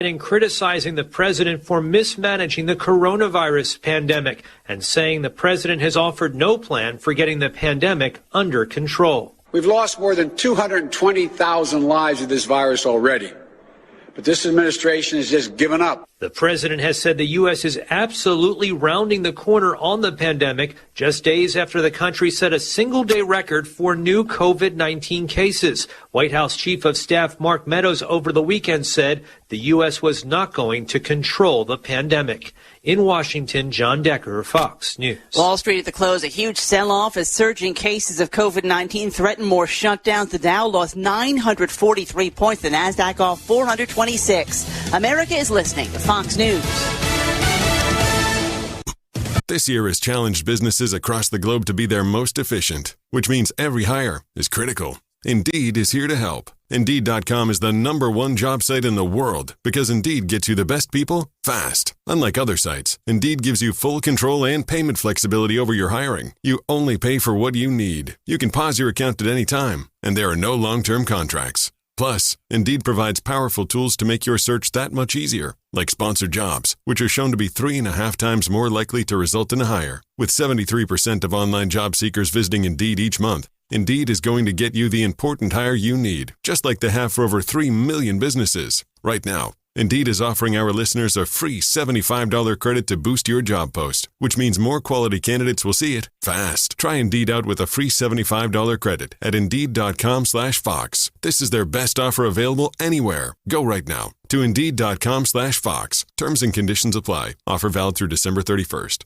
And criticizing the president for mismanaging the coronavirus pandemic and saying the president has offered no plan for getting the pandemic under control. We've lost more than 220,000 lives of this virus already, but this administration has just given up. The president has said the U.S. is absolutely rounding the corner on the pandemic just days after the country set a single-day record for new COVID-19 cases. White House Chief of Staff Mark Meadows over the weekend said the U.S. was not going to control the pandemic. In Washington, John Decker, Fox News. Wall Street at the close, a huge sell-off as surging cases of COVID-19 threaten more shutdowns. The Dow lost 943 points, the Nasdaq off 426. America is listening to Fox News. This year has challenged businesses across the globe to be their most efficient, which means every hire is critical. Indeed is here to help. Indeed.com is the #1 job site in the world because Indeed gets you the best people fast. Unlike other sites, Indeed gives you full control and payment flexibility over your hiring. You only pay for what you need. You can pause your account at any time, and there are no long-term contracts. Plus, Indeed provides powerful tools to make your search that much easier, like sponsored jobs, which are shown to be 3.5 times more likely to result in a hire. With 73% of online job seekers visiting Indeed each month, Indeed is going to get you the important hire you need, just like they have for over 3 million businesses. Right now, Indeed is offering our listeners a free $75 credit to boost your job post, which means more quality candidates will see it fast. Try Indeed out with a free $75 credit at Indeed.com/Fox. This is their best offer available anywhere. Go right now to Indeed.com/Fox. Terms and conditions apply. Offer valid through December 31st.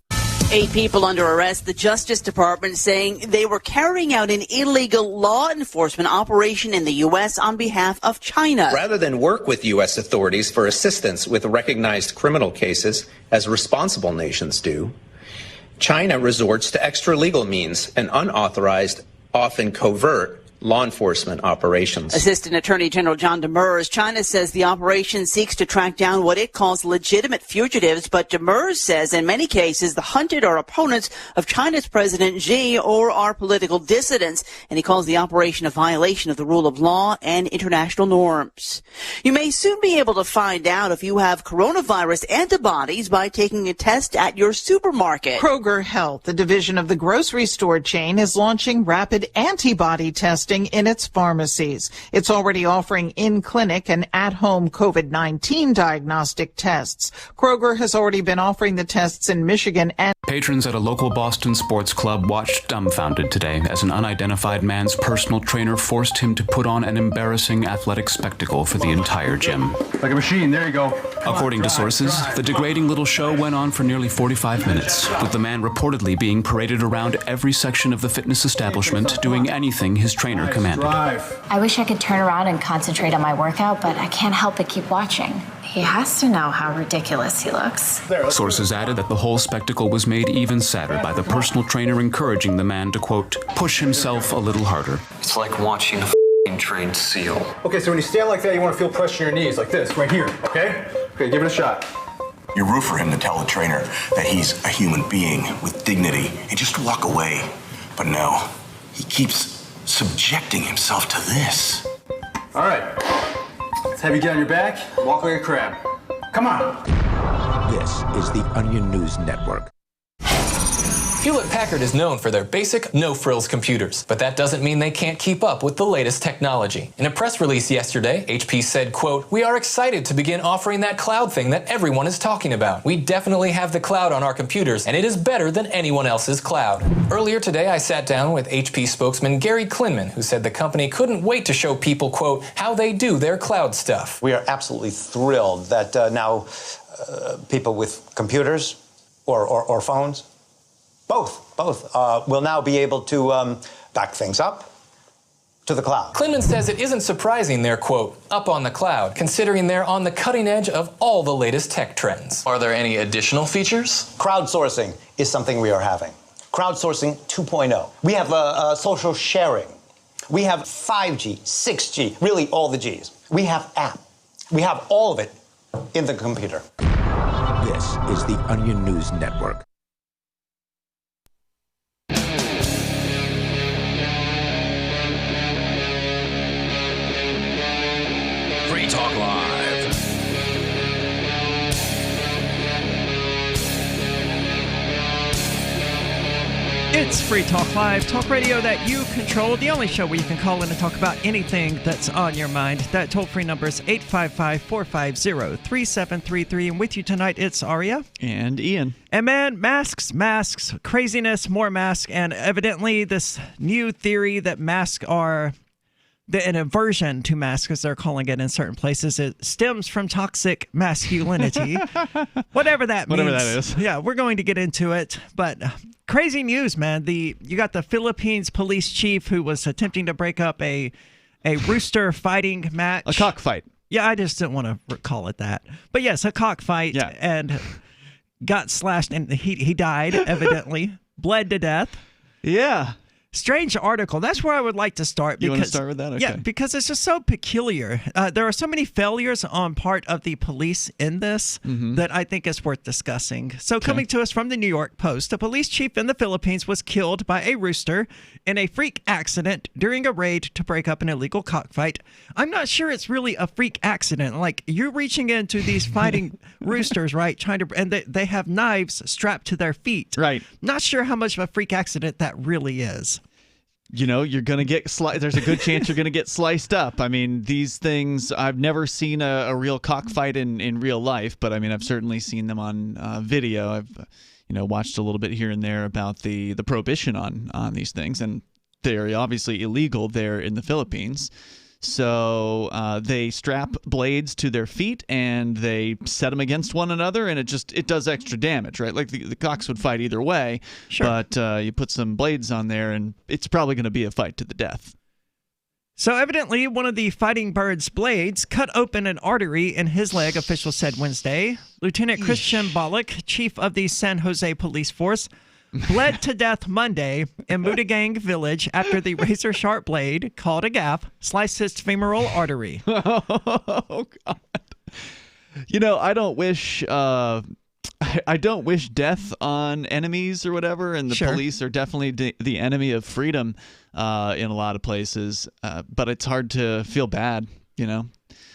8 people under arrest. The Justice Department saying they were carrying out an illegal law enforcement operation in the U.S. on behalf of China. Rather than work with U.S. authorities for assistance with recognized criminal cases, as responsible nations do, China resorts to extra-legal means and unauthorized, often covert, law enforcement operations. Assistant Attorney General John Demers, China says the operation seeks to track down what it calls legitimate fugitives, but Demers says in many cases the hunted are opponents of China's President Xi or are political dissidents, and he calls the operation a violation of the rule of law and international norms. You may soon be able to find out if you have coronavirus antibodies by taking a test at your supermarket. Kroger Health, the division of the grocery store chain, is launching rapid antibody testing in its pharmacies. It's already offering in-clinic and at-home COVID-19 diagnostic tests. Kroger has already been offering the tests in Michigan and Patrons at a local Boston sports club watched dumbfounded today as an unidentified man's personal trainer forced him to put on an embarrassing athletic spectacle for the entire gym. Like a machine, there you go. According to sources, the degrading little show went on for nearly 45 minutes, with the man reportedly being paraded around every section of the fitness establishment, doing anything his trainer commanded. I wish I could turn around and concentrate on my workout, but I can't help but keep watching. He has to know how ridiculous he looks. Sources added that the whole spectacle was made even sadder by the personal trainer encouraging the man to, quote, push himself a little harder. It's like watching a f***ing trained seal. Okay, so when you stand like that, you want to feel pressure in your knees, like this, right here, okay? Okay, give it a shot. You root for him to tell the trainer that he's a human being with dignity and just walk away. But no, he keeps subjecting himself to this. All right. Let's have you get on your back, walk like a crab. Come on. This is the Onion News Network. Hewlett-Packard is known for their basic, no-frills computers, but that doesn't mean they can't keep up with the latest technology. In a press release yesterday, HP said, quote, "We are excited to begin offering that cloud thing that everyone is talking about. We definitely have the cloud on our computers, and it is better than anyone else's cloud." Earlier today, I sat down with HP spokesman Gary Klinman, who said the company couldn't wait to show people, quote, how they do their cloud stuff. We are absolutely thrilled that now people with computers or phones, both will now be able to back things up to the cloud. Klinman says it isn't surprising they're, quote, up on the cloud, considering they're on the cutting edge of all the latest tech trends. Are there any additional features? Crowdsourcing is something we are having. Crowdsourcing 2.0. We have social sharing. We have 5G, 6G, really all the Gs. We have app. We have all of it in the computer. This is the Onion News Network. Free Talk Live. It's Free Talk Live, talk radio that you control, the only show where you can call in and talk about anything that's on your mind. That toll-free number is 855-450-3733. And with you tonight, it's Aria. And Ian. And man, masks, craziness, more masks, and evidently this new theory that masks are an aversion to masks, as they're calling it in certain places, it stems from toxic masculinity. Whatever that means. Whatever that is. Yeah, we're going to get into it. But crazy news, man. You got the Philippines police chief who was attempting to break up a rooster fighting match. A cockfight. Yeah, I just didn't want to call it that. But yes, a cockfight. Yeah. And got slashed, and he died, evidently. Bled to death. Yeah. Strange article. That's where I would like to start. You want to start with that? Okay. Yeah, because it's just so peculiar. There are so many failures on part of the police in this that I think is worth discussing. So coming to us from the New York Post, a police chief in the Philippines was killed by a rooster in a freak accident during a raid to break up an illegal cockfight. I'm not sure it's really a freak accident. Like, you're reaching into these fighting roosters, right? And they have knives strapped to their feet. Right. Not sure how much of a freak accident that really is. You know, you're going to get there's a good chance you're going to get sliced up. I mean, these things, I've never seen a real cockfight in real life, but I mean, I've certainly seen them on video. I've watched a little bit here and there about the prohibition on these things, and they're obviously illegal there in the Philippines. So they strap blades to their feet and they set them against one another, and it does extra damage, right? Like the cocks would fight either way, sure. But you put some blades on there and it's probably going to be a fight to the death. So evidently, one of the fighting bird's blades cut open an artery in his leg, officials said Wednesday. Lieutenant Christian Bollock, chief of the San Jose Police Force, bled to death Monday in Mutagang Village after the razor-sharp blade, called a gaff, sliced his femoral artery. Oh, God. You know, I don't wish death on enemies or whatever, and the police are definitely the enemy of freedom in a lot of places, but it's hard to feel bad, you know?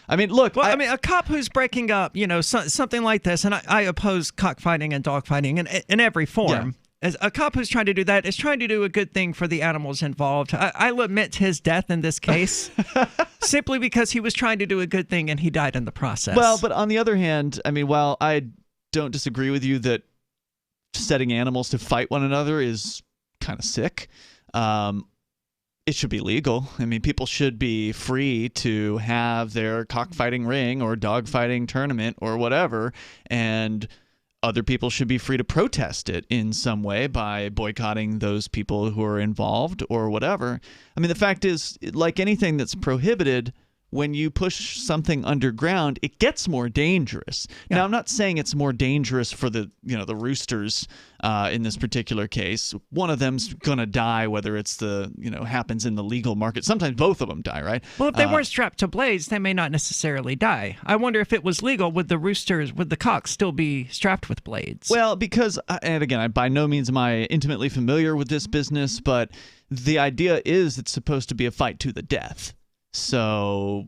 I mean, look. Well, I mean, a cop who's breaking up, something like this, and I oppose cockfighting and dogfighting in every form. Yeah. As a cop who's trying to do that is trying to do a good thing for the animals involved. I lament his death in this case simply because he was trying to do a good thing and he died in the process. Well, but on the other hand, I mean, while I don't disagree with you that setting animals to fight one another is kind of sick, it should be legal. I mean, people should be free to have their cockfighting ring or dogfighting tournament or whatever, and other people should be free to protest it in some way by boycotting those people who are involved or whatever. I mean, the fact is, like anything that's prohibited, when you push something underground, it gets more dangerous. Yeah. Now, I'm not saying it's more dangerous for the roosters in this particular case. One of them's going to die, whether it's happens in the legal market. Sometimes both of them die, right? Well, if they weren't strapped to blades, they may not necessarily die. I wonder if it was legal, would the cocks still be strapped with blades? Well, because, and again, by no means am I intimately familiar with this business, but the idea is it's supposed to be a fight to the death. So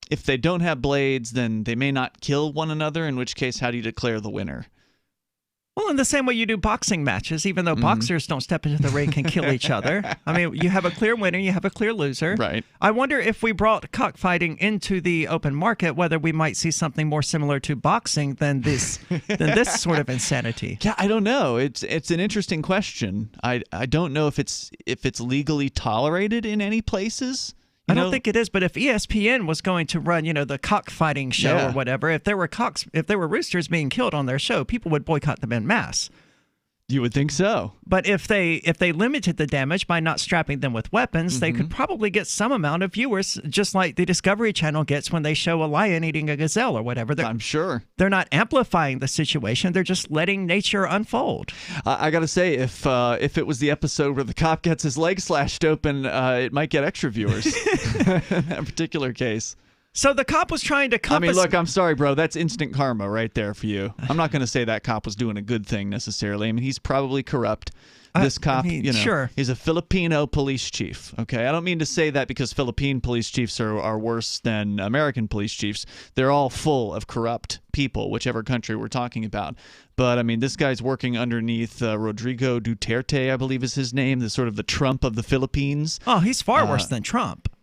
if they don't have blades, then they may not kill one another, in which case, how do you declare the winner? Well, in the same way you do boxing matches, even though boxers don't step into the ring and kill each other. I mean, you have a clear winner, you have a clear loser. Right. I wonder if we brought cockfighting into the open market, whether we might see something more similar to boxing than this sort of insanity. Yeah, I don't know. It's an interesting question. I don't know if it's legally tolerated in any places. I don't think it is, but if ESPN was going to run, the cockfighting show or whatever, if there were roosters being killed on their show, people would boycott them en masse. You would think so. But if they limited the damage by not strapping them with weapons, they could probably get some amount of viewers, just like the Discovery Channel gets when they show a lion eating a gazelle or whatever. I'm sure. They're not amplifying the situation. They're just letting nature unfold. I got to say, if it was the episode where the cop gets his leg slashed open, it might get extra viewers in that particular case. So the cop was trying to compass... I mean, look, I'm sorry, bro. That's instant karma right there for you. I'm not going to say that cop was doing a good thing necessarily. I mean, he's probably corrupt. This cop, sure. he's a Filipino police chief. Okay, I don't mean to say that because Philippine police chiefs are worse than American police chiefs. They're all full of corrupt people, whichever country we're talking about. But I mean, this guy's working underneath Rodrigo Duterte, I believe is his name, the sort of the Trump of the Philippines. Oh, he's far worse than Trump.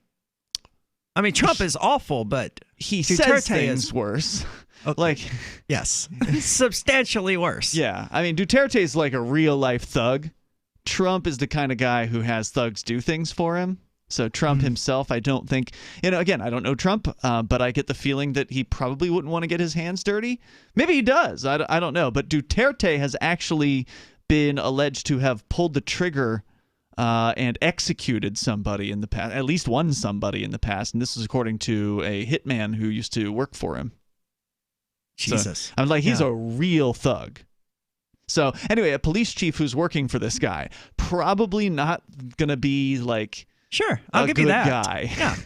I mean, Trump is awful, but he Duterte says things is worse. Okay. Like, yes, substantially worse. Yeah, I mean, Duterte is like a real life thug. Trump is the kind of guy who has thugs do things for him. So Trump himself, I don't think, again, I don't know Trump, but I get the feeling that he probably wouldn't want to get his hands dirty. Maybe he does. I don't know. But Duterte has actually been alleged to have pulled the trigger and executed somebody in the past, at least one somebody in the past. And this is according to a hitman who used to work for him. Jesus. So, I'm like, he's a real thug. So anyway, a police chief who's working for this guy, probably not going to be like sure, I'll give you that guy. Yeah.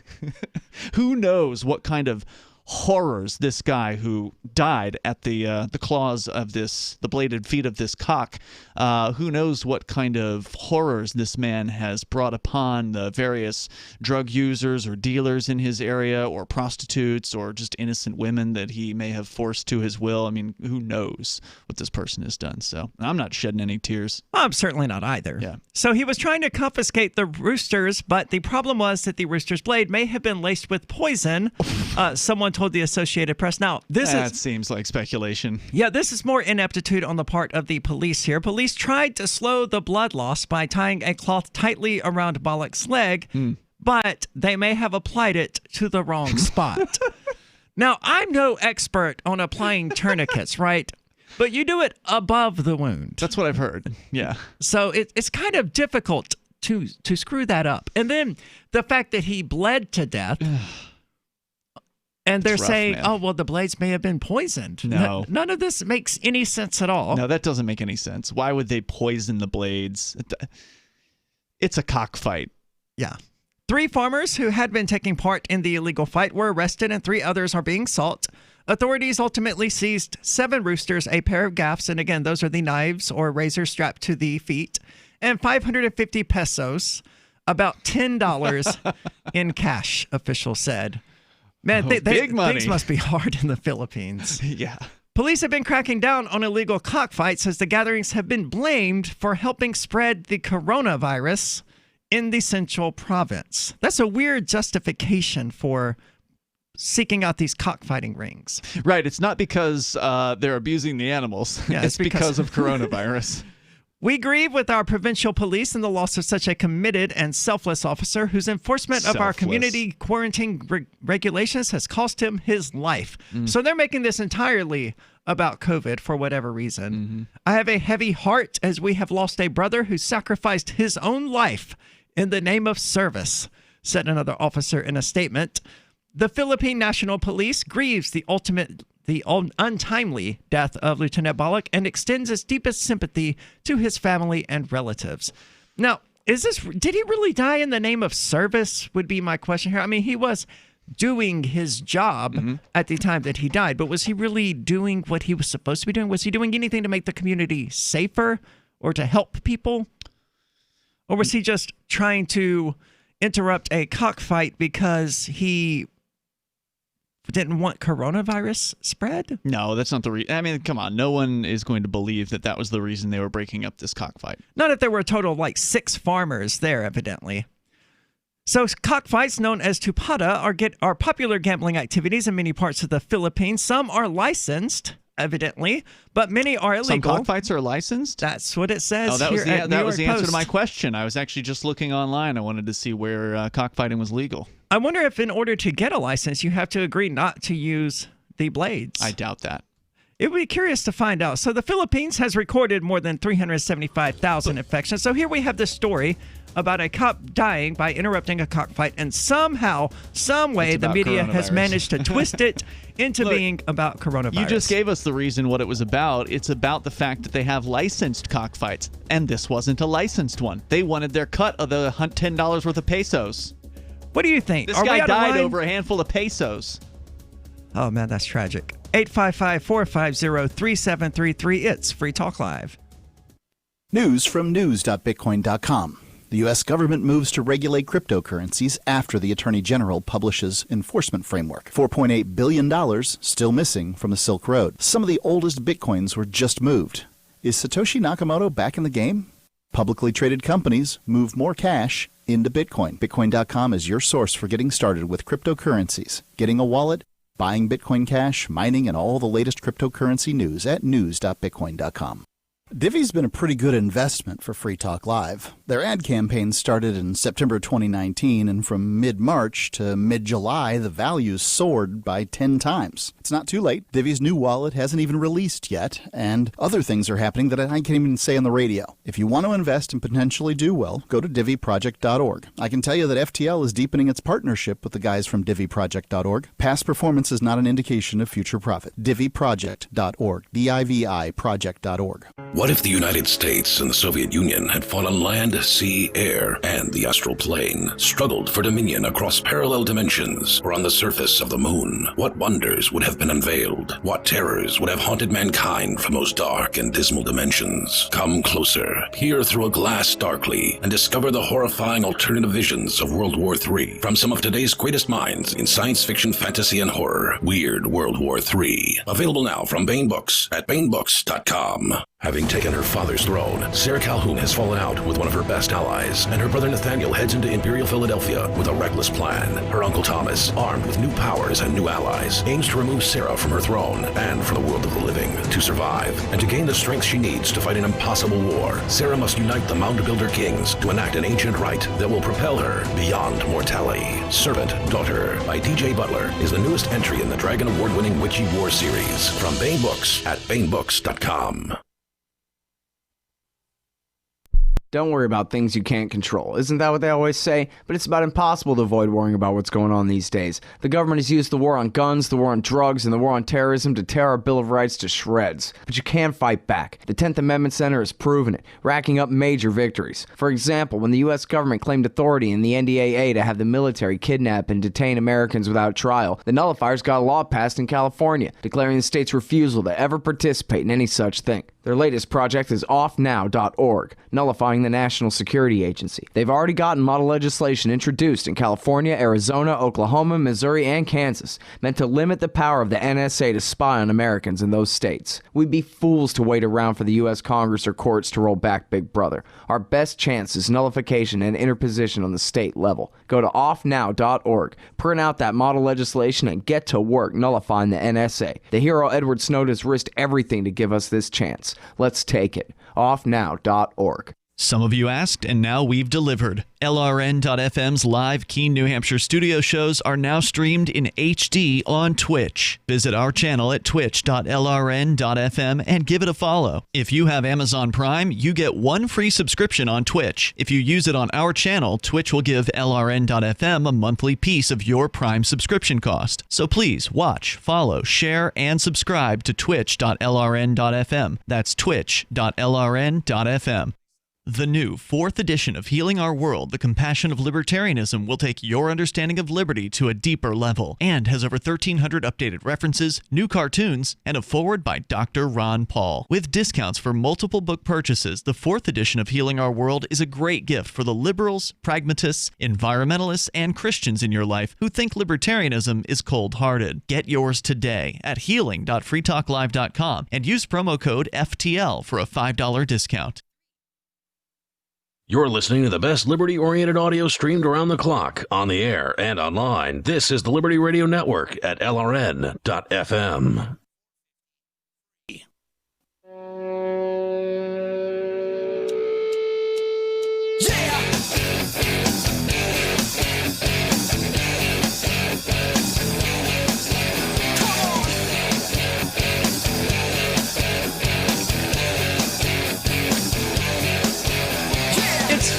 Who knows what kind of horrors this guy who died at the claws of the bladed feet of this cock, who knows what kind of horrors this man has brought upon the various drug users or dealers in his area, or prostitutes, or just innocent women that he may have forced to his will. I mean, who knows what this person has done. So I'm not shedding any tears. I'm certainly not either. Yeah. So he was trying to confiscate the roosters, but the problem was that the rooster's blade may have been laced with poison. Someone told the Associated Press. Now, that seems like speculation. Yeah, this is more ineptitude on the part of the police here. Police tried to slow the blood loss by tying a cloth tightly around Bollock's leg, but they may have applied it to the wrong spot. Now, I'm no expert on applying tourniquets, right? But you do it above the wound. That's what I've heard. Yeah. So it's kind of difficult to screw that up. And then the fact that he bled to death. And they're saying, man. oh, well, the blades may have been poisoned. No. None of this makes any sense at all. No, that doesn't make any sense. Why would they poison the blades? It's a cockfight. Yeah. 3 farmers who had been taking part in the illegal fight were arrested, and 3 others are being sought. Authorities ultimately seized 7 roosters, a pair of gaffs, and again, those are the knives or razors strapped to the feet, and 550 pesos, about $10 in cash, officials said. Man, big money. Things must be hard in the Philippines. Yeah. Police have been cracking down on illegal cockfights as the gatherings have been blamed for helping spread the coronavirus in the central province. That's a weird justification for seeking out these cockfighting rings. Right. It's not because they're abusing the animals. Yeah, it's because of coronavirus. We grieve with our provincial police in the loss of such a committed and selfless officer whose enforcement of our community quarantine regulations has cost him his life. So they're making this entirely about COVID for whatever reason. I have a heavy heart as we have lost a brother who sacrificed his own life in the name of service, said another officer in a statement. The Philippine National Police grieves the untimely death of Lieutenant Bollock and extends its deepest sympathy to his family and relatives. Now, did he really die in the name of service would be my question here. I mean, he was doing his job at the time that he died, but was he really doing what he was supposed to be doing? Was he doing anything to make the community safer or to help people? Or was he just trying to interrupt a cockfight because he didn't want coronavirus spread? No, that's not the reason. I mean, come on. No one is going to believe that that was the reason they were breaking up this cockfight. Not if there were a total of like 6 farmers there, evidently. So cockfights, known as tupada, are popular gambling activities in many parts of the Philippines. Some are licensed, evidently, but many are illegal. Some cockfights are licensed? That's what it says. Oh, that was here that was the answer Post. to my question. I was actually just looking online. I wanted to see where cockfighting was legal. I wonder if in order to get a license, you have to agree not to use the blades. I doubt that. It would be curious to find out. So the Philippines has recorded more than 375,000 infections. So here we have this story about a cop dying by interrupting a cockfight, and somehow, some way, the media has managed to twist it into being about coronavirus. You just gave us the reason what it was about. It's about the fact that they have licensed cockfights, and this wasn't a licensed one. They wanted their cut of the $10 worth of pesos. What do you think? This guy died over a handful of pesos. Oh, man, that's tragic. 855-450-3733. It's Free Talk Live. News from news.bitcoin.com. The U.S. government moves to regulate cryptocurrencies after the Attorney General publishes enforcement framework. $4.8 billion still missing from the Silk Road. Some of the oldest Bitcoins were just moved. Is Satoshi Nakamoto back in the game? Publicly traded companies move more cash into Bitcoin. Bitcoin.com is your source for getting started with cryptocurrencies, getting a wallet, buying Bitcoin Cash, mining, and all the latest cryptocurrency news at news.bitcoin.com. Divi's been a pretty good investment for Free Talk Live. Their ad campaign started in September 2019, and from mid-March to mid-July, the values soared by 10 times. It's not too late. Divi's new wallet hasn't even released yet, and other things are happening that I can't even say on the radio. If you want to invest and potentially do well, go to diviproject.org. I can tell you that FTL is deepening its partnership with the guys from diviproject.org. Past performance is not an indication of future profit. diviproject.org. D-I-V-I project.org. What if the United States and the Soviet Union had fought on land, sea, air, and the astral plane, struggled for dominion across parallel dimensions, or on the surface of the moon? What wonders would have been unveiled? What terrors would have haunted mankind from those dark and dismal dimensions? Come closer, peer through a glass darkly, and discover the horrifying alternative visions of World War III from some of today's greatest minds in science fiction, fantasy, and horror. Weird World War III. Available now from Baen Books at baenbooks.com. Having taken her father's throne, Sarah Calhoun has fallen out with one of her best allies, and her brother Nathaniel heads into Imperial Philadelphia with a reckless plan. Her uncle Thomas, armed with new powers and new allies, aims to remove Sarah from her throne and from the world of the living. To survive, and to gain the strength she needs to fight an impossible war, Sarah must unite the Mound Builder Kings to enact an ancient rite that will propel her beyond mortality. Servant Daughter by DJ Butler is the newest entry in the Dragon Award-winning Witchy War series from Baen Books at baenbooks.com. Don't worry about things you can't control. Isn't that what they always say? But it's about impossible to avoid worrying about what's going on these days. The government has used the war on guns, the war on drugs, and the war on terrorism to tear our Bill of Rights to shreds. But you can fight back. The 10th Amendment Center has proven it, racking up major victories. For example, when the U.S. government claimed authority in the NDAA to have the military kidnap and detain Americans without trial, the nullifiers got a law passed in California, declaring the state's refusal to ever participate in any such thing. Their latest project is offnow.org, nullifying the National Security Agency. They've already gotten model legislation introduced in California, Arizona, Oklahoma, Missouri, and Kansas, meant to limit the power of the NSA to spy on Americans in those states. We'd be fools to wait around for the U.S. Congress or courts to roll back Big Brother. Our best chance is nullification and interposition on the state level. Go to offnow.org, print out that model legislation, and get to work nullifying the NSA. The hero Edward Snowden has risked everything to give us this chance. Let's take it. Offnow.org. Some of you asked, and now we've delivered. LRN.FM's live Keene, New Hampshire studio shows are now streamed in HD on Twitch. Visit our channel at twitch.lrn.fm and give it a follow. If you have Amazon Prime, you get one free subscription on Twitch. If you use it on our channel, Twitch will give LRN.FM a monthly piece of your Prime subscription cost. So please watch, follow, share, and subscribe to twitch.lrn.fm. That's twitch.lrn.fm. The new 4th edition of Healing Our World, The Compassion of Libertarianism, will take your understanding of liberty to a deeper level and has over 1,300 updated references, new cartoons, and a foreword by Dr. Ron Paul. With discounts for multiple book purchases, the 4th edition of Healing Our World is a great gift for the liberals, pragmatists, environmentalists, and Christians in your life who think libertarianism is cold-hearted. Get yours today at healing.freetalklive.com and use promo code FTL for a $5 discount. You're listening to the best liberty-oriented audio streamed around the clock, on the air, and online. This is the Liberty Radio Network at LRN.FM.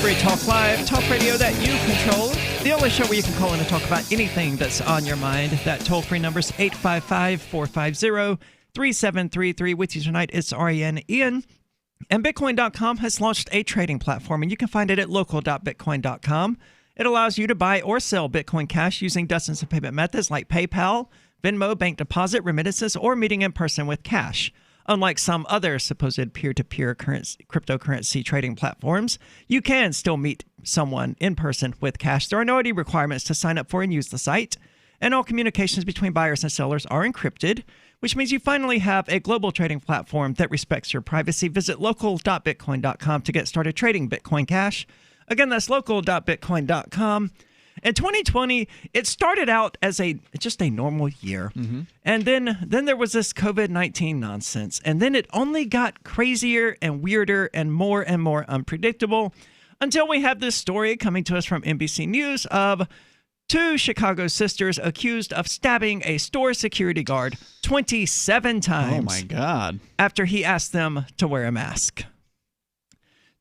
Free Talk Live, talk radio that you control. The only show where you can call in and talk about anything that's on your mind. That toll-free number is 855-450-3733. With you tonight, it's REN Ian. And Bitcoin.com has launched a trading platform, and you can find it at local.bitcoin.com. It allows you to buy or sell Bitcoin Cash using dozens of payment methods like PayPal, Venmo, bank deposit, remittances, or meeting in person with cash. Unlike some other supposed peer-to-peer cryptocurrency trading platforms, you can still meet someone in person with cash. There are no ID requirements to sign up for and use the site, and all communications between buyers and sellers are encrypted, which means you finally have a global trading platform that respects your privacy. Visit local.bitcoin.com to get started trading Bitcoin Cash. Again, that's local.bitcoin.com. In 2020, it started out as just a normal year. And then there was this COVID-19 nonsense. And then it only got crazier and weirder and more unpredictable until we have this story coming to us from NBC News of two Chicago sisters accused of stabbing a store security guard 27 times. Oh, my God. After he asked them to wear a mask.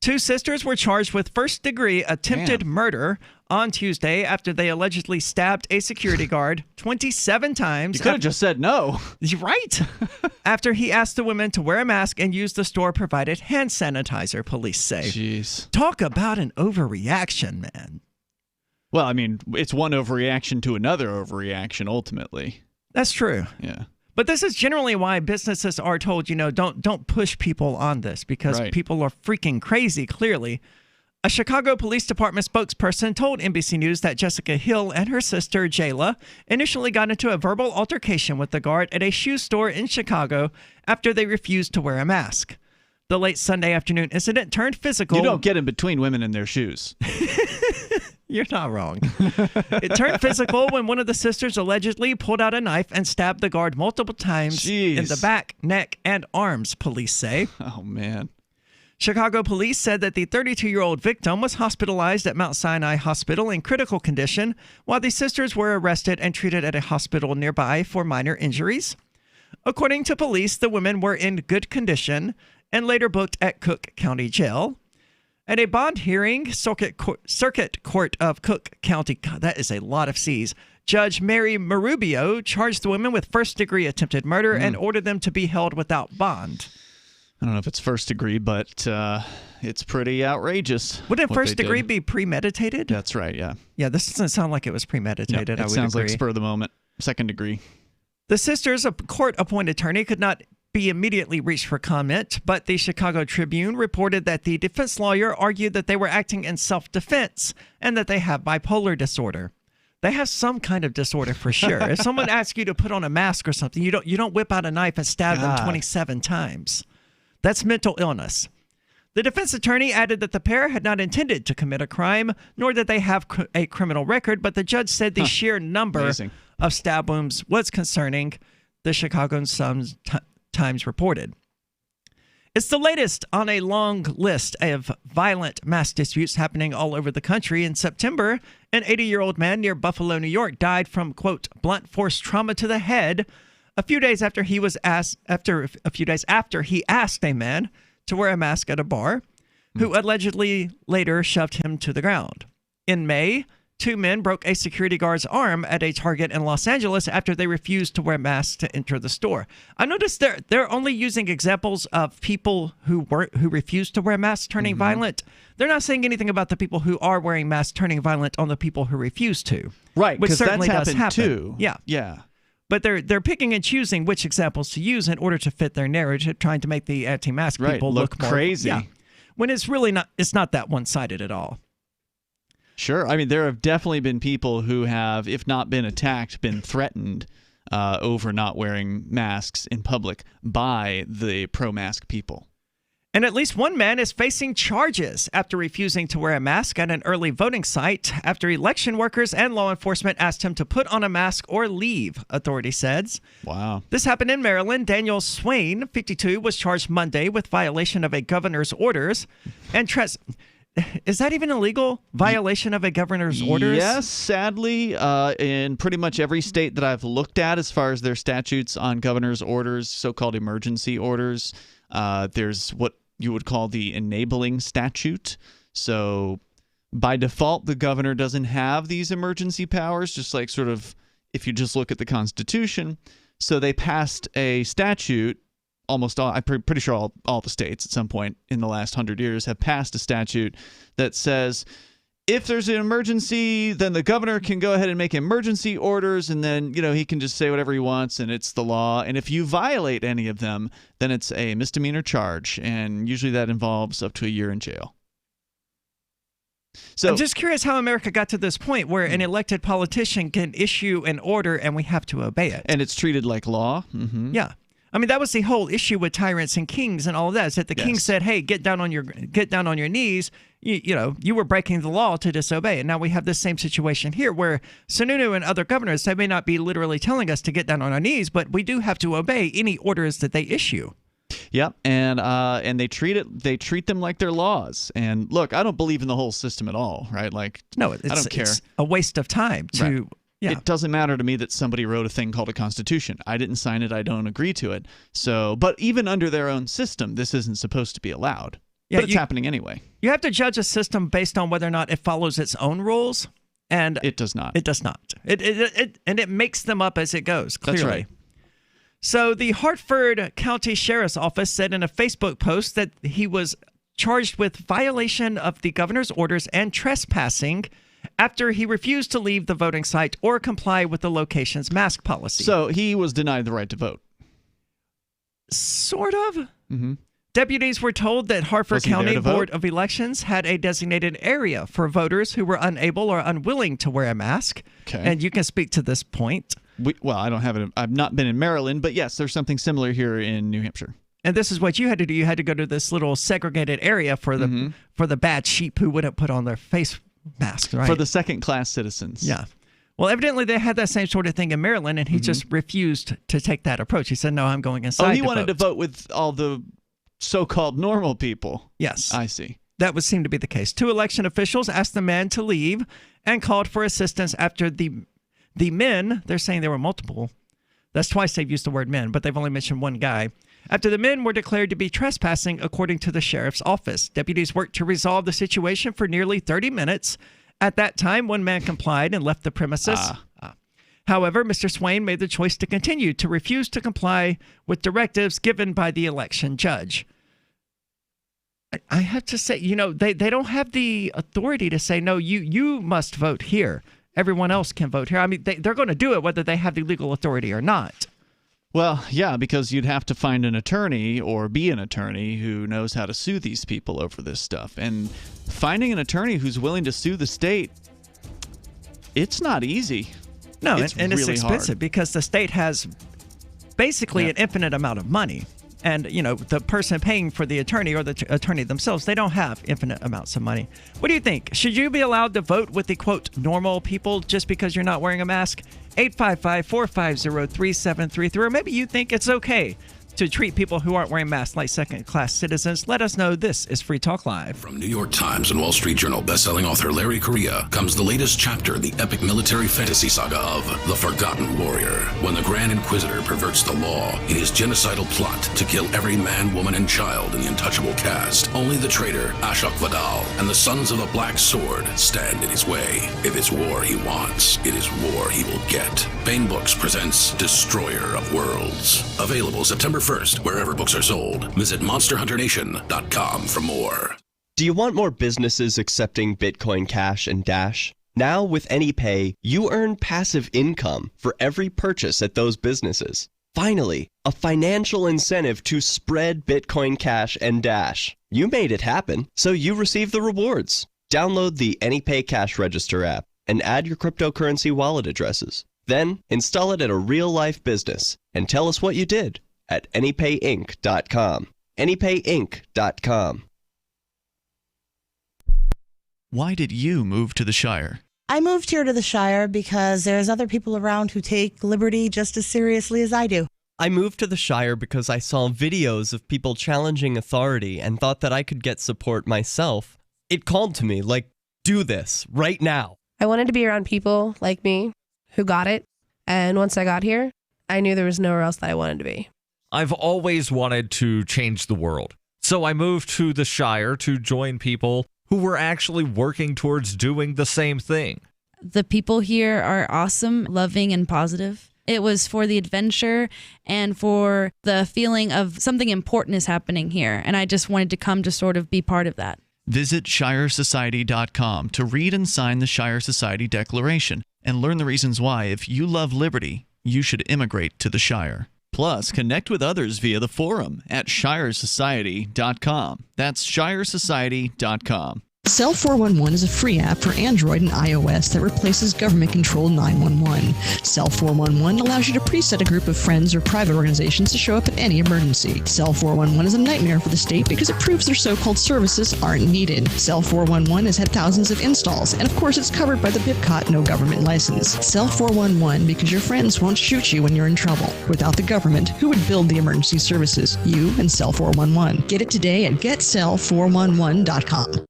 Two sisters were charged with first-degree attempted murder on Tuesday after they allegedly stabbed a security guard 27 times. You could have just said no. Right. After he asked the women to wear a mask and use the store-provided hand sanitizer, police say. Jeez. Talk about an overreaction, man. Well, I mean, it's one overreaction to another overreaction, ultimately. That's true. Yeah. But this is generally why businesses are told, don't push people on this because people are freaking crazy, clearly. A Chicago Police Department spokesperson told NBC News that Jessica Hill and her sister, Jayla, initially got into a verbal altercation with the guard at a shoe store in Chicago after they refused to wear a mask. The late Sunday afternoon incident turned physical. You don't get in between women in their shoes. You're not wrong. It turned physical when one of the sisters allegedly pulled out a knife and stabbed the guard multiple times in the back, neck, and arms, police say. Oh, man. Chicago police said that the 32-year-old victim was hospitalized at Mount Sinai Hospital in critical condition, while the sisters were arrested and treated at a hospital nearby for minor injuries. According to police, the women were in good condition and later booked at Cook County Jail. At a bond hearing, Circuit Court of Cook County, God, that is a lot of C's, Judge Mary Marubio charged the women with first-degree attempted murder and ordered them to be held without bond. I don't know if it's first degree, but it's pretty outrageous. Wouldn't first degree be premeditated? That's right, yeah. Yeah, this doesn't sound like it was premeditated. No, I would sounds agree. like spur of the moment. Second degree. The sisters, a court-appointed attorney, could not be immediately reached for comment, but the Chicago Tribune reported that the defense lawyer argued that they were acting in self-defense and that they have bipolar disorder. They have some kind of disorder for sure. If someone asks you to put on a mask or something, you don't whip out a knife and stab them 27 times. That's mental illness. The defense attorney added that the pair had not intended to commit a crime, nor did they have a criminal record, but the judge said the sheer number of stab wounds was concerning, the Chicago Sun-Times reported. It's the latest on a long list of violent mass disputes happening all over the country. In September, an 80-year-old man near Buffalo, New York, died from, quote, blunt force trauma to the head a few days after he asked a man to wear a mask at a bar, who allegedly later shoved him to the ground. In May, two men broke a security guard's arm at a Target in Los Angeles after they refused to wear masks to enter the store. I noticed they're only using examples of people who refused to wear masks turning violent. They're not saying anything about the people who are wearing masks turning violent on the people who refuse to. Right, which because certainly that's does happened happen. too. Yeah. Yeah. But they're picking and choosing which examples to use in order to fit their narrative, trying to make the anti-mask people look more crazy. Yeah, when it's really not. It's not that one-sided at all. Sure. I mean, there have definitely been people who have, if not been attacked, been threatened over not wearing masks in public by the pro-mask people. And at least one man is facing charges after refusing to wear a mask at an early voting site after election workers and law enforcement asked him to put on a mask or leave, authority says. Wow. This happened in Maryland. Daniel Swain, 52, was charged Monday with violation of a governor's orders. And is that even illegal? Violation of a governor's orders? Yes, sadly, in pretty much every state that I've looked at as far as their statutes on governor's orders, so-called emergency orders, there's what you would call the enabling statute. So by default, the governor doesn't have these emergency powers, just like sort of if you just look at the Constitution. So they passed a statute. Almost all, I'm pretty sure all the states at some point in the last 100 years have passed a statute that says if there's an emergency, then the governor can go ahead and make emergency orders, and then, he can just say whatever he wants, and it's the law. And if you violate any of them, then it's a misdemeanor charge, and usually that involves up to a year in jail. So I'm just curious how America got to this point where an elected politician can issue an order and we have to obey it. And it's treated like law. Mm-hmm. Yeah. I mean, that was the whole issue with tyrants and kings and all of that, is that the king said, hey, get down on your knees. You were breaking the law to disobey. And now we have this same situation here where Sununu and other governors, they may not be literally telling us to get down on our knees, but we do have to obey any orders that they issue. Yep, and they treat them like they're laws. And look, I don't believe in the whole system at all, right? Like, no, I don't care. It's a waste of time to. Right. Yeah. It doesn't matter to me that somebody wrote a thing called a constitution. I didn't sign it. I don't agree to it. So, but even under their own system, this isn't supposed to be allowed. Yeah, but it's happening anyway. You have to judge a system based on whether or not it follows its own rules, and it does not. It does not. It makes them up as it goes. Clearly. That's right. So the Hartford County Sheriff's Office said in a Facebook post that he was charged with violation of the governor's orders and trespassing after he refused to leave the voting site or comply with the location's mask policy. So he was denied the right to vote. Sort of. Mm-hmm. Deputies were told that Hartford County Board of Elections had a designated area for voters who were unable or unwilling to wear a mask. Okay. And you can speak to this point. I don't have it. I've not been in Maryland, but yes, there's something similar here in New Hampshire. And this is what you had to do. You had to go to this little segregated area for the bad sheep who wouldn't put on their face masks, right? For the second-class citizens. Yeah. Well, evidently they had that same sort of thing in Maryland, and he just refused to take that approach. He said, no, I'm going inside. Oh, he wanted to vote with all the so-called normal people. Yes. I see. That would seem to be the case. 2 election officials asked the man to leave and called for assistance after the men, they're saying there were multiple. That's twice they've used the word men, but they've only mentioned one guy. After the men were declared to be trespassing, according to the sheriff's office. Deputies worked to resolve the situation for nearly 30 minutes. At that time, one man complied and left the premises. However, Mr. Swain made the choice to continue to refuse to comply with directives given by the election judge. I have to say, they don't have the authority to say, no, you must vote here. Everyone else can vote here. I mean, they're going to do it whether they have the legal authority or not. Well, yeah, because you'd have to find an attorney or be an attorney who knows how to sue these people over this stuff. And finding an attorney who's willing to sue the state, it's not easy. No, it's and really it's expensive hard. Because the state has basically an infinite amount of money. And, the person paying for the attorney or the attorney themselves, they don't have infinite amounts of money. What do you think? Should you be allowed to vote with the, quote, normal people just because you're not wearing a mask? 855-450-3733. Or maybe you think it's okay to treat people who aren't wearing masks like second-class citizens. Let us know. This is Free Talk Live. From New York Times and Wall Street Journal bestselling author Larry Correia comes the latest chapter in the epic military fantasy saga of The Forgotten Warrior. When the Grand Inquisitor perverts the law in his genocidal plot to kill every man, woman, and child in the untouchable cast, only the traitor Ashok Vadal and the Sons of the Black Sword stand in his way. If it's war he wants, it is war he will get. Bain Books presents Destroyer of Worlds. Available September 1st, wherever books are sold. Visit MonsterHunterNation.com for more. Do you want more businesses accepting Bitcoin Cash and Dash? Now with AnyPay, you earn passive income for every purchase at those businesses. Finally, a financial incentive to spread Bitcoin Cash and Dash. You made it happen, so you receive the rewards. Download the AnyPay Cash Register app and add your cryptocurrency wallet addresses. Then install it at a real-life business and tell us what you did at AnyPayInc.com. AnyPayInc.com. Why did you move to the Shire? I moved here to the Shire because there's other people around who take liberty just as seriously as I do. I moved to the Shire because I saw videos of people challenging authority and thought that I could get support myself. It called to me, like, do this, right now. I wanted to be around people like me who got it, and once I got here, I knew there was nowhere else that I wanted to be. I've always wanted to change the world, so I moved to the Shire to join people who were actually working towards doing the same thing. The people here are awesome, loving, and positive. It was for the adventure and for the feeling of something important is happening here, and I just wanted to come to sort of be part of that. Visit ShireSociety.com to read and sign the Shire Society Declaration and learn the reasons why, if you love liberty, you should immigrate to the Shire. Plus, connect with others via the forum at ShireSociety.com. That's ShireSociety.com. Cell 411 is a free app for Android and iOS that replaces government-controlled 911. Cell 411 allows you to preset a group of friends or private organizations to show up at any emergency. Cell 411 is a nightmare for the state because it proves their so-called services aren't needed. Cell 411 has had thousands of installs, and of course it's covered by the BIPCOT no government license. Cell 411 because your friends won't shoot you when you're in trouble. Without the government, who would build the emergency services? You and Cell 411. Get it today at getcell411.com.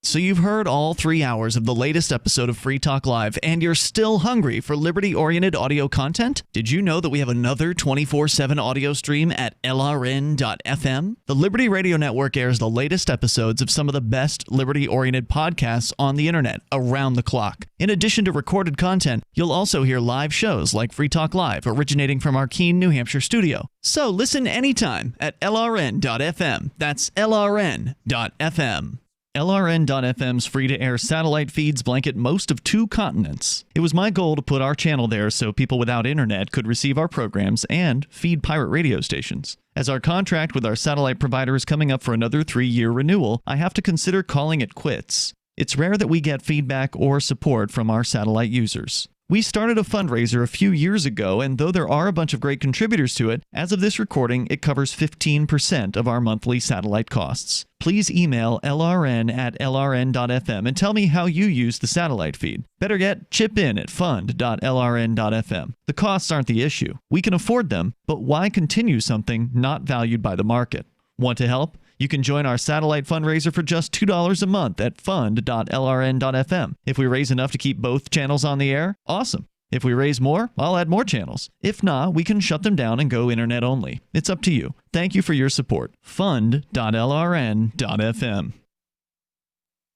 So you've heard all 3 hours of the latest episode of Free Talk Live, and you're still hungry for liberty-oriented audio content? Did you know that we have another 24/7 audio stream at LRN.FM? The Liberty Radio Network airs the latest episodes of some of the best liberty-oriented podcasts on the internet around the clock. In addition to recorded content, you'll also hear live shows like Free Talk Live, originating from our Keene, New Hampshire studio. So listen anytime at LRN.FM. That's LRN.FM. LRN.FM's free-to-air satellite feeds blanket most of 2 continents. It was my goal to put our channel there so people without internet could receive our programs and feed pirate radio stations. As our contract with our satellite provider is coming up for another 3-year renewal, I have to consider calling it quits. It's rare that we get feedback or support from our satellite users. We started a fundraiser a few years ago, and though there are a bunch of great contributors to it, as of this recording, it covers 15% of our monthly satellite costs. Please email lrn@lrn.fm and tell me how you use the satellite feed. Better yet, chip in at fund.lrn.fm. The costs aren't the issue. We can afford them, but why continue something not valued by the market? Want to help? You can join our satellite fundraiser for just $2 a month at fund.lrn.fm. If we raise enough to keep both channels on the air, awesome. If we raise more, I'll add more channels. If not, we can shut them down and go internet only. It's up to you. Thank you for your support. Fund.lrn.fm.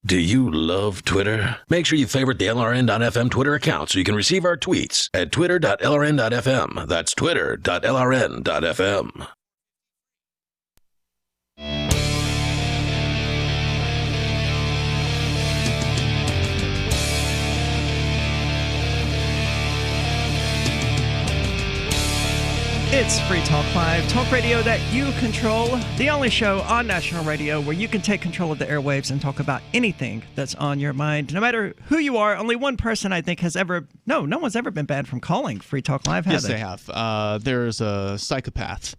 Do you love Twitter? Make sure you favorite the LRN.FM Twitter account so you can receive our tweets at twitter.lrn.fm. That's twitter.lrn.fm. It's Free Talk Live, talk radio that you control, the only show on national radio where you can take control of the airwaves and talk about anything that's on your mind. No matter who you are, only one person I think has ever, no one's ever been banned from calling Free Talk Live, Yes, they have. There's a psychopath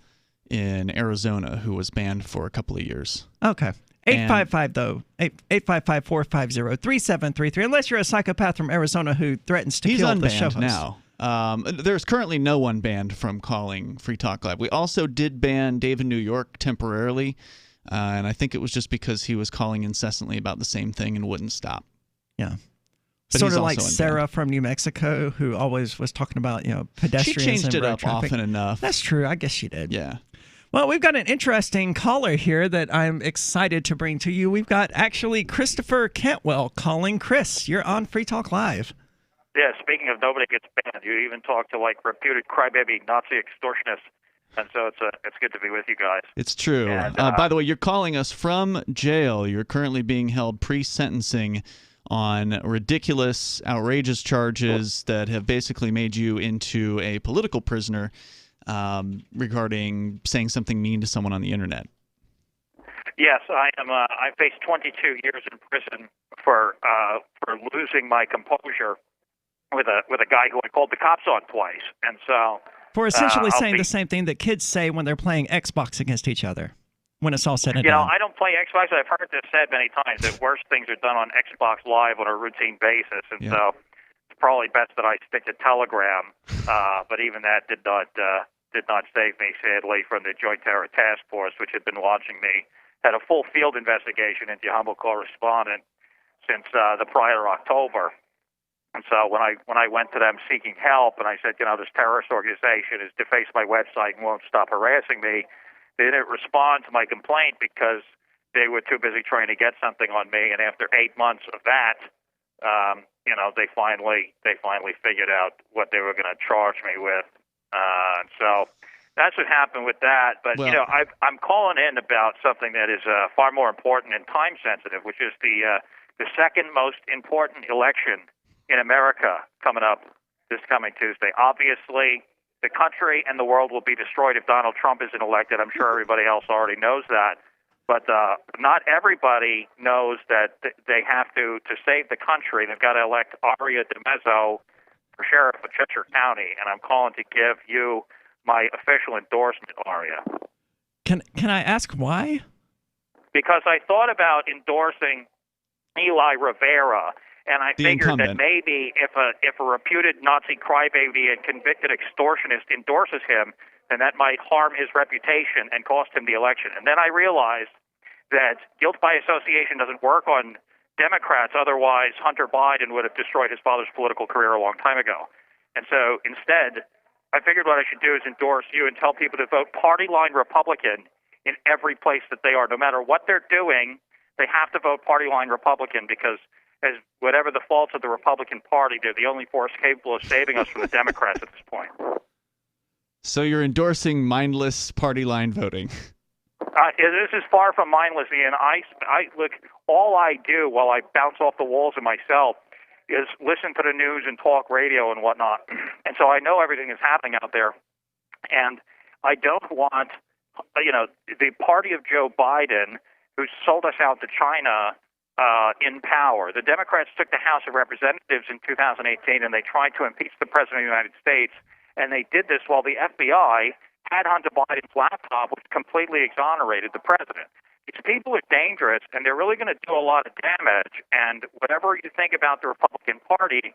in Arizona who was banned for a couple of years. Okay. 855 though, 855-450-3733, unless you're a psychopath from Arizona who threatens to kill the show host. Now. There's currently no one banned from calling Free Talk Live. We also did ban Dave in New York temporarily, and I think it was just because he was calling incessantly about the same thing and wouldn't stop. Yeah. But sort he's of like also Sarah from New Mexico, who always was talking about, pedestrians. She changed and it road up traffic. often enough. That's true. I guess she did. Yeah. Well, we've got an interesting caller here that I'm excited to bring to you. We've got actually Christopher Cantwell calling. Chris, you're on Free Talk Live. Yeah, speaking of nobody gets banned, you even talk to reputed crybaby Nazi extortionists, and so it's good to be with you guys. It's true. And, by the way, you're calling us from jail. You're currently being held pre-sentencing on ridiculous, outrageous charges that have basically made you into a political prisoner regarding saying something mean to someone on the internet. Yes, I am. I faced 22 years in prison for losing my composure with a guy who I called the cops on twice, and so for essentially saying the same thing that kids say when they're playing Xbox against each other. When it's all said and done. I don't play Xbox. I've heard this said many times that worse things are done on Xbox Live on a routine basis, and so it's probably best that I stick to Telegram. But even that did not save me, sadly, from the Joint Terror Task Force, which had been watching me. Had a full field investigation into your humble correspondent since the prior October. And so when I went to them seeking help, and I said, this terrorist organization has defaced my website and won't stop harassing me, they didn't respond to my complaint because they were too busy trying to get something on me. And after 8 months of that, they finally figured out what they were going to charge me with. And so That's what happened with that. But, Well- I'm calling in about something that is far more important and time sensitive, which is the second most important election in America coming up this coming Tuesday. Obviously, the country and the world will be destroyed if Donald Trump isn't elected. I'm sure everybody else already knows that. But not everybody knows that they have to save the country. They've got to elect Aria DeMezzo for sheriff of Cheshire County, and I'm calling to give you my official endorsement, Aria. Can I ask why? Because I thought about endorsing Eli Rivera, and I The figured that incumbent. maybe if a reputed Nazi crybaby and convicted extortionist endorses him, then that might harm his reputation and cost him the election. And then I realized that guilt by association doesn't work on Democrats. Otherwise, Hunter Biden would have destroyed his father's political career a long time ago. And so instead, I figured what I should do is endorse you and tell people to vote party line Republican in every place that they are. No matter what they're doing, they have to vote party line Republican because as whatever the faults of the Republican Party, they're the only force capable of saving us from the Democrats at this point. So you're endorsing mindless party line voting. This is far from mindless, Ian. I look. All I do while I bounce off the walls of my cell is listen to the news and talk radio and whatnot. And so I know everything is happening out there. And I don't want, the party of Joe Biden, who sold us out to China, in power. The Democrats took the House of Representatives in 2018, and they tried to impeach the President of the United States. And they did this while the FBI had Hunter Biden's laptop, which completely exonerated the president. These people are dangerous, and they're really going to do a lot of damage. And whatever you think about the Republican Party,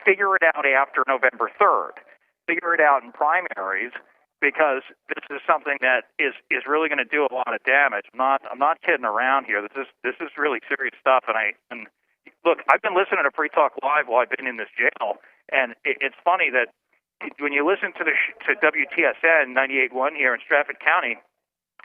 figure it out after November 3rd. Figure it out in primaries, because this is something that is really going to do a lot of damage. I'm not kidding around here. This is really serious stuff. And look, I've been listening to Free Talk Live while I've been in this jail, and it's funny that when you listen to to WTSN 98.1 here in Stratford County,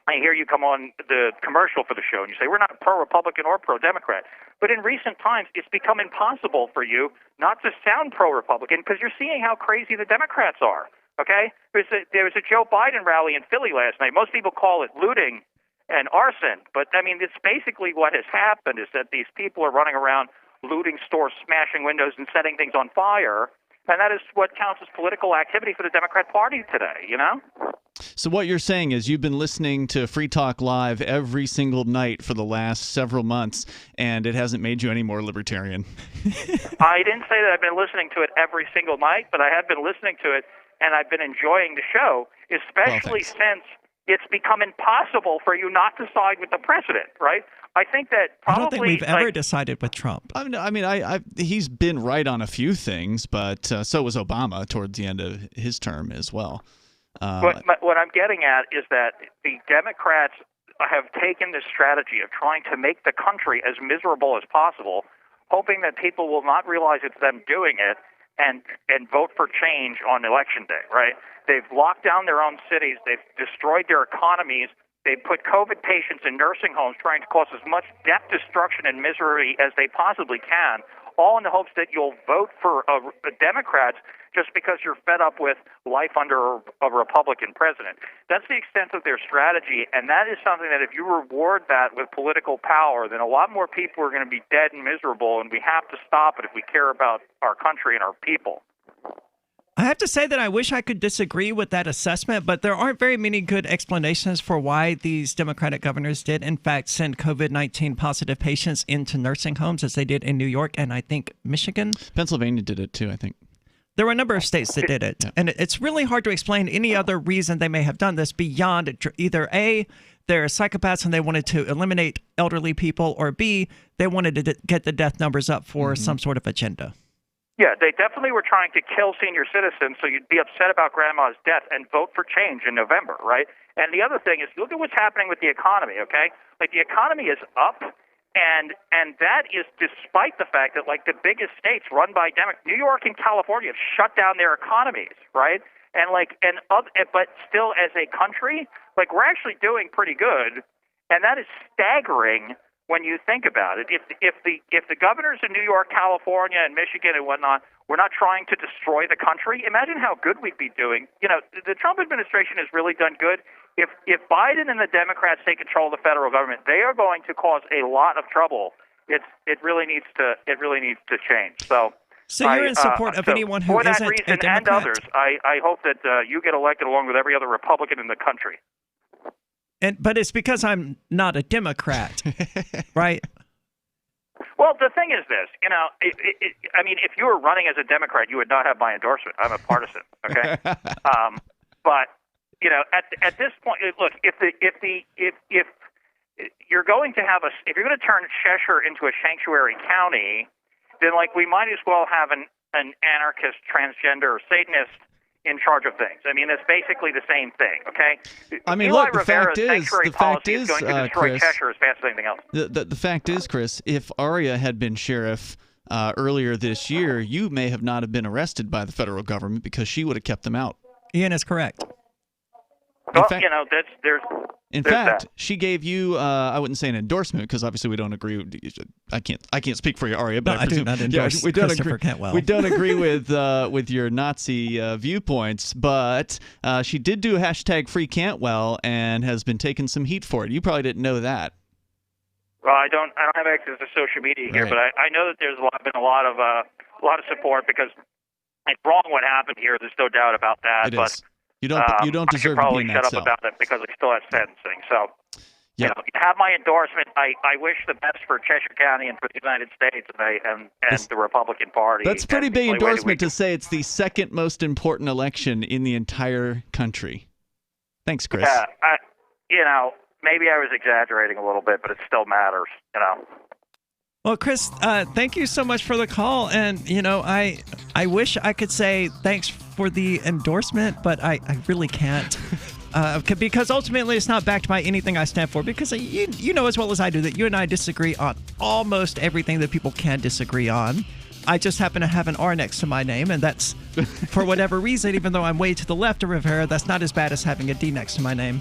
I hear you come on the commercial for the show and you say, we're not pro-Republican or pro-Democrat. But in recent times, it's become impossible for you not to sound pro-Republican because you're seeing how crazy the Democrats are, okay? There was a Joe Biden rally in Philly last night. Most people call it looting and arson. But, I mean, it's basically what has happened is that these people are running around looting stores, smashing windows, and setting things on fire. And that is what counts as political activity for the Democrat Party today, you know? So what you're saying is you've been listening to Free Talk Live every single night for the last several months, and it hasn't made you any more libertarian. I didn't say that I've been listening to it every single night, but I have been listening to it, and I've been enjoying the show, especially since it's become impossible for you not to side with the president, right? I think that probably... I don't think we've ever decided with Trump. He's been right on a few things, but so was Obama towards the end of his term as well. But what I'm getting at is that the Democrats have taken this strategy of trying to make the country as miserable as possible, hoping that people will not realize it's them doing it and vote for change on Election Day, right? They've locked down their own cities. They've destroyed their economies. They put COVID patients in nursing homes, trying to cause as much death, destruction, and misery as they possibly can, all in the hopes that you'll vote for Democrats just because you're fed up with life under a Republican president. That's the extent of their strategy, and that is something that if you reward that with political power, then a lot more people are going to be dead and miserable, and we have to stop it if we care about our country and our people. I have to say that I wish I could disagree with that assessment, but there aren't very many good explanations for why these Democratic governors did, in fact, send COVID-19 positive patients into nursing homes, as they did in New York and I think Michigan. Pennsylvania did it too, I think. There were a number of states that did it, and it's really hard to explain any other reason they may have done this beyond either A, they're psychopaths and they wanted to eliminate elderly people, or B, they wanted to get the death numbers up for some sort of agenda. Yeah, they definitely were trying to kill senior citizens, so you'd be upset about grandma's death and vote for change in November, right? And the other thing is, look at what's happening with the economy, okay? Like, the economy is up, and that is despite the fact that, like, the biggest states run by Democrats, New York and California, have shut down their economies, right? And, but still, as a country, like, we're actually doing pretty good, and that is staggering when you think about it. If the governors in New York, California, and Michigan and whatnot were not trying to destroy the country, imagine how good we'd be doing. You know, the Trump administration has really done good. If Biden and the Democrats take control of the federal government, they are going to cause a lot of trouble. It really needs to change. So you're in support of anyone who isn't for that reason a Democrat? and others, I hope that you get elected along with every other Republican in the country. But it's because I'm not a Democrat, right? Well, the thing is this, you know, I mean, if you were running as a Democrat, you would not have my endorsement. I'm a partisan, okay? But you know, at this point, look, if you're going to have if you're going to turn Cheshire into a sanctuary county, then like we might as well have an anarchist, transgender, or Satanist in charge of things. I mean, it's basically the same thing, okay? I mean, Eli look, the Rivera's fact is, sanctuary policy is going to destroy Chris, Cheshire as fast as anything else. The fact is, Chris, if Arya had been sheriff earlier this year, you may have not have been arrested by the federal government because she would have kept them out. Ian is correct. Well, you know, there's In fact, she gave you, I wouldn't say an endorsement because obviously we don't agree. I can't speak for you, Arya, but No, I do not endorse we don't Christopher agree. Cantwell. We don't agree with your Nazi viewpoints, but she did do hashtag Free Cantwell and has been taking some heat for it. You probably didn't know that. Well, I don't have access to social media here, Right. but I know that there's been a lot of support because it's wrong what happened here. There's no doubt about that. It but is. You don't deserve I to should be in probably that shut up cell. about it because I still have sentencing. So, you know, you have my endorsement. I wish the best for Cheshire County and for the United States and the Republican Party. That's a pretty And the big only way that we endorsement to say it's the second most important election in the entire country. Thanks, Chris. Yeah, you know, maybe I was exaggerating a little bit, but it still matters. You know. Well, Chris, thank you so much for the call. And, you know, I wish I could say thanks for the endorsement, but I really can't. Because ultimately it's not backed by anything I stand for. Because you know as well as I do that you and I disagree on almost everything that people can disagree on. I just happen to have an R next to my name, and that's, for whatever reason, even though I'm way to the left of Rivera, that's not as bad as having a D next to my name.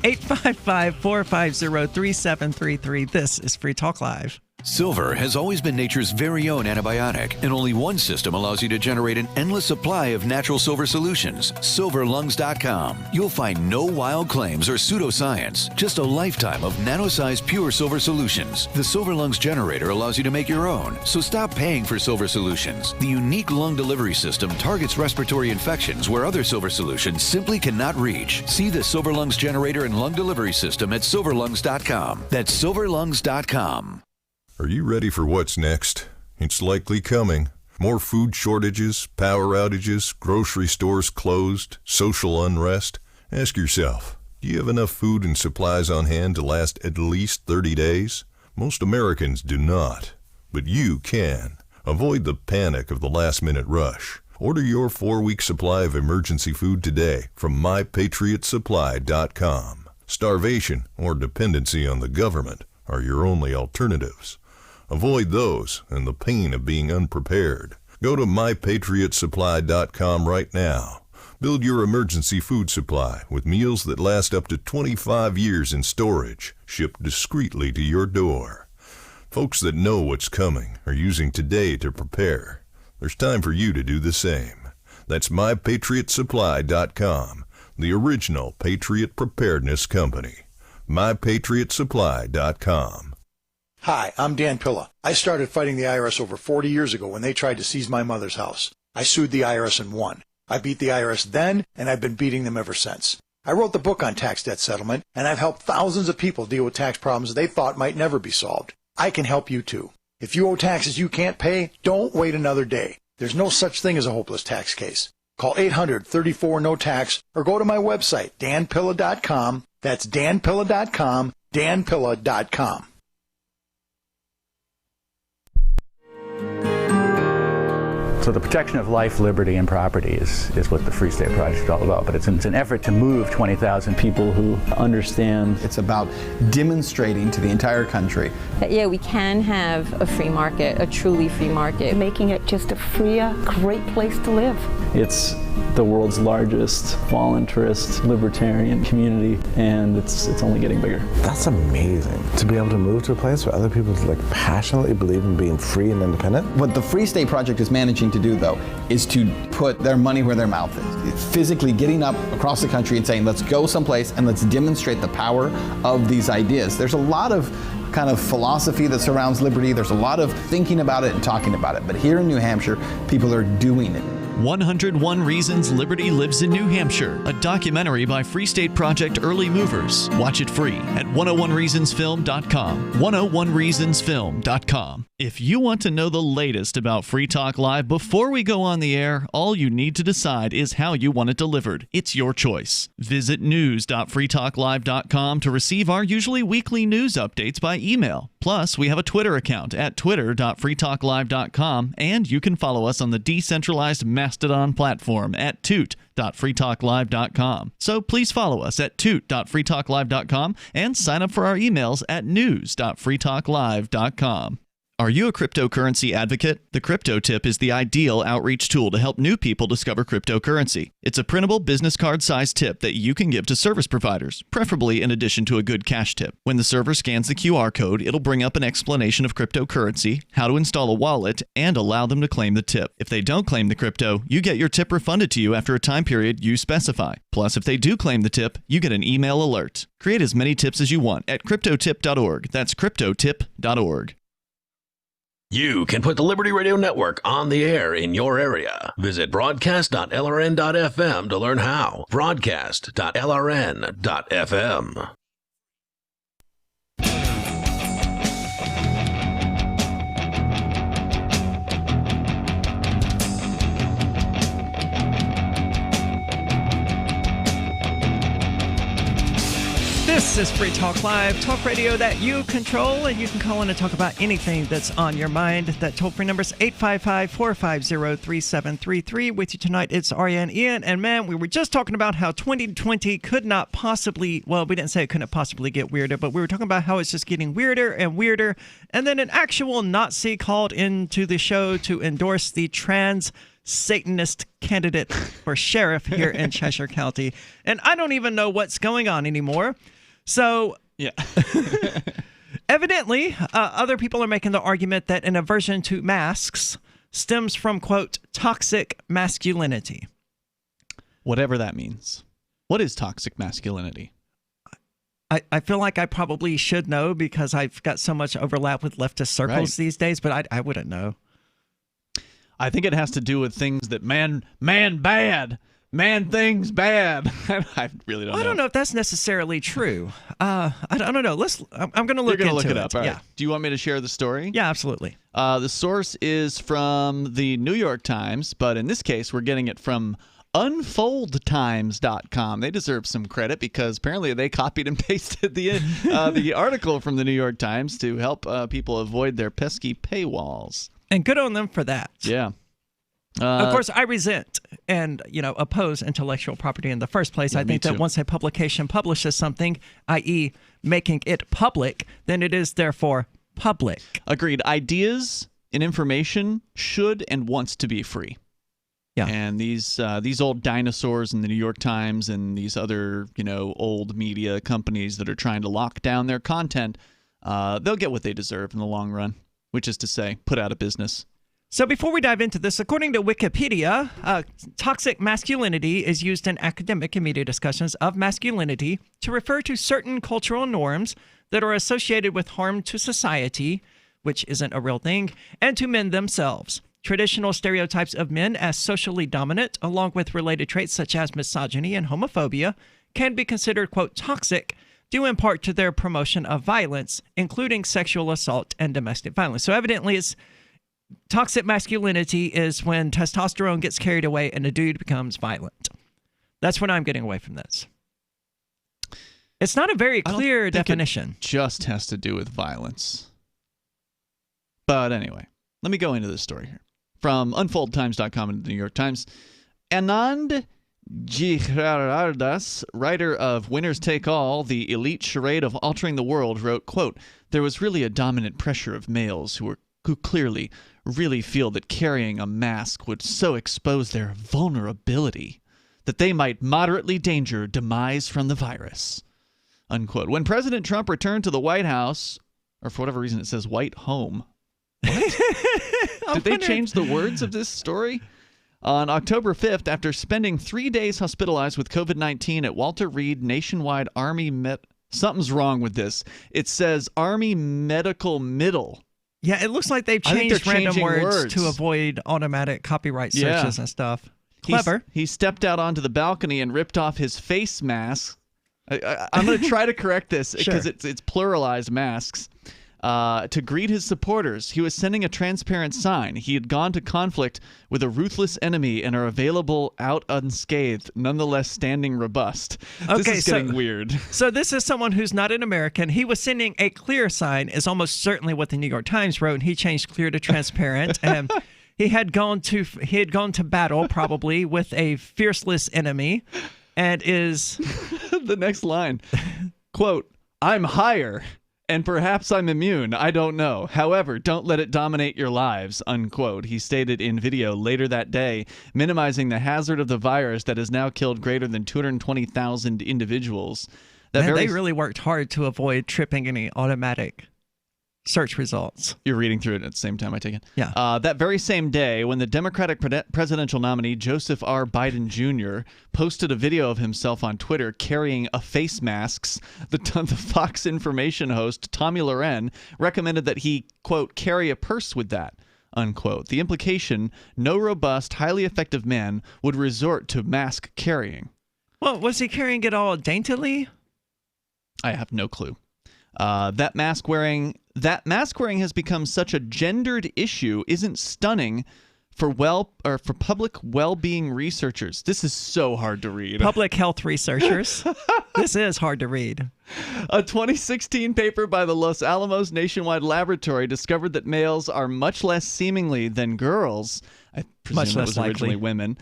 855-450-3733. This is Free Talk Live. Silver has always been nature's very own antibiotic, and only one system allows you to generate an endless supply of natural silver solutions. SilverLungs.com. You'll find no wild claims or pseudoscience, just a lifetime of nano-sized pure silver solutions. The Silver Lungs generator allows you to make your own, so stop paying for silver solutions. The unique lung delivery system targets respiratory infections where other silver solutions simply cannot reach. See the Silver Lungs generator and lung delivery system at SilverLungs.com. That's SilverLungs.com. Are you ready for what's next? It's likely coming. More food shortages, power outages, grocery stores closed, social unrest. Ask yourself, do you have enough food and supplies on hand to last at least 30 days? Most Americans do not, but you can. Avoid the panic of the last-minute rush. Order your 4-week supply of emergency food today from MyPatriotSupply.com. Starvation or dependency on the government are your only alternatives. Avoid those and the pain of being unprepared. Go to MyPatriotSupply.com right now. Build your emergency food supply with meals that last up to 25 years in storage, shipped discreetly to your door. Folks that know what's coming are using today to prepare. There's time for you to do the same. That's MyPatriotSupply.com, the original Patriot Preparedness Company. MyPatriotSupply.com. Hi, I'm Dan Pilla. I started fighting the IRS over 40 years ago when they tried to seize my mother's house. I sued the IRS and won. I beat the IRS then, and I've been beating them ever since. I wrote the book on tax debt settlement, and I've helped thousands of people deal with tax problems they thought might never be solved. I can help you too. If you owe taxes you can't pay, don't wait another day. There's no such thing as a hopeless tax case. Call 800-34-NO-TAX or go to my website, danpilla.com. That's danpilla.com, danpilla.com. So the protection of life, liberty, and property is what the Free State Project is all about. But it's an effort to move 20,000 people who understand. It's about demonstrating to the entire country that, yeah, we can have a free market, a truly free market. Making it just a freer, great place to live. It's the world's largest voluntarist libertarian community, and it's only getting bigger. That's amazing, to be able to move to a place where other people passionately believe in being free and independent. What the Free State Project is managing to do, though, is to put their money where their mouth is. It's physically getting up across the country and saying, let's go someplace and let's demonstrate the power of these ideas. There's a lot of kind of philosophy that surrounds liberty. There's a lot of thinking about it and talking about it. But here in New Hampshire, people are doing it. 101 Reasons Liberty Lives in New Hampshire, a documentary by Free State Project Early Movers. Watch it free at 101reasonsfilm.com. 101reasonsfilm.com. If you want to know the latest about Free Talk Live before we go on the air, all you need to decide is how you want it delivered. It's your choice. Visit news.freetalklive.com to receive our usually weekly news updates by email. Plus, we have a Twitter account at twitter.freetalklive.com, and you can follow us on the decentralized Mastodon platform at toot.freetalklive.com. So please follow us at toot.freetalklive.com and sign up for our emails at news.freetalklive.com. Are you a cryptocurrency advocate? The Crypto Tip is the ideal outreach tool to help new people discover cryptocurrency. It's a printable business card-sized tip that you can give to service providers, preferably in addition to a good cash tip. When the server scans the QR code, it'll bring up an explanation of cryptocurrency, how to install a wallet, and allow them to claim the tip. If they don't claim the crypto, you get your tip refunded to you after a time period you specify. Plus, if they do claim the tip, you get an email alert. Create as many tips as you want at cryptotip.org. That's cryptotip.org. You can put the Liberty Radio Network on the air in your area. Visit broadcast.lrn.fm to learn how. Broadcast.lrn.fm. This is Free Talk Live, talk radio that you control, and you can call in and talk about anything that's on your mind. That toll-free number is 855-450-3733. With you tonight, it's Arya and Ian. And man, we were just talking about how 2020 could not possibly, well, we didn't say it couldn't possibly get weirder, but we were talking about how it's just getting weirder and weirder. And then an actual Nazi called into the show to endorse the trans Satanist candidate for sheriff here in Cheshire County. And I don't even know what's going on anymore. So, yeah. Evidently, other people are making the argument that an aversion to masks stems from, quote, toxic masculinity. Whatever that means. What is toxic masculinity? I feel like I probably should know because I've got so much overlap with leftist circles these days, but I wouldn't know. I think it has to do with things that man things bad. I really don't know. I don't know if that's necessarily true. I don't know. I'm going to look into it. You're going to look it up. All right. Yeah. Do you want me to share the story? Yeah, absolutely. The source is from the New York Times, but in this case, we're getting it from unfoldtimes.com. They deserve some credit because apparently they copied and pasted the article from the New York Times to help people avoid their pesky paywalls. And good on them for that. Yeah. Of course, I resent and oppose intellectual property in the first place. Yeah, I think that once a publication publishes something, i.e., making it public, then it is therefore public. Agreed. Ideas and information should and wants to be free. Yeah. And these old dinosaurs in the New York Times and these other old media companies that are trying to lock down their content, they'll get what they deserve in the long run, which is to say, put out of business. So before we dive into this, according to Wikipedia, toxic masculinity is used in academic and media discussions of masculinity to refer to certain cultural norms that are associated with harm to society, which isn't a real thing, and to men themselves. Traditional stereotypes of men as socially dominant, along with related traits such as misogyny and homophobia, can be considered, quote, toxic, due in part to their promotion of violence, including sexual assault and domestic violence. So evidently it's toxic masculinity is when testosterone gets carried away and a dude becomes violent. That's what I'm getting away from this. It's not a very clear definition. It just has to do with violence. But anyway, let me go into this story here. From unfoldtimes.com and the New York Times, Anand Girardas, writer of Winners Take All, the elite charade of altering the world, wrote, quote, "There was really a dominant pressure of males who were who clearly really feel that carrying a mask would so expose their vulnerability that they might moderately danger demise from the virus. Unquote. When President Trump returned to the White House, or for whatever reason it says White Home. Did they change the words of this story? On October 5th, after spending 3 days hospitalized with COVID-19 at Walter Reed Nationwide Army something's wrong with this. It says Army Medical Middle. Yeah, it looks like they've changed random words to avoid automatic copyright searches and stuff. Clever. He stepped out onto the balcony and ripped off his face mask. I'm going to try to correct this because it's pluralized masks. To greet his supporters, he was sending a transparent sign. He had gone to conflict with a ruthless enemy and are available out unscathed, nonetheless standing robust. This is getting weird. So this is someone who's not an American. He was sending a clear sign, is almost certainly what the New York Times wrote, and he changed clear to transparent. And he had gone to battle probably with a fierceless enemy, and is the next line, quote, "I'm higher. And perhaps I'm immune, I don't know. However, don't let it dominate your lives," unquote. He stated in video later that day, minimizing the hazard of the virus that has now killed greater than 220,000 individuals. They really worked hard to avoid tripping any automatic search results. You're reading through it at the same time, I take it? Yeah. That very same day, when the Democratic presidential nominee Joseph R. Biden Jr. posted a video of himself on Twitter carrying a face mask, the Fox information host Tommy Loren recommended that he, quote, carry a purse with that, unquote. The implication, no robust, highly effective man would resort to mask carrying. Well, was he carrying it all daintily? I have no clue. That mask wearing has become such a gendered issue isn't stunning for public well-being researchers. This is so hard to read. Public health researchers. This is hard to read. A 2016 paper by the Los Alamos Nationwide Laboratory discovered that males are much less seemingly than girls, I presume much it less was originally likely. women,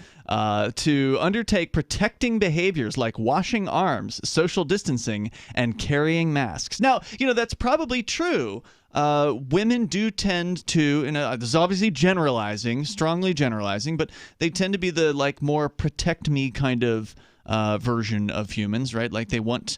to undertake protecting behaviors like washing arms, social distancing, and carrying masks. Now, that's probably true. Women do tend to, this is obviously strongly generalizing, but they tend to be the more protect me kind of version of humans, right? Like they want,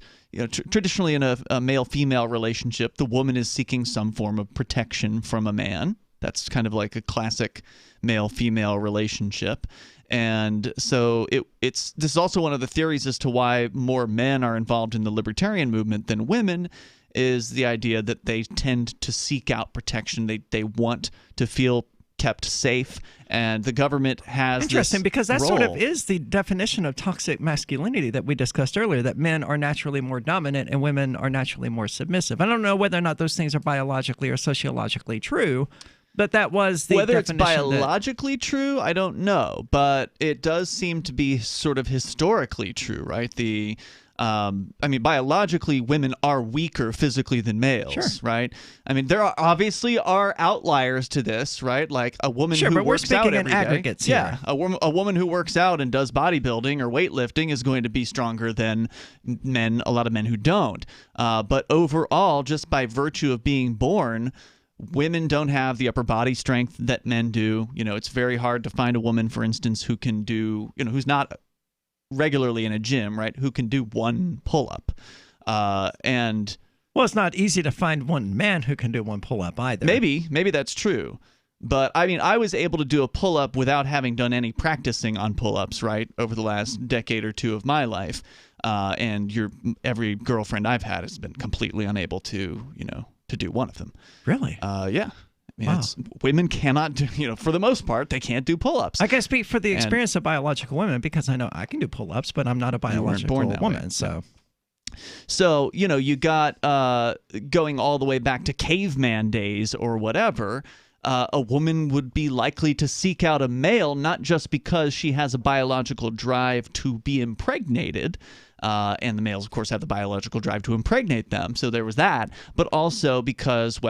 traditionally in a male-female relationship, the woman is seeking some form of protection from a man. That's kind of like a classic male-female relationship. And so this is also one of the theories as to why more men are involved in the libertarian movement than women, is the idea that they tend to seek out protection. They want to feel kept safe, and the government has interesting this because that role. sort of is the definition of toxic masculinity that we discussed earlier, that men are naturally more dominant and women are naturally more submissive. I don't know whether or not those things are biologically or sociologically true, but that was the whether definition. It's biologically true, I don't know, but it does seem to be sort of historically true, right? Biologically, women are weaker physically than males, right? I mean, there are obviously outliers to this, right? Like a woman who works out every day. Sure, but we're speaking in aggregates here. Yeah, a woman who works out and does bodybuilding or weightlifting is going to be stronger than a lot of men who don't. But overall, just by virtue of being born, women don't have the upper body strength that men do. It's very hard to find a woman, for instance, who can do, who's not regularly in a gym, right, who can do one pull-up. Well, it's not easy to find one man who can do one pull-up either. Maybe that's true. But I was able to do a pull-up without having done any practicing on pull-ups, right, over the last decade or two of my life. And every girlfriend I've had has been completely unable to do one of them. Really? Yeah. Women cannot do, for the most part, they can't do pull-ups. I can speak for the experience of biological women because I know I can do pull-ups, but I'm not a biological woman. So, you got going all the way back to caveman days or whatever, a woman would be likely to seek out a male not just because she has a biological drive to be impregnated, and the males, of course, have the biological drive to impregnate them. So there was that, but also because,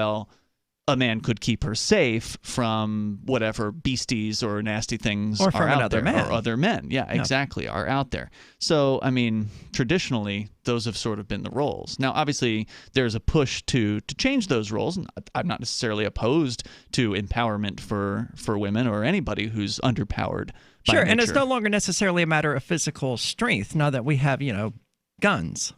a man could keep her safe from whatever beasties or nasty things Or are from out another there. man. Or other men. Yeah, exactly, are out there. So, I mean, traditionally, those have sort of been the roles. Now, obviously, there's a push to change those roles. And I'm not necessarily opposed to empowerment for women or anybody who's underpowered by Sure, nature. and it's no longer necessarily a matter of physical strength now that we have, guns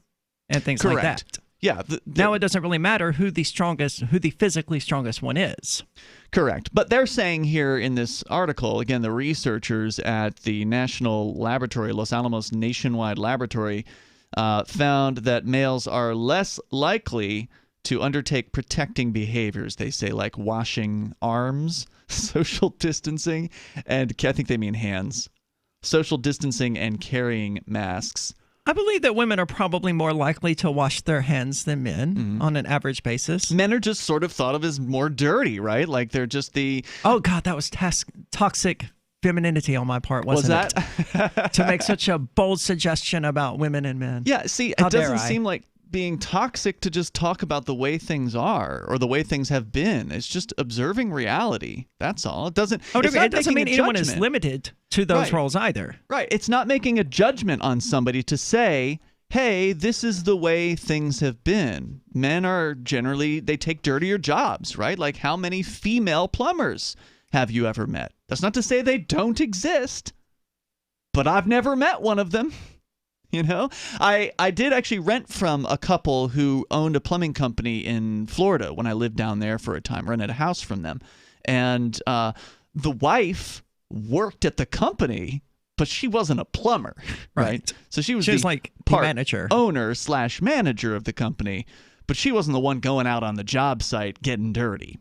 and things like that. Yeah. Now it doesn't really matter who the physically strongest one is. Correct. But they're saying here in this article, again, the researchers at the National Laboratory, Los Alamos Nationwide Laboratory, found that males are less likely to undertake protecting behaviors, they say, like washing arms, social distancing, and I think they mean hands, social distancing and carrying masks. I believe that women are probably more likely to wash their hands than men on an average basis. Men are just sort of thought of as more dirty, right? Like they're just the... Oh, God, that was toxic femininity on my part, wasn't it? To make such a bold suggestion about women and men. Yeah, see, it doesn't seem like being toxic to just talk about the way things are or the way things have been. It's just observing reality. That's all. It doesn't. It doesn't mean anyone is limited to those roles either. Right. It's not making a judgment on somebody to say, hey, this is the way things have been. Men are generally, they take dirtier jobs, right? Like how many female plumbers have you ever met? That's not to say they don't exist, but I've never met one of them. You know, I did actually rent from a couple who owned a plumbing company in Florida when I lived down there for a time, rented a house from them. And the wife worked at the company, but she wasn't a plumber, right? So she was like the manager. Owner/manager of the company, but she wasn't the one going out on the job site getting dirty.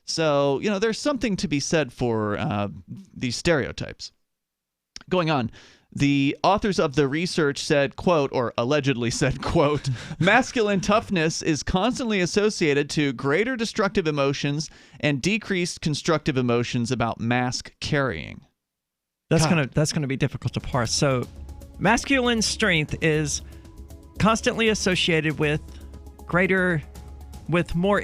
So, there's something to be said for these stereotypes. Going on. The authors of the research said, quote, or allegedly said, quote, masculine toughness is constantly associated to greater destructive emotions and decreased constructive emotions about mask carrying. That's gonna be difficult to parse. So masculine strength is constantly associated with more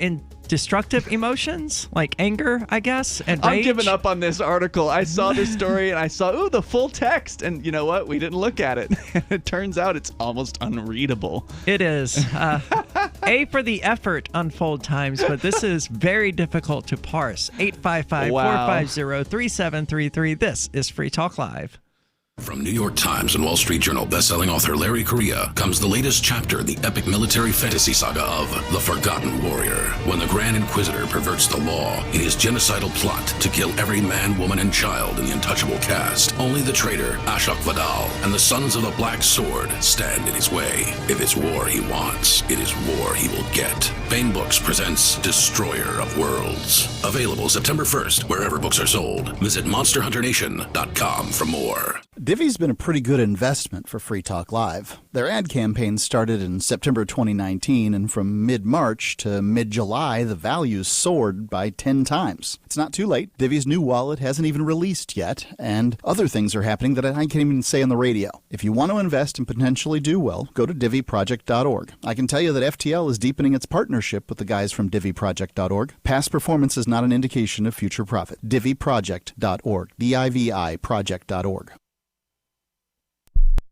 destructive emotions, like anger, I guess, and rage. I'm giving up on this article. I saw this story and I saw, the full text. And you know what? We didn't look at it. It turns out it's almost unreadable. It is. A for the effort, Unfold Times, but this is very difficult to parse. 855-450-3733. This is Free Talk Live. From New York Times and Wall Street Journal bestselling author Larry Correia comes the latest chapter in the epic military fantasy saga of The Forgotten Warrior. When the Grand Inquisitor perverts the law in his genocidal plot to kill every man, woman, and child in the untouchable cast, only the traitor Ashok Vadal and the Sons of the Black Sword stand in his way. If it's war he wants, it is war he will get. Bain Books presents Destroyer of Worlds. Available September 1st wherever books are sold. Visit MonsterHunterNation.com for more. Divvy's been a pretty good investment for Free Talk Live. Their ad campaign started in September 2019, and from mid-March to mid-July, the values soared by 10 times. It's not too late. Divvy's new wallet hasn't even released yet, and other things are happening that I can't even say on the radio. If you want to invest and potentially do well, go to DivvyProject.org. I can tell you that FTL is deepening its partnership with the guys from DivvyProject.org. Past performance is not an indication of future profit. DivvyProject.org. DIVI Project.org.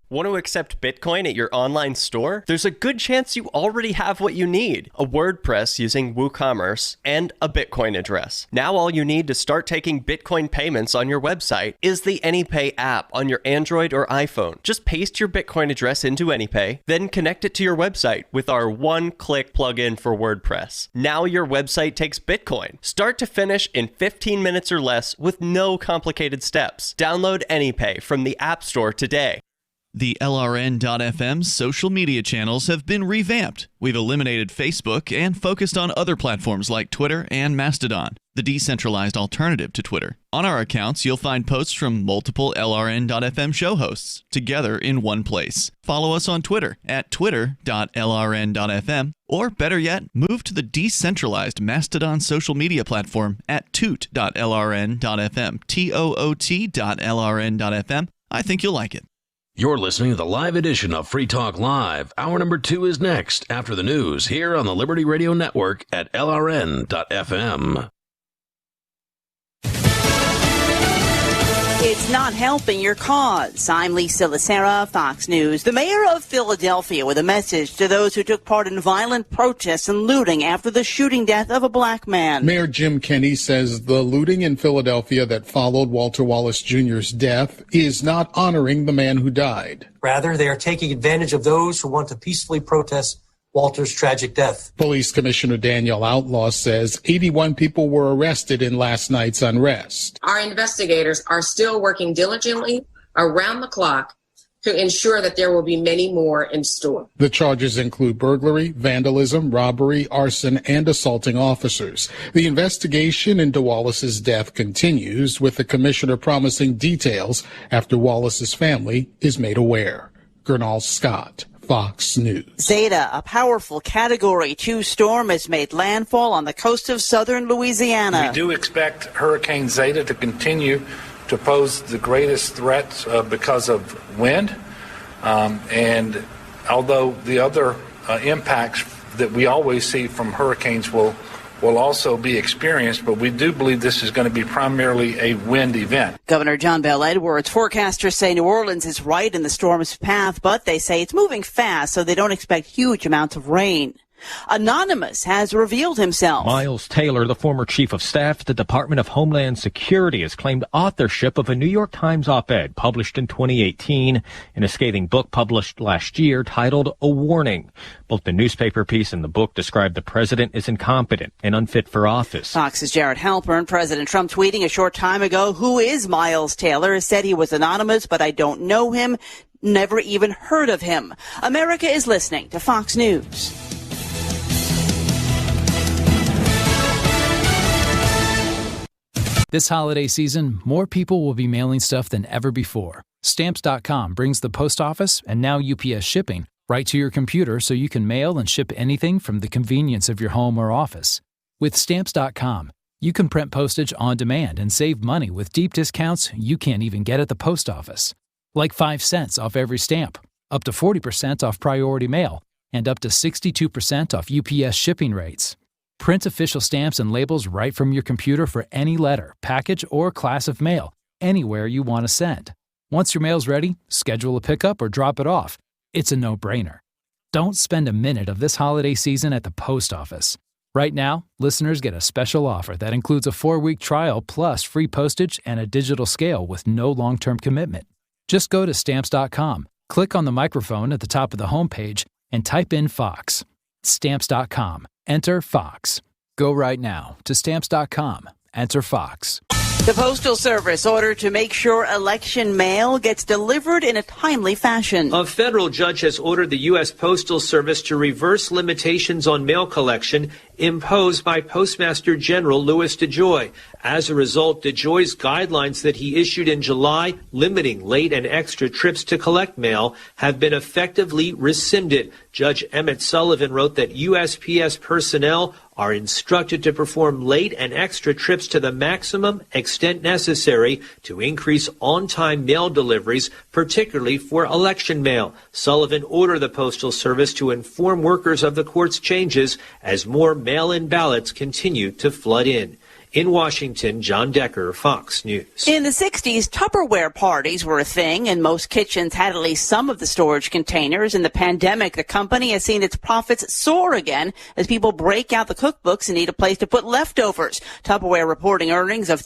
Want to accept Bitcoin at your online store? There's a good chance you already have what you need: a WordPress using WooCommerce and a Bitcoin address. Now all you need to start taking Bitcoin payments on your website is the AnyPay app on your Android or iPhone. Just paste your Bitcoin address into AnyPay, then connect it to your website with our one-click plugin for WordPress. Now your website takes Bitcoin, start to finish in 15 minutes or less with no complicated steps. Download AnyPay from the App Store today. The LRN.FM social media channels have been revamped. We've eliminated Facebook and focused on other platforms like Twitter and Mastodon, the decentralized alternative to Twitter. On our accounts, you'll find posts from multiple LRN.FM show hosts together in one place. Follow us on Twitter at twitter.lrn.fm, or better yet, move to the decentralized Mastodon social media platform at toot.lrn.fm, toot.lrn.fm. I think you'll like it. You're listening to the live edition of Free Talk Live. Hour number 2 is next after the news here on the Liberty Radio Network at LRN.FM. It's not helping your cause. I'm Lisa Lacera, Fox News. The mayor of Philadelphia with a message to those who took part in violent protests and looting after the shooting death of a black man. Mayor Jim Kenney says the looting in Philadelphia that followed Walter Wallace Jr.'s death is not honoring the man who died. Rather, they are taking advantage of those who want to peacefully protest Walter's tragic death. Police Commissioner Daniel Outlaw says 81 people were arrested in last night's unrest. Our investigators are still working diligently around the clock to ensure that there will be many more in store. The charges include burglary, vandalism, robbery, arson, and assaulting officers. The investigation into Wallace's death continues, with the commissioner promising details after Wallace's family is made aware. Gernal Scott, Fox News. Zeta, a powerful Category 2 storm, has made landfall on the coast of southern Louisiana. We do expect Hurricane Zeta to continue to pose the greatest threat because of wind. And although the other impacts that we always see from hurricanes will also be experienced, but we do believe this is going to be primarily a wind event. Governor John Bell Edwards, forecasters say New Orleans is right in the storm's path, but they say it's moving fast, so they don't expect huge amounts of rain. Anonymous has revealed himself. Miles Taylor, the former chief of staff at the Department of Homeland Security, has claimed authorship of a New York Times op-ed published in 2018 in a scathing book published last year titled A Warning. Both the newspaper piece and the book describe the president as incompetent and unfit for office. Fox's Jared Halpern, President Trump tweeting a short time ago, "Who is Miles Taylor?" said he was anonymous, but I don't know him, never even heard of him. America is listening to Fox News. This holiday season, more people will be mailing stuff than ever before. Stamps.com brings the post office and now UPS shipping right to your computer so you can mail and ship anything from the convenience of your home or office. With Stamps.com, you can print postage on demand and save money with deep discounts you can't even get at the post office. Like 5 cents off every stamp, up to 40% off priority mail, and up to 62% off UPS shipping rates. Print official stamps and labels right from your computer for any letter, package, or class of mail, anywhere you want to send. Once your mail's ready, schedule a pickup or drop it off. It's a no-brainer. Don't spend a minute of this holiday season at the post office. Right now, listeners get a special offer that includes a 4-week trial plus free postage and a digital scale with no long-term commitment. Just go to Stamps.com, click on the microphone at the top of the homepage, and type in Fox. Stamps.com. Enter Fox. Go right now to Stamps.com. Enter Fox. The Postal Service ordered to make sure election mail gets delivered in a timely fashion. A federal judge has ordered the U.S. Postal Service to reverse limitations on mail collection imposed by Postmaster General Louis DeJoy. As a result, DeJoy's guidelines that he issued in July limiting late and extra trips to collect mail have been effectively rescinded. Judge Emmett Sullivan wrote that USPS personnel are instructed to perform late and extra trips to the maximum extent necessary to increase on-time mail deliveries, particularly for election mail. Sullivan ordered the Postal Service to inform workers of the court's changes as more mail-in ballots continue to flood in. In Washington, John Decker, Fox News. In the 60s, Tupperware parties were a thing, and most kitchens had at least some of the storage containers. In the pandemic, the company has seen its profits soar again as people break out the cookbooks and need a place to put leftovers. Tupperware reporting earnings of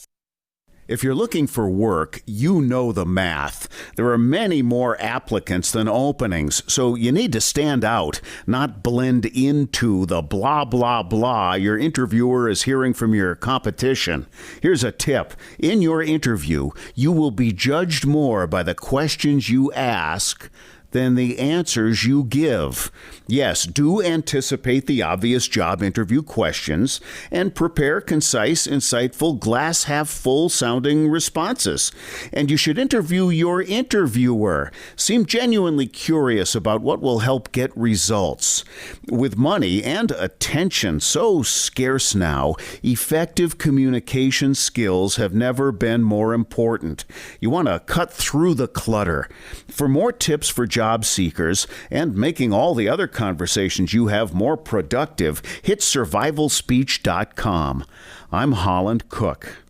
If you're looking for work, you know the math. There are many more applicants than openings, so you need to stand out, not blend into the blah, blah, blah your interviewer is hearing from your competition. Here's a tip. In your interview, you will be judged more by the questions you ask than the answers you give. Yes, do anticipate the obvious job interview questions and prepare concise, insightful, glass-half-full sounding responses. And you should interview your interviewer. Seem genuinely curious about what will help get results. With money and attention so scarce now, effective communication skills have never been more important. You want to cut through the clutter. For more tips for job seekers and making all the other conversations you have more productive, hit survivalspeech.com. I'm Holland Cook.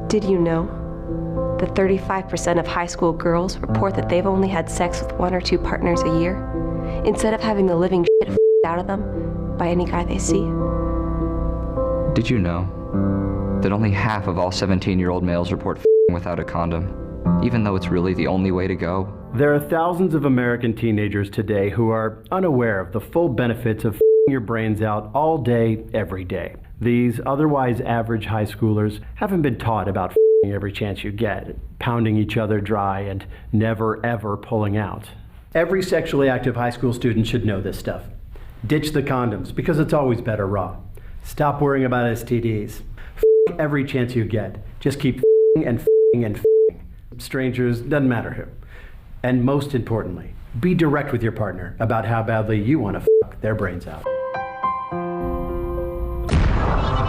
Did you know that 35% of high school girls report that they've only had sex with 1 or 2 partners a year, instead of having the living shit out of them by any guy they see? Did you know that only half of all 17-year-old males report without a condom, even though it's really the only way to go? There are thousands of American teenagers today who are unaware of the full benefits of your brains out all day, every day. These otherwise average high schoolers haven't been taught about every chance you get, pounding each other dry and never ever pulling out. Every sexually active high school student should know this stuff. Ditch the condoms, because it's always better raw. Stop worrying about STDs. Every chance you get. Just keep and strangers, doesn't matter who. And most importantly, be direct with your partner about how badly you want to their brains out.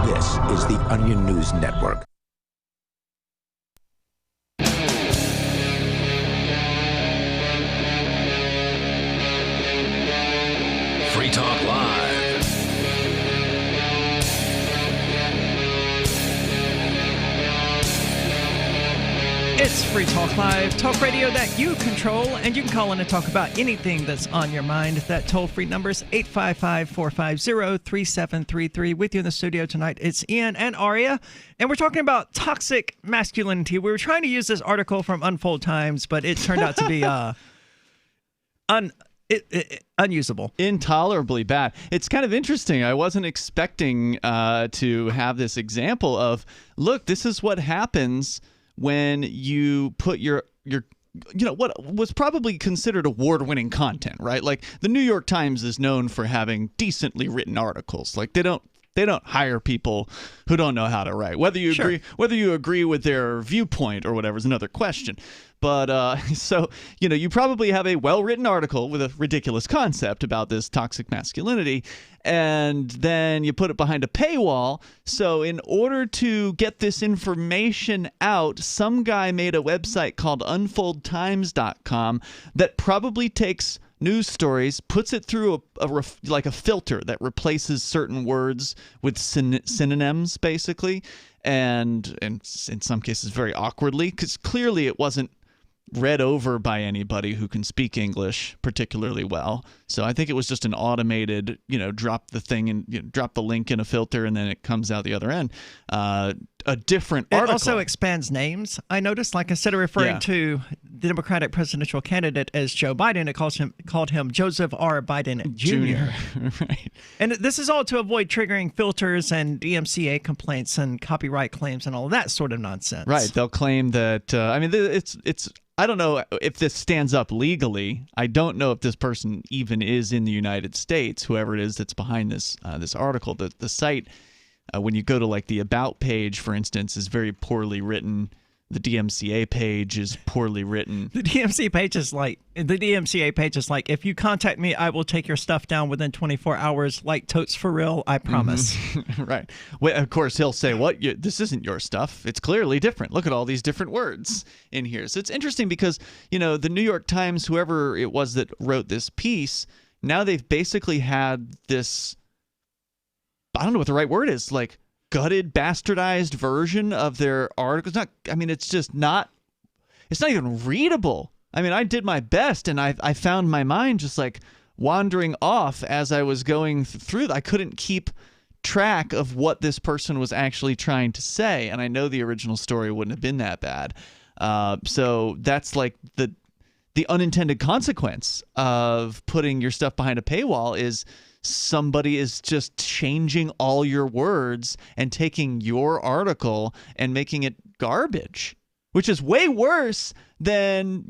This is the Onion News Network. Free Talk Live. It's Free Talk Live, talk radio that you control, and you can call in and talk about anything that's on your mind. That toll-free number is 855-450-3733. With you in the studio tonight, it's Ian and Aria, and we're talking about toxic masculinity. We were trying to use this article from Unfold Times, but it turned out to be unusable. Intolerably bad. It's kind of interesting. I wasn't expecting to have this example of, look, this is what happens when you put your what was probably considered award-winning content, right? Like the New York Times is known for having decently written articles. Like they don't hire people who don't know how to write. Whether you agree with their viewpoint or whatever is another question. But so, you probably have a well-written article with a ridiculous concept about this toxic masculinity, and then you put it behind a paywall. So in order to get this information out, some guy made a website called unfoldtimes.com that probably takes news stories, puts it through a filter that replaces certain words with synonyms, basically, and in some cases very awkwardly, because clearly it wasn't read over by anybody who can speak English particularly well. So I think it was just an automated, drop the thing and drop the link in a filter and then it comes out the other end. A different article. It also expands names. I noticed, like instead of referring to the Democratic presidential candidate as Joe Biden, it called him Joseph R. Biden Jr. Right. And this is all to avoid triggering filters and DMCA complaints and copyright claims and all that sort of nonsense. Right. They'll claim that, it's I don't know if this stands up legally. I don't know if this person even is in the United States, whoever it is that's behind this this article. The site, when you go to like the About page, for instance, is very poorly written. The DMCA page is poorly written. The DMCA page is like, if you contact me, I will take your stuff down within 24 hours, like totes for real, I promise. Mm-hmm. Right. Well, of course, he'll say, this isn't your stuff. It's clearly different. Look at all these different words in here. So it's interesting because, the New York Times, whoever it was that wrote this piece, now they've basically had this, I don't know what the right word is, like, gutted, bastardized version of their articles. It's not even readable. I did my best, and I found my mind just like wandering off as I was going through. I couldn't keep track of what this person was actually trying to say, and I know the original story wouldn't have been that bad. So that's like the unintended consequence of putting your stuff behind a paywall is somebody is just changing all your words and taking your article and making it garbage, which is way worse than,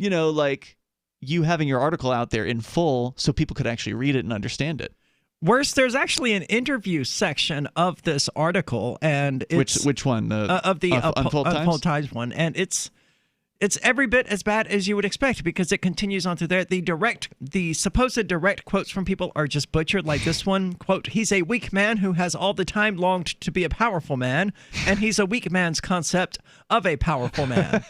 you having your article out there in full so people could actually read it and understand it. Worse, there's actually an interview section of this article, and it's which one? Of the Unfold Times one, and it's every bit as bad as you would expect because it continues on through there. The supposed direct quotes from people are just butchered, like this one quote: "He's a weak man who has all the time longed to be a powerful man, and he's a weak man's concept of a powerful man."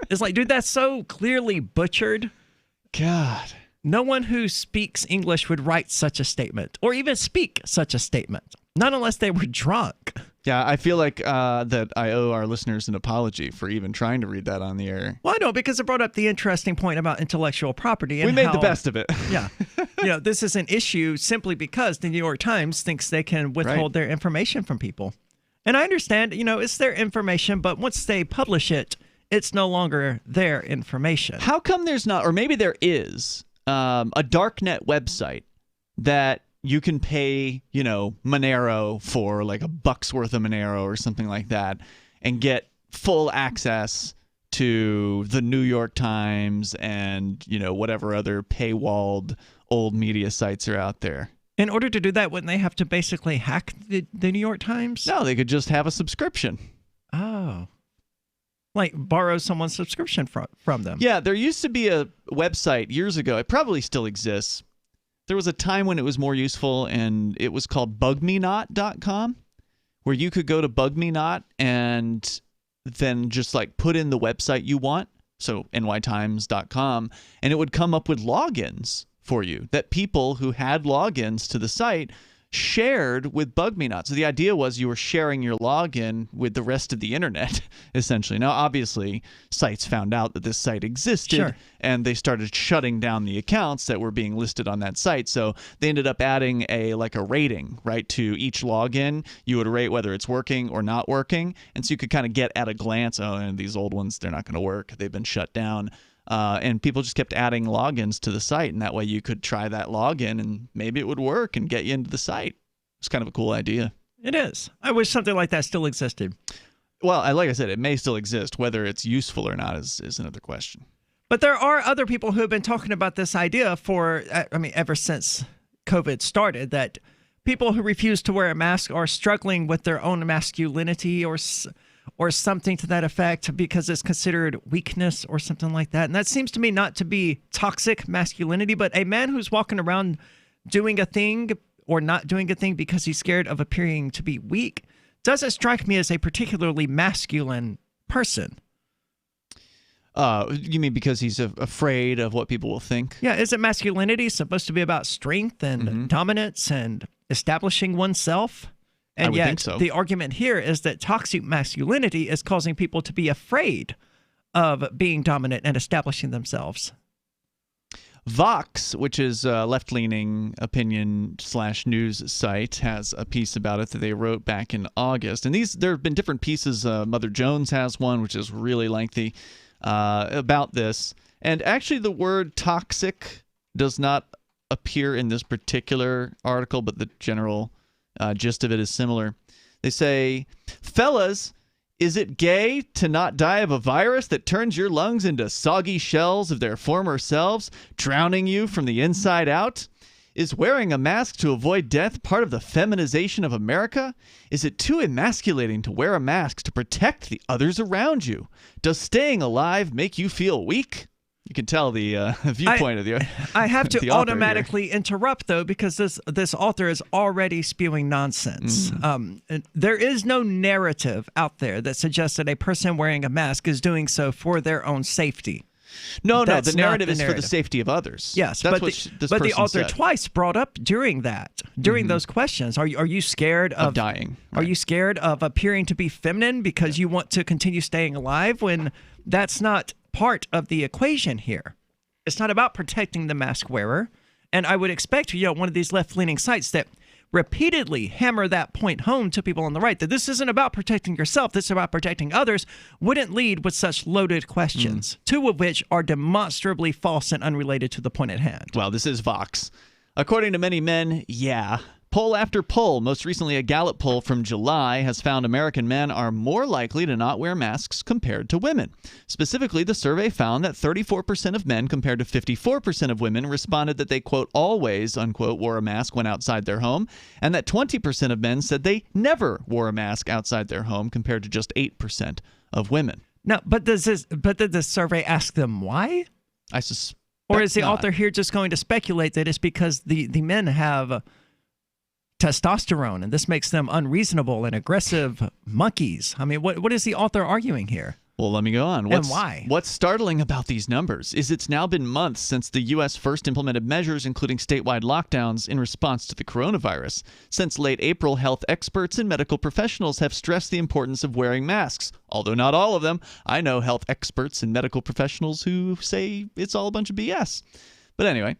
It's like, dude, that's so clearly butchered. God. No one who speaks English would write such a statement or even speak such a statement, not unless they were drunk. Yeah, I feel like that I owe our listeners an apology for even trying to read that on the air. Well, I know, because it brought up the interesting point about intellectual property. And we made the best of it. Yeah. This is an issue simply because the New York Times thinks they can withhold their information from people. And I understand, it's their information, but once they publish it, it's no longer their information. How come there's not, or maybe there is, a darknet website that you can pay, Monero for like $1 worth of Monero or something like that and get full access to the New York Times and, whatever other paywalled old media sites are out there? In order to do that, wouldn't they have to basically hack the New York Times? No, they could just have a subscription. Oh. Like borrow someone's subscription from them. Yeah, there used to be a website years ago. It probably still exists. There was a time when it was more useful, and it was called bugmenot.com, where you could go to bugmenot and then just put in the website you want, so nytimes.com, and it would come up with logins for you that people who had logins to the site shared with BugMeNot. So the idea was you were sharing your login with the rest of the internet, essentially. Now, obviously, sites found out that this site existed, and they started shutting down the accounts that were being listed on that site. So they ended up adding a rating, right, to each login. You would rate whether it's working or not working, and so you could kind of get at a glance, and these old ones, they're not going to work. They've been shut down. And people just kept adding logins to the site, and that way you could try that login, and maybe it would work and get you into the site. It's kind of a cool idea. It is. I wish something like that still existed. Well, like I said, it may still exist. Whether it's useful or not is another question. But there are other people who have been talking about this idea ever since COVID started, that people who refuse to wear a mask are struggling with their own masculinity or something to that effect because it's considered weakness or something like that. And that seems to me not to be toxic masculinity, but a man who's walking around doing a thing or not doing a thing because he's scared of appearing to be weak doesn't strike me as a particularly masculine person. You mean because he's afraid of what people will think? Yeah, isn't masculinity supposed to be about strength and dominance and establishing oneself? And I would yet, think so. The argument here is that toxic masculinity is causing people to be afraid of being dominant and establishing themselves. Vox, which is a left-leaning opinion/news site, has a piece about it that they wrote back in August. And there have been different pieces. Mother Jones has one, which is really lengthy, about this. And actually, the word toxic does not appear in this particular article, but the general gist of it is similar. They say, fellas, is it gay to not die of a virus that turns your lungs into soggy shells of their former selves, drowning you from the inside out? Is wearing a mask to avoid death part of the feminization of America? Is it too emasculating to wear a mask to protect the others around you? Does staying alive make you feel weak? You can tell the viewpoint of the I have to the author automatically interrupt, though, because this author is already spewing nonsense. There is no narrative out there that suggests that a person wearing a mask is doing so for their own safety. No, That's the narrative not the is for the safety of others. Yes, That's but what the author said. twice brought up during those questions. Are you scared of dying? Are you scared of appearing to be feminine because you want to continue staying alive when that's not part of the equation here? It's not about protecting the mask wearer. And I would expect, one of these left-leaning sites that repeatedly hammer that point home to people on the right, that this isn't about protecting yourself, this is about protecting others, wouldn't lead with such loaded questions, two of which are demonstrably false and unrelated to the point at hand. Well, this is Vox. According to many men, yeah, Poll after poll, most recently a Gallup poll from July, has found American men are more likely to not wear masks compared to women. Specifically, the survey found that 34% of men compared to 54% of women responded that they, quote, always, unquote, wore a mask when outside their home, and that 20% of men said they never wore a mask outside their home compared to just 8% of women. No, but did the survey ask them why? I suspect Or is the not. author here just going to speculate that it's because the men have testosterone and this makes them unreasonable and aggressive monkeys? I mean, what is the author arguing here? Well, let me go on. And why? What's startling about these numbers is it's now been months since the U.S. first implemented measures, including statewide lockdowns, in response to the coronavirus. Since late April, health experts and medical professionals have stressed the importance of wearing masks. Although not all of them. I know health experts and medical professionals who say it's all a bunch of BS. But anyway,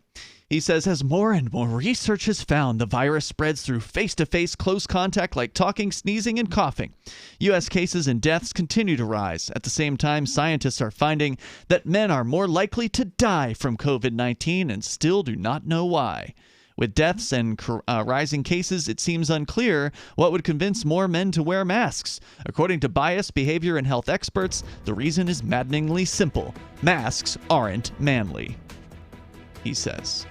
he says, as more and more research has found, the virus spreads through face-to-face close contact like talking, sneezing, and coughing. U.S. cases and deaths continue to rise. At the same time, scientists are finding that men are more likely to die from COVID-19 and still do not know why. With deaths and rising cases, it seems unclear what would convince more men to wear masks. According to bias, behavior, and health experts, the reason is maddeningly simple. Masks aren't manly, he says.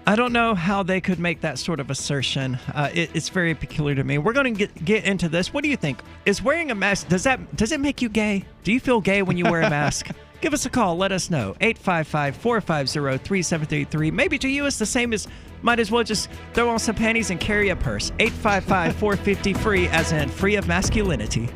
I don't know how they could make that sort of assertion. It's very peculiar to me. We're going to get into this. What do you think? Is wearing a mask, does it make you gay? Do you feel gay when you wear a mask? Give us a call. Let us know. 855-450-3733. Maybe to you it's the same as, might as well just throw on some panties and carry a purse. 855-450-FREE, as in free of masculinity.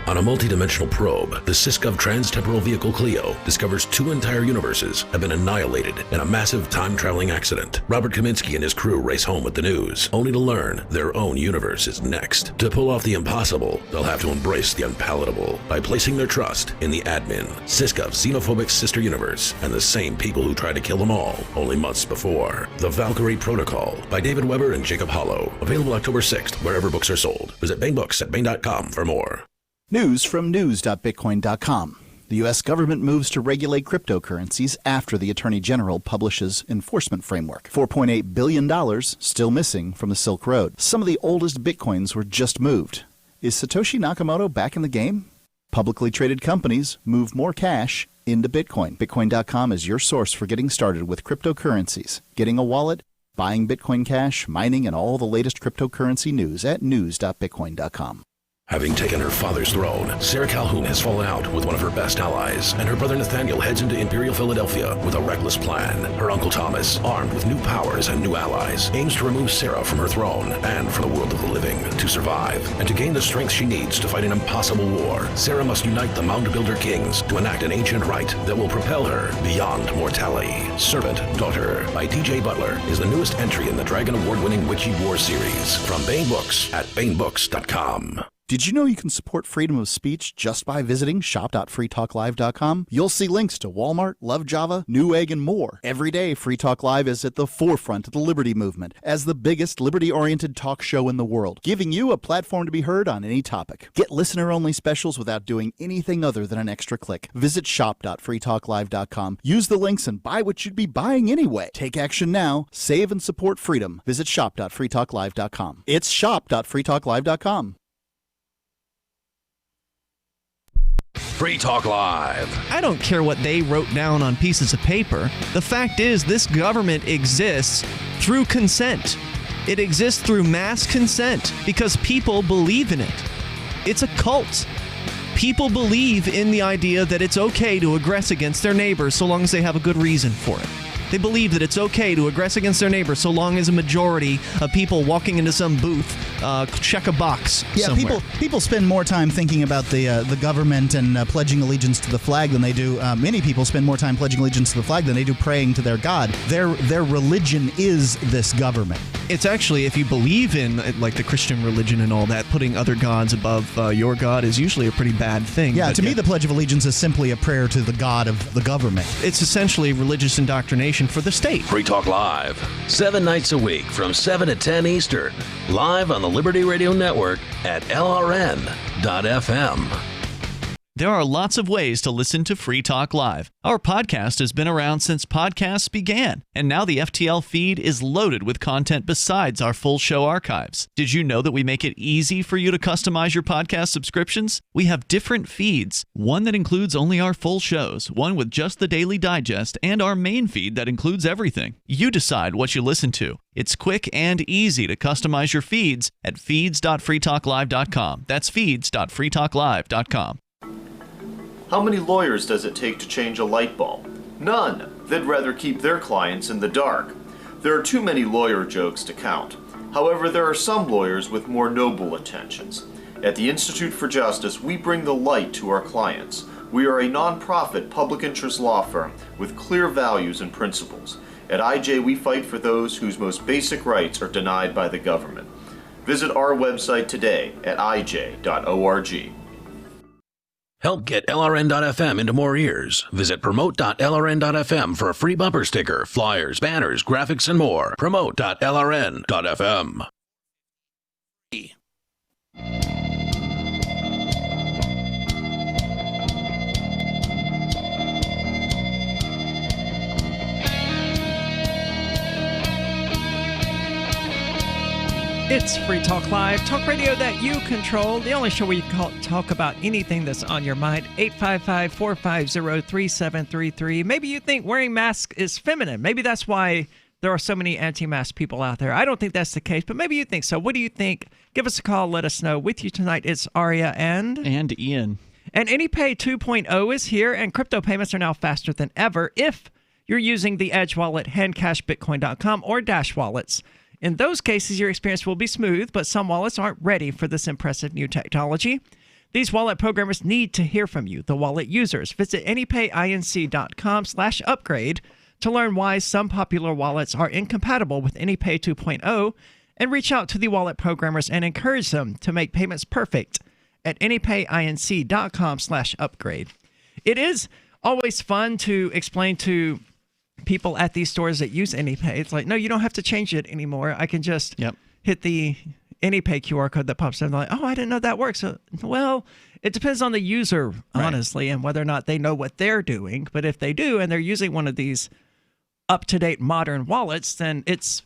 On a multidimensional probe, the Syscov Trans-Temporal Vehicle Clio discovers two entire universes have been annihilated in a massive time-traveling accident. Robert Kaminsky and his crew race home with the news, only to learn their own universe is next. To pull off the impossible, they'll have to embrace the unpalatable by placing their trust in the admin, Syscov's xenophobic sister universe, and the same people who tried to kill them all only months before. The Valkyrie Protocol by David Weber and Jacob Hollow. Available October 6th, wherever books are sold. Visit Bainbooks at Bain.com for more. News from news.bitcoin.com. The U.S. government moves to regulate cryptocurrencies after the Attorney General publishes enforcement framework. $4.8 billion still missing from the Silk Road. Some of the oldest Bitcoins were just moved. Is Satoshi Nakamoto back in the game? Publicly traded companies move more cash into Bitcoin. Bitcoin.com is your source for getting started with cryptocurrencies, getting a wallet, buying Bitcoin Cash, mining, and all the latest cryptocurrency news at news.bitcoin.com. Having taken her father's throne, Sarah Calhoun has fallen out with one of her best allies, and her brother Nathaniel heads into Imperial Philadelphia with a reckless plan. Her uncle Thomas, armed with new powers and new allies, aims to remove Sarah from her throne and from the world of the living. To survive, and to gain the strength she needs to fight an impossible war, Sarah must unite the Mound Builder Kings to enact an ancient rite that will propel her beyond mortality. Servant Daughter by DJ Butler is the newest entry in the Dragon Award-winning Witchy War series from Bain Books at bainbooks.com. Did you know you can support freedom of speech just by visiting shop.freetalklive.com? You'll see links to Walmart, Love Java, Newegg, and more. Every day, Free Talk Live is at the forefront of the liberty movement as the biggest liberty-oriented talk show in the world, giving you a platform to be heard on any topic. Get listener-only specials without doing anything other than an extra click. Visit shop.freetalklive.com. Use the links and buy what you'd be buying anyway. Take action now. Save and support freedom. Visit shop.freetalklive.com. It's shop.freetalklive.com. Free Talk Live. I don't care what they wrote down on pieces of paper. The fact is, this government exists through consent. It exists through mass consent because people believe in it. It's a cult. People believe in the idea that it's okay to aggress against their neighbors so long as they have a good reason for it. They believe that it's okay to aggress against their neighbors so long as a majority of people walking into some booth check a box somewhere. People spend more time thinking about the government and pledging allegiance to the flag than they do. Many people spend more time pledging allegiance to the flag than they do praying to their God. Their religion is this government. It's actually, if you believe in like the Christian religion and all that, putting other gods above your God is usually a pretty bad thing. Yeah, to me, the Pledge of Allegiance is simply a prayer to the God of the government. It's essentially religious indoctrination for the state. Free Talk Live, 7 nights a week from 7 to 10 Eastern, live on the Liberty Radio Network at LRN.FM. There are lots of ways to listen to Free Talk Live. Our podcast has been around since podcasts began, and now the FTL feed is loaded with content besides our full show archives. Did you know that we make it easy for you to customize your podcast subscriptions? We have different feeds, one that includes only our full shows, one with just the Daily Digest, and our main feed that includes everything. You decide what you listen to. It's quick and easy to customize your feeds at feeds.freetalklive.com. That's feeds.freetalklive.com. How many lawyers does it take to change a light bulb? None. They'd rather keep their clients in the dark. There are too many lawyer jokes to count. However, there are some lawyers with more noble intentions. At the Institute for Justice, we bring the light to our clients. We are a non-profit public interest law firm with clear values and principles. At IJ, we fight for those whose most basic rights are denied by the government. Visit our website today at ij.org. Help get LRN.FM into more ears. Visit promote.lrn.fm for a free bumper sticker, flyers, banners, graphics, and more. Promote.lrn.fm. It's Free Talk Live, talk radio that you control, the only show where you can talk about anything that's on your mind. 855-450-3733. Maybe you think wearing masks is feminine. Maybe that's why there are so many anti-mask people out there. I don't think that's the case, but maybe you think so. What do you think? Give us a call. Let us know. With you tonight, it's Aria and Ian. And AnyPay 2.0 is here, and crypto payments are now faster than ever if you're using the Edge wallet, handcashbitcoin.com, or Dash wallets. In those cases, your experience will be smooth, but some wallets aren't ready for this impressive new technology. These wallet programmers need to hear from you, the wallet users. Visit anypayinc.com/upgrade to learn why some popular wallets are incompatible with AnyPay 2.0 and reach out to the wallet programmers and encourage them to make payments perfect at anypayinc.com/upgrade. It is always fun to explain to people at these stores that use AnyPay. It's like, no, you don't have to change it anymore. I can just hit the AnyPay QR code that pops up. And they're like, oh, I didn't know that works. So, well, it depends on the user, honestly, and whether or not they know what they're doing. But if they do, and they're using one of these up-to-date modern wallets, then it's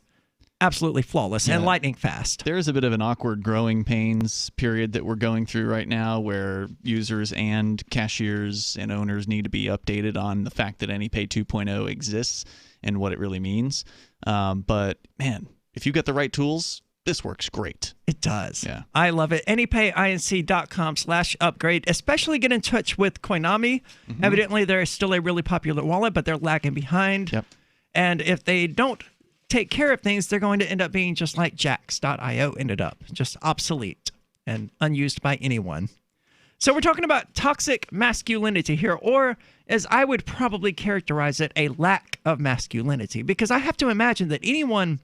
absolutely flawless and lightning fast. There is a bit of an awkward growing pains period that we're going through right now where users and cashiers and owners need to be updated on the fact that AnyPay 2.0 exists and what it really means. But, man, if you get the right tools, this works great. It does. Yeah. I love it. anypayinc.com/upgrade. Especially get in touch with Koinami. Mm-hmm. Evidently, they're still a really popular wallet, but they're lagging behind. Yep. And if they don't take care of things, they're going to end up being just like Jax.io ended up, just obsolete and unused by anyone. So we're talking about toxic masculinity here, or as I would probably characterize it, a lack of masculinity, because I have to imagine that anyone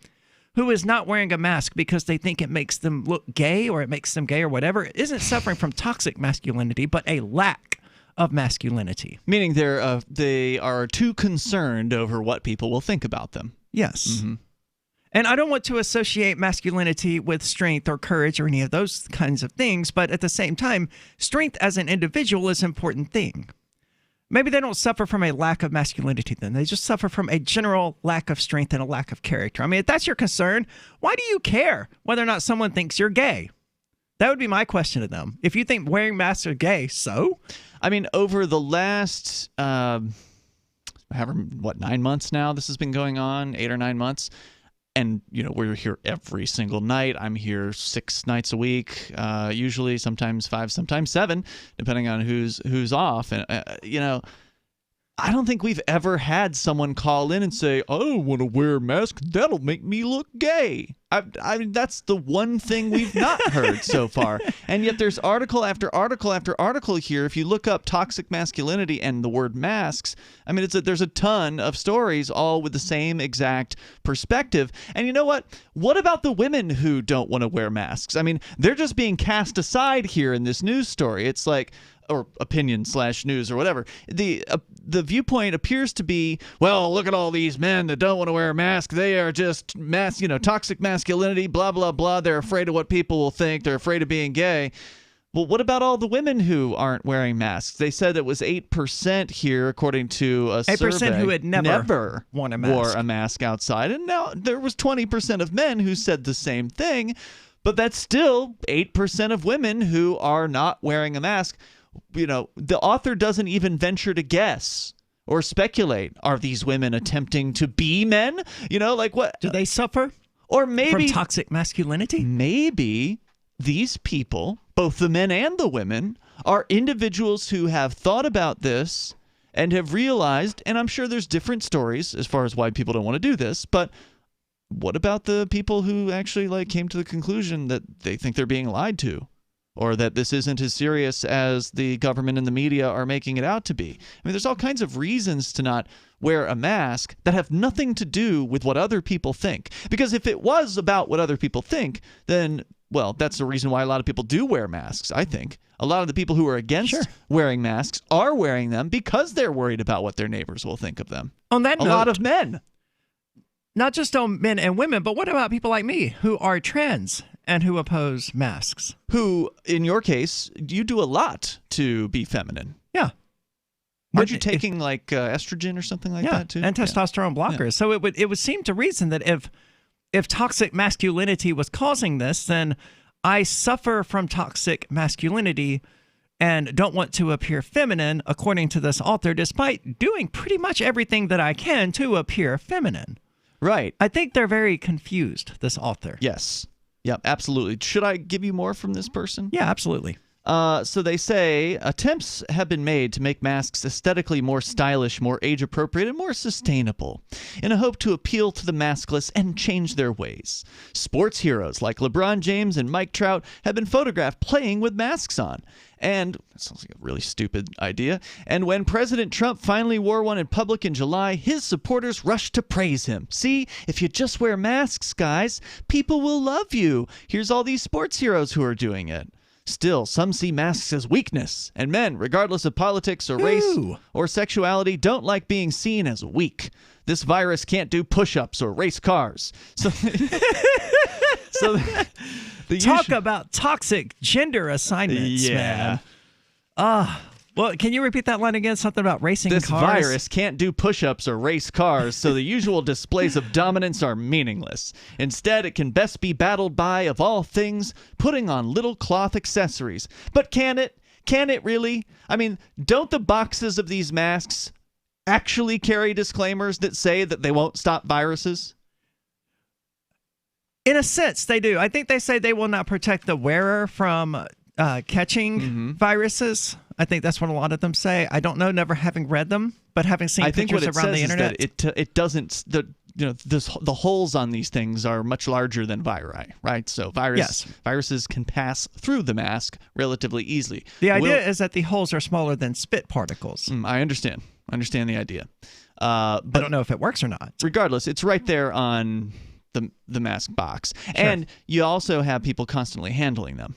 who is not wearing a mask because they think it makes them look gay or it makes them gay or whatever isn't suffering from toxic masculinity, but a lack of masculinity. Meaning they are too concerned over what people will think about them. Yes. Mm-hmm. And I don't want to associate masculinity with strength or courage or any of those kinds of things, but at the same time, strength as an individual is an important thing. Maybe they don't suffer from a lack of masculinity then. They just suffer from a general lack of strength and a lack of character. I mean, if that's your concern, why do you care whether or not someone thinks you're gay? That would be my question to them. If you think wearing masks are gay, so? I mean, over the last 9 months now this has been going on, 8 or 9 months, and we're here every single night. I'm here 6 nights a week, usually, sometimes 5, sometimes 7, depending on who's off. And I don't think we've ever had someone call in and say, I don't want to wear a mask, that'll make me look gay. I mean, that's the one thing we've not heard so far. And yet there's article after article after article here. If you look up toxic masculinity and the word masks, I mean, there's a ton of stories all with the same exact perspective. And you know what? What about the women who don't want to wear masks? I mean, they're just being cast aside here in this news story. It's like, or opinion/news or whatever. The viewpoint appears to be, well, look at all these men that don't want to wear a mask. They are just toxic masculinity, blah, blah, blah. They're afraid of what people will think. They're afraid of being gay. Well, what about all the women who aren't wearing masks? They said it was 8% here, according to a 8% survey. who had never worn a mask. Wore a mask outside. And now there was 20% of men who said the same thing, but that's still 8% of women who are not wearing a mask. You know, the author doesn't even venture to guess or speculate. Are these women attempting to be men? You know, like what? Do they suffer? Or maybe from toxic masculinity? Maybe these people, both the men and the women, are individuals who have thought about this and have realized, and I'm sure there's different stories as far as why people don't want to do this, but what about the people who actually came to the conclusion that they think they're being lied to, or that this isn't as serious as the government and the media are making it out to be? I mean, there's all kinds of reasons to not wear a mask that have nothing to do with what other people think. Because if it was about what other people think, then, well, that's the reason why a lot of people do wear masks, I think. A lot of the people who are against wearing masks are wearing them because they're worried about what their neighbors will think of them. On that note, a lot of men. Not just on men and women, but what about people like me who are trans and who oppose masks? Who, in your case, you do a lot to be feminine. Yeah. Aren't you taking estrogen or something like that too? And testosterone blockers. Yeah. So it would seem to reason that if toxic masculinity was causing this, then I suffer from toxic masculinity and don't want to appear feminine, according to this author, despite doing pretty much everything that I can to appear feminine. Right. I think they're very confused, this author. Yes. Yep, absolutely. Should I give you more from this person? Yeah, absolutely. So they say attempts have been made to make masks aesthetically more stylish, more age-appropriate, and more sustainable in a hope to appeal to the maskless and change their ways. Sports heroes like LeBron James and Mike Trout have been photographed playing with masks on. And that sounds like a really stupid idea. And when President Trump finally wore one in public in July, his supporters rushed to praise him. See, if you just wear masks, guys, people will love you. Here's all these sports heroes who are doing it. Still, some see masks as weakness, and men, regardless of politics or race or sexuality, don't like being seen as weak. This virus can't do push-ups or race cars. So, Talk about toxic gender assignments, man. Well, can you repeat that line again? Something about racing this cars? This virus can't do push-ups or race cars, so the usual displays of dominance are meaningless. Instead, it can best be battled by, of all things, putting on little cloth accessories. But can it? Can it really? I mean, don't the boxes of these masks actually carry disclaimers that say that they won't stop viruses? In a sense, they do. I think they say they will not protect the wearer from catching viruses. I think that's what a lot of them say. I don't know, never having read them, but having seen pictures around the internet. It doesn't. The holes on these things are much larger than viri, right? So viruses can pass through the mask relatively easily. The idea is that the holes are smaller than spit particles. I understand. I understand the idea. But I don't know if it works or not. Regardless, it's right there on the mask box. Sure. And you also have people constantly handling them.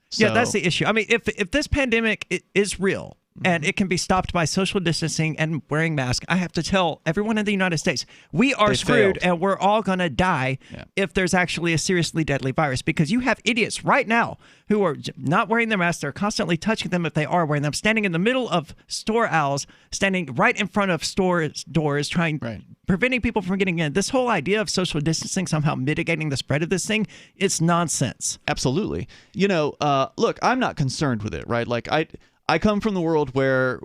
So, yeah, that's the issue. I mean, if this pandemic is real and it can be stopped by social distancing and wearing masks, I have to tell everyone in the United States, we are screwed and we're all going to die if there's actually a seriously deadly virus, because you have idiots right now who are not wearing their masks. They're constantly touching them if they are wearing them, standing in the middle of store aisles, standing right in front of store doors, preventing people from getting in. This whole idea of social distancing somehow mitigating the spread of this thing, it's nonsense. Absolutely. Look, I'm not concerned with it, right? Like I come from the world where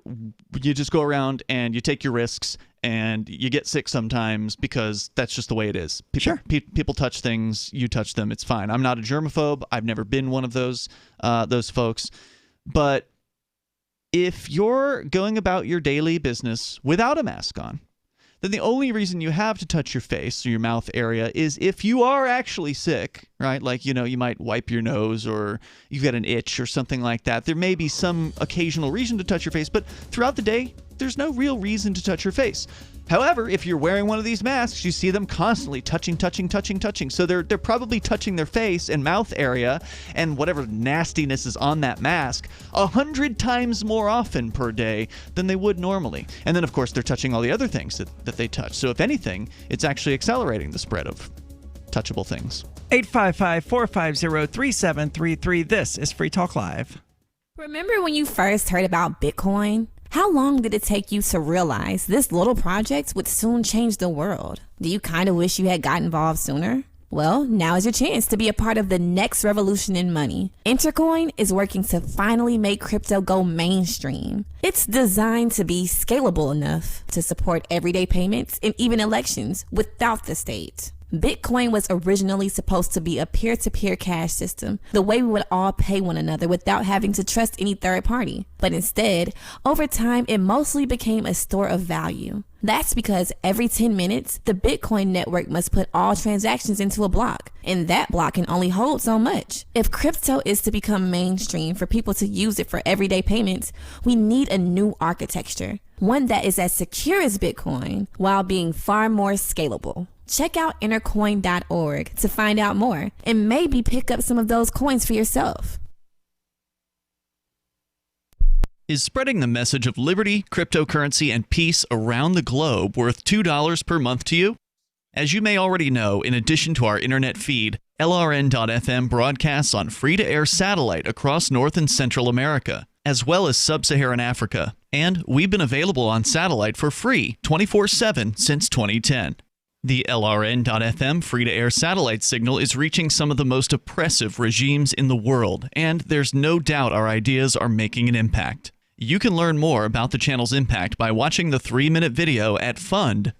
you just go around and you take your risks and you get sick sometimes because that's just the way it is. People touch things, you touch them, it's fine. I'm not a germaphobe. I've never been one of those folks. But if you're going about your daily business without a mask on, then the only reason you have to touch your face or your mouth area is if you are actually sick, right? Like, you might wipe your nose or you've got an itch or something like that. There may be some occasional reason to touch your face, but throughout the day, there's no real reason to touch your face. However, if you're wearing one of these masks, you see them constantly touching. So they're probably touching their face and mouth area and whatever nastiness is on that mask 100 times more often per day than they would normally. And then, of course, they're touching all the other things that they touch. So if anything, it's actually accelerating the spread of touchable things. 855-450-3733. This is Free Talk Live. Remember when you first heard about Bitcoin? How long did it take you to realize this little project would soon change the world? Do you kind of wish you had got involved sooner? Well, now is your chance to be a part of the next revolution in money. Intercoin is working to finally make crypto go mainstream. It's designed to be scalable enough to support everyday payments and even elections without the state. Bitcoin was originally supposed to be a peer-to-peer cash system, the way we would all pay one another without having to trust any third party. But instead, over time, it mostly became a store of value. That's because every 10 minutes, the Bitcoin network must put all transactions into a block, and that block can only hold so much. If crypto is to become mainstream for people to use it for everyday payments, we need a new architecture, one that is as secure as Bitcoin while being far more scalable. Check out intercoin.org to find out more and maybe pick up some of those coins for yourself. Is spreading the message of liberty, cryptocurrency, and peace around the globe worth $2 per month to you? As you may already know, in addition to our internet feed, LRN.FM broadcasts on free-to-air satellite across North and Central America, as well as Sub-Saharan Africa. And we've been available on satellite for free 24/7 since 2010. The LRN.FM free-to-air satellite signal is reaching some of the most oppressive regimes in the world, and there's no doubt our ideas are making an impact. You can learn more about the channel's impact by watching the 3-minute video at fund.lrn.fm.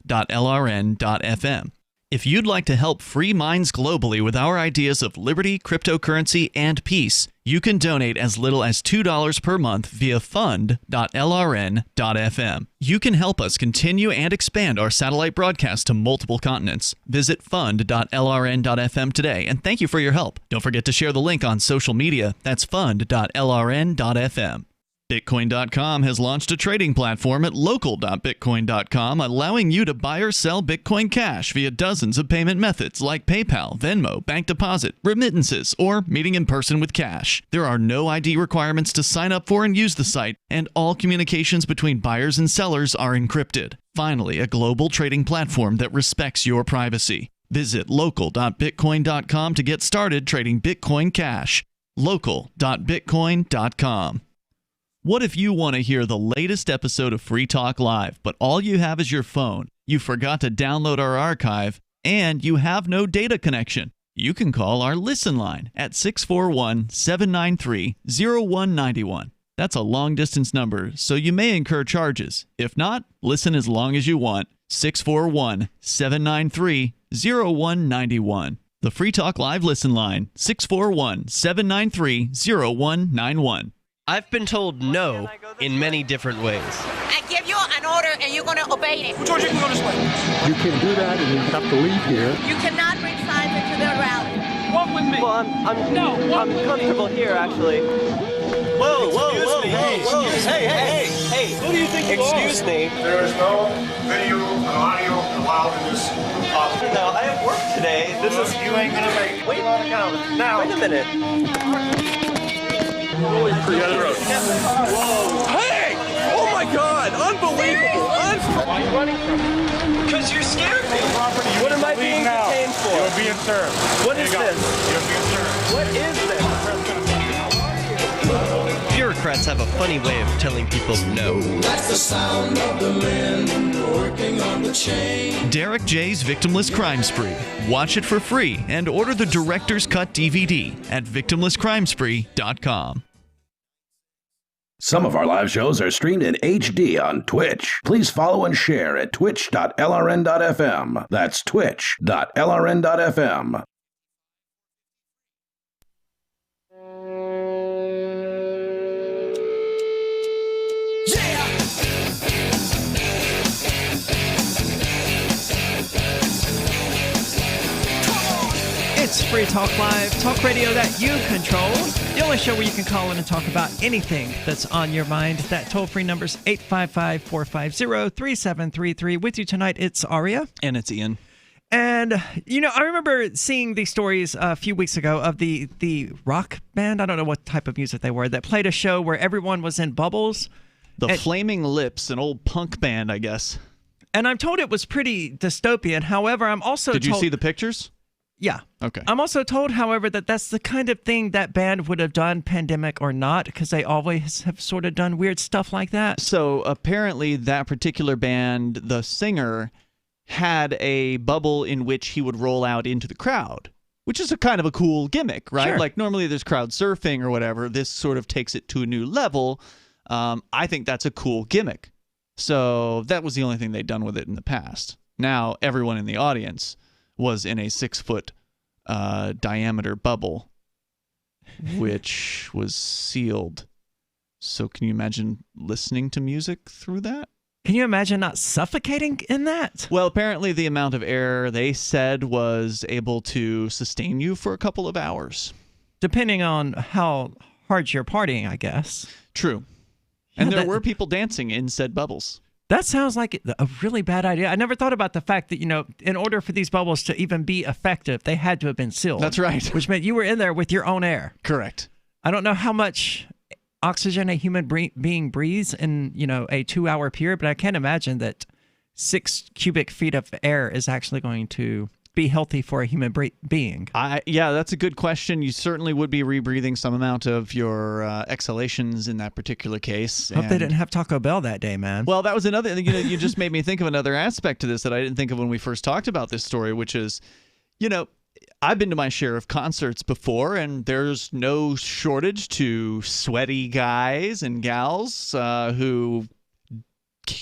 If you'd like to help free minds globally with our ideas of liberty, cryptocurrency, and peace, you can donate as little as $2 per month via fund.lrn.fm. You can help us continue and expand our satellite broadcast to multiple continents. Visit fund.lrn.fm today, and thank you for your help. Don't forget to share the link on social media. That's fund.lrn.fm. Bitcoin.com has launched a trading platform at local.bitcoin.com, allowing you to buy or sell Bitcoin Cash via dozens of payment methods like PayPal, Venmo, bank deposit, remittances, or meeting in person with cash. There are no ID requirements to sign up for and use the site, and all communications between buyers and sellers are encrypted. Finally, a global trading platform that respects your privacy. Visit local.bitcoin.com to get started trading Bitcoin Cash. local.bitcoin.com. What if you want to hear the latest episode of Free Talk Live, but all you have is your phone, you forgot to download our archive, and you have no data connection? You can call our Listen line at 641-793-0191. That's a long-distance number, so you may incur charges. If not, listen as long as you want. 641-793-0191. The Free Talk Live Listen line, 641-793-0191. I've been told no in many different ways. I give you an order and you're going to obey it. George, you can go this way. You can do that and you have to leave here. You cannot bring signs into the rally. Walk with me. Well, I'm comfortable here, actually. Whoa, Hey. Who do you think you are? Excuse me. There is no video and audio allowed in this office. No, I have work today. You ain't going to make it. Wait on account. Now. Wait a minute. Whoa. Hey! Oh my God! Unbelievable! Why are you running from me? Because you're scared me. You What am I being detained for? You're being served. What is this? You're being served. What is this? Bureaucrats have a funny way of telling people no. That's the sound of the men working on the chain. Derek J's Victimless Crime Spree. Watch it for free and order the Director's Cut DVD at victimlesscrimespree.com. Some of our live shows are streamed in HD on Twitch. Please follow and share at twitch.lrn.fm. That's twitch.lrn.fm. It's Free Talk Live, talk radio that you control. The only show where you can call in and talk about anything that's on your mind. That toll-free number's 855-450-3733. With you tonight, it's Aria. And it's Ian. And, you know, I remember seeing these stories a few weeks ago of the rock band, I don't know what type of music they were, that played a show where everyone was in bubbles. The Flaming Lips, an old punk band, I guess. And I'm told it was pretty dystopian. However, I'm also Did you see the pictures? Yeah. Okay. I'm also told, however, that that's the kind of thing that band would have done, pandemic or not, because they always have sort of done weird stuff like that. So apparently that particular band, the singer, had a bubble in which he would roll out into the crowd, which is a kind of a cool gimmick, right? Sure. Like normally there's crowd surfing or whatever. This sort of takes it to a new level. I think that's a cool gimmick. So that was the only thing they'd done with it in the past. Now everyone in the audience was in a 6-foot diameter bubble, which was sealed. So can you imagine listening to music through that? Can you imagine not suffocating in that? Well, apparently the amount of air they said was able to sustain you for a couple of hours. Depending on how hard you're partying, I guess. True. And there were people dancing in said bubbles. That sounds like a really bad idea. I never thought about the fact that, in order for these bubbles to even be effective, they had to have been sealed. That's right. Which meant you were in there with your own air. Correct. I don't know how much oxygen a human being breathes in, a 2-hour period, but I can't imagine that 6 cubic feet of air is actually going to be healthy for a human being. Yeah, that's a good question. You certainly would be rebreathing some amount of your exhalations in that particular case. Hope they didn't have Taco Bell that day, man. Well, that was another thing. You just made me think of another aspect to this that I didn't think of when we first talked about this story, which is, I've been to my share of concerts before, and there's no shortage to sweaty guys and gals who,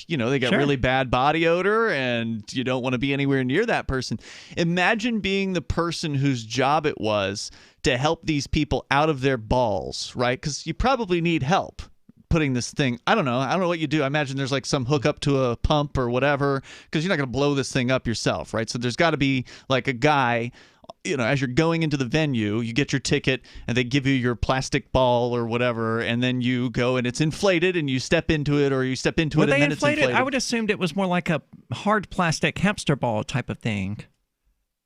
they got really bad body odor, and you don't want to be anywhere near that person. Imagine being the person whose job it was to help these people out of their balls, right? Because you probably need help putting this thing. I don't know what you do. I imagine there's like some hookup to a pump or whatever, because you're not going to blow this thing up yourself, right? So there's got to be like a guy, as you're going into the venue, you get your ticket and they give you your plastic ball or whatever, and then you go and it's inflated and you step into it, or you step into it and then it's inflated. I would assumed it was more like a hard plastic hamster ball type of thing.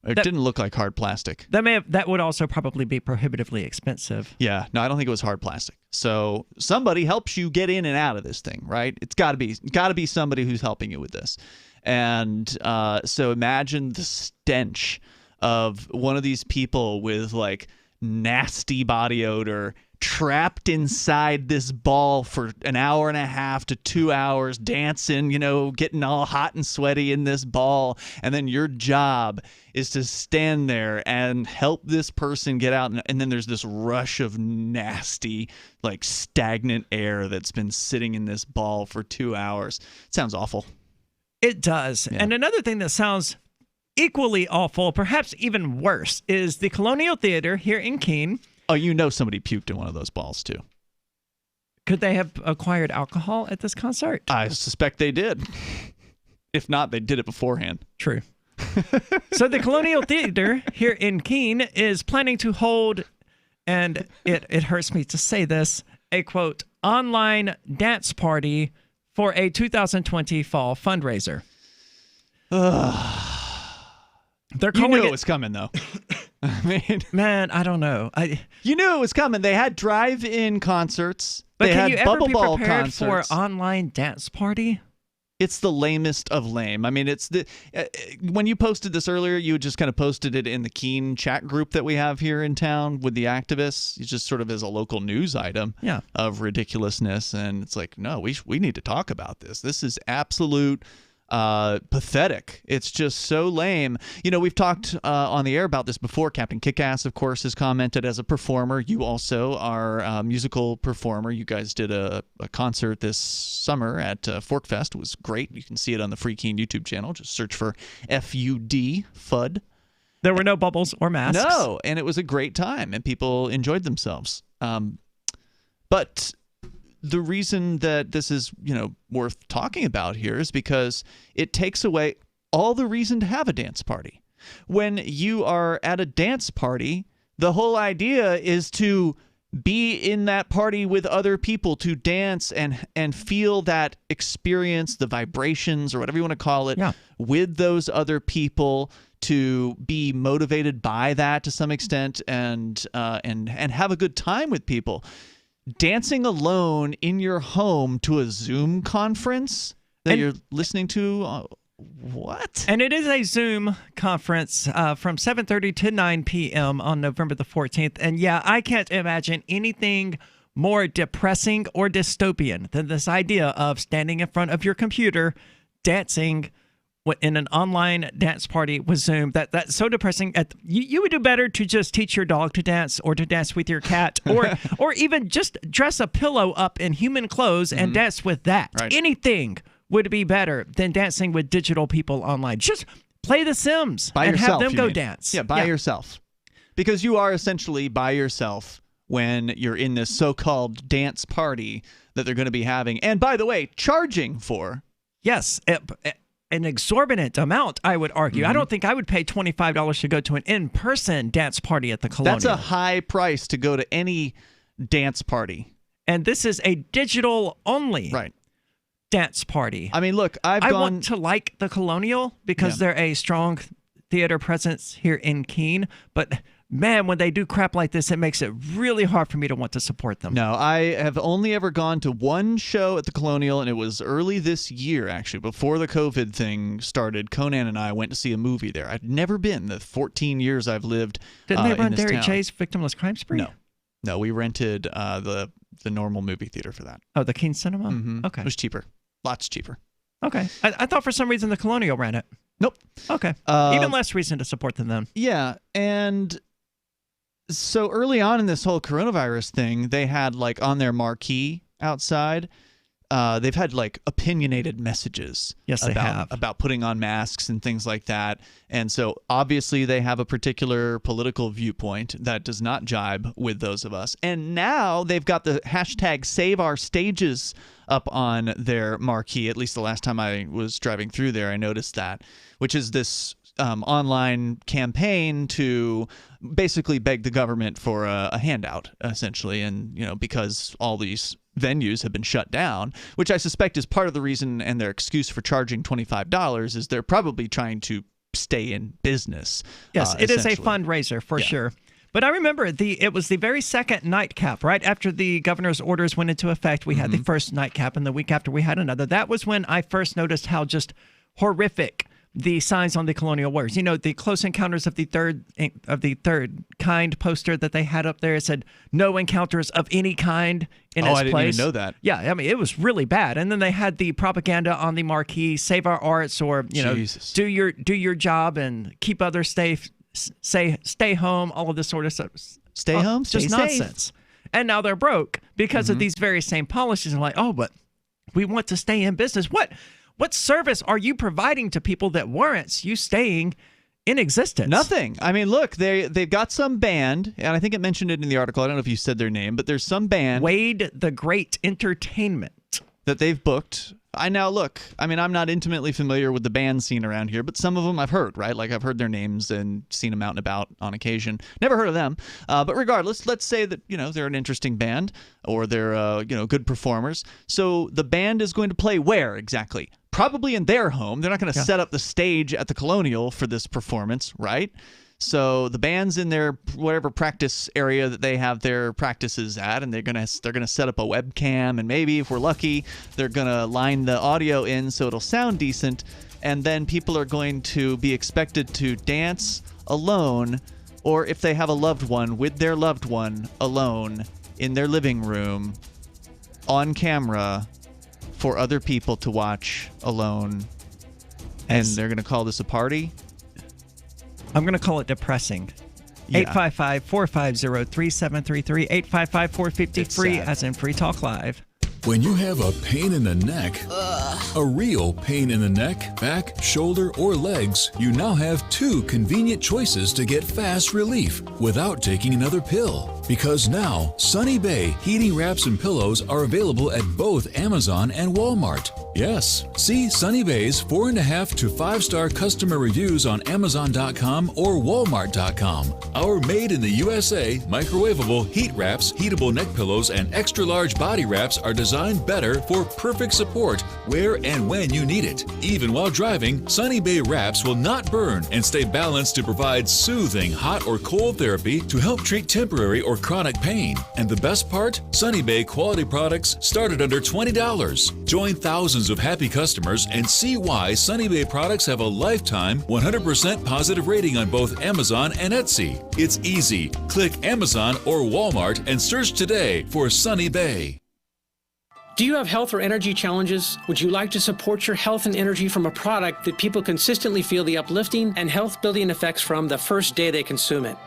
It didn't look like hard plastic. That would also probably be prohibitively expensive. Yeah, no, I don't think it was hard plastic. So somebody helps you get in and out of this thing, right? It's got to be somebody who's helping you with this. And so imagine the stench of one of these people with like nasty body odor trapped inside this ball for an hour and a half to 2 hours, dancing, getting all hot and sweaty in this ball. And then your job is to stand there and help this person get out. And then there's this rush of nasty, like stagnant air that's been sitting in this ball for 2 hours. It sounds awful. It does. Yeah. And another thing that sounds equally awful, perhaps even worse, is the Colonial Theater here in Keene. Oh, somebody puked in one of those balls, too. Could they have acquired alcohol at this concert? I suspect they did. If not, they did it beforehand. True. So the Colonial Theater here in Keene is planning to hold, and it hurts me to say this, a, quote, online dance party for a 2020 fall fundraiser. They're calling it was coming, though. I mean, man, I don't know. You knew it was coming. They had drive-in concerts. But they can had you ever bubble be ball prepared concerts for online dance party? It's the lamest of lame. I mean, it's the when you posted this earlier, you just kind of posted it in the Keene chat group that we have here in town with the activists. It's just sort of as a local news item of ridiculousness, and it's like, no, we need to talk about this. This is absolute. Pathetic. It's just so lame. We've talked on the air about this before. Captain Kickass, of course, has commented as a performer. You also are a musical performer. You guys did a concert this summer at Forkfest. It was great. You can see it on the Free Keene YouTube channel. Just search for FUD, FUD. There were no bubbles or masks. No, and it was a great time, and people enjoyed themselves. But the reason that this is, worth talking about here is because it takes away all the reason to have a dance party. When you are at a dance party, the whole idea is to be in that party with other people, to dance and feel that experience, the vibrations or whatever you want to call it, with those other people, to be motivated by that to some extent and have a good time with people. Dancing alone in your home to a Zoom conference that you're listening to What? And it is a Zoom conference from 7:30 to 9 p.m. on November the 14th. And yeah, I can't imagine anything more depressing or dystopian than this idea of standing in front of your computer, dancing in an online dance party with Zoom. That's so depressing. You would do better to just teach your dog to dance, or to dance with your cat, or even just dress a pillow up in human clothes and dance with that. Right. Anything would be better than dancing with digital people online. Just play The Sims By and yourself, have them you go mean. dance. Yeah, by yourself. Because you are essentially by yourself when you're in this so-called dance party that they're going to be having. And by the way, charging for. Yes, an exorbitant amount, I would argue. I don't think I would pay $25 to go to an in-person dance party at the Colonial. That's a high price to go to any dance party. And this is a digital-only dance party. I mean, look, I want to like the Colonial because they're a strong theater presence here in Keene, but man, when they do crap like this, it makes it really hard for me to want to support them. No, I have only ever gone to one show at the Colonial, and it was early this year, actually, before the COVID thing started. Conan and I went to see a movie there. I'd never been the 14 years I've lived Didn't they run in this Derek town. J's Victimless Crime Spree? No, we rented the normal movie theater for that. Oh, the Keene Cinema? Mm-hmm. Okay. It was cheaper. Lots cheaper. Okay. I thought for some reason the Colonial ran it. Nope. Okay. Even less reason to support them then. Yeah, and so early on in this whole coronavirus thing, they had like on their marquee outside, they've had like opinionated messages. Yes, they have. About putting on masks and things like that. And so obviously they have a particular political viewpoint that does not jibe with those of us. And now they've got the hashtag Save Our Stages up on their marquee. At least the last time I was driving through there, I noticed that, which is this online campaign to basically beg the government for a handout, essentially. And, because all these venues have been shut down, which I suspect is part of the reason and their excuse for charging $25 is they're probably trying to stay in business. Yes, it is a fundraiser for sure. But I remember it was the very second nightcap, right after the governor's orders went into effect. We had the first nightcap, and the week after we had another. That was when I first noticed how just horrific the signs on the Colonial Warriors. The Close Encounters of the Third Kind poster that they had up there, it said no encounters of any kind in its place. I didn't even know that. Yeah, I mean, it was really bad. And then they had the propaganda on the marquee, save our arts, or do your job and keep others safe, stay home, all of this sort of stuff. Stay home, stay just safe. nonsense. And now they're broke because of these very same policies. And like, oh, but we want to stay in business. What service are you providing to people that warrants you staying in existence? Nothing. I mean, look, they've got some band, and I think it mentioned it in the article. I don't know if you said their name, but there's some band. Wade the Great Entertainment. That they've booked. I'm not intimately familiar with the band scene around here, but some of them I've heard, right? Like I've heard their names and seen them out and about on occasion. Never heard of them. But regardless, let's say that, they're an interesting band or they're, good performers. So the band is going to play where exactly? Probably in their home. They're not going to set up the stage at the Colonial for this performance, right? So the band's in their whatever practice area that they have their practices at, and they're gonna set up a webcam, and maybe if we're lucky, they're gonna line the audio in so it'll sound decent, and then people are going to be expected to dance alone, or if they have a loved one, with their loved one alone in their living room on camera for other people to watch alone. And they're gonna call this a party. I'm going to call it depressing. Yeah. 855-450-3733, 855-450-FREE, as in Free Talk Live. When you have a pain in the neck, a real pain in the neck, back, shoulder, or legs, you now have two convenient choices to get fast relief without taking another pill. Because now, Sunny Bay heating wraps and pillows are available at both Amazon and Walmart. Yes, see Sunny Bay's 4.5 to 5-star customer reviews on Amazon.com or Walmart.com. Our made in the USA microwavable heat wraps, heatable neck pillows, and extra large body wraps are designed better for perfect support where and when you need it. Even while driving, Sunny Bay wraps will not burn and stay balanced to provide soothing hot or cold therapy to help treat temporary or chronic pain. And the best part? Sunny Bay quality products start at under $20. Join thousands of happy customers and see why Sunny Bay products have a lifetime 100% positive rating on both Amazon and Etsy. It's easy. Click Amazon or Walmart and search today for Sunny Bay. Do you have health or energy challenges? Would you like to support your health and energy from a product that people consistently feel the uplifting and health-building effects from the first day they consume it?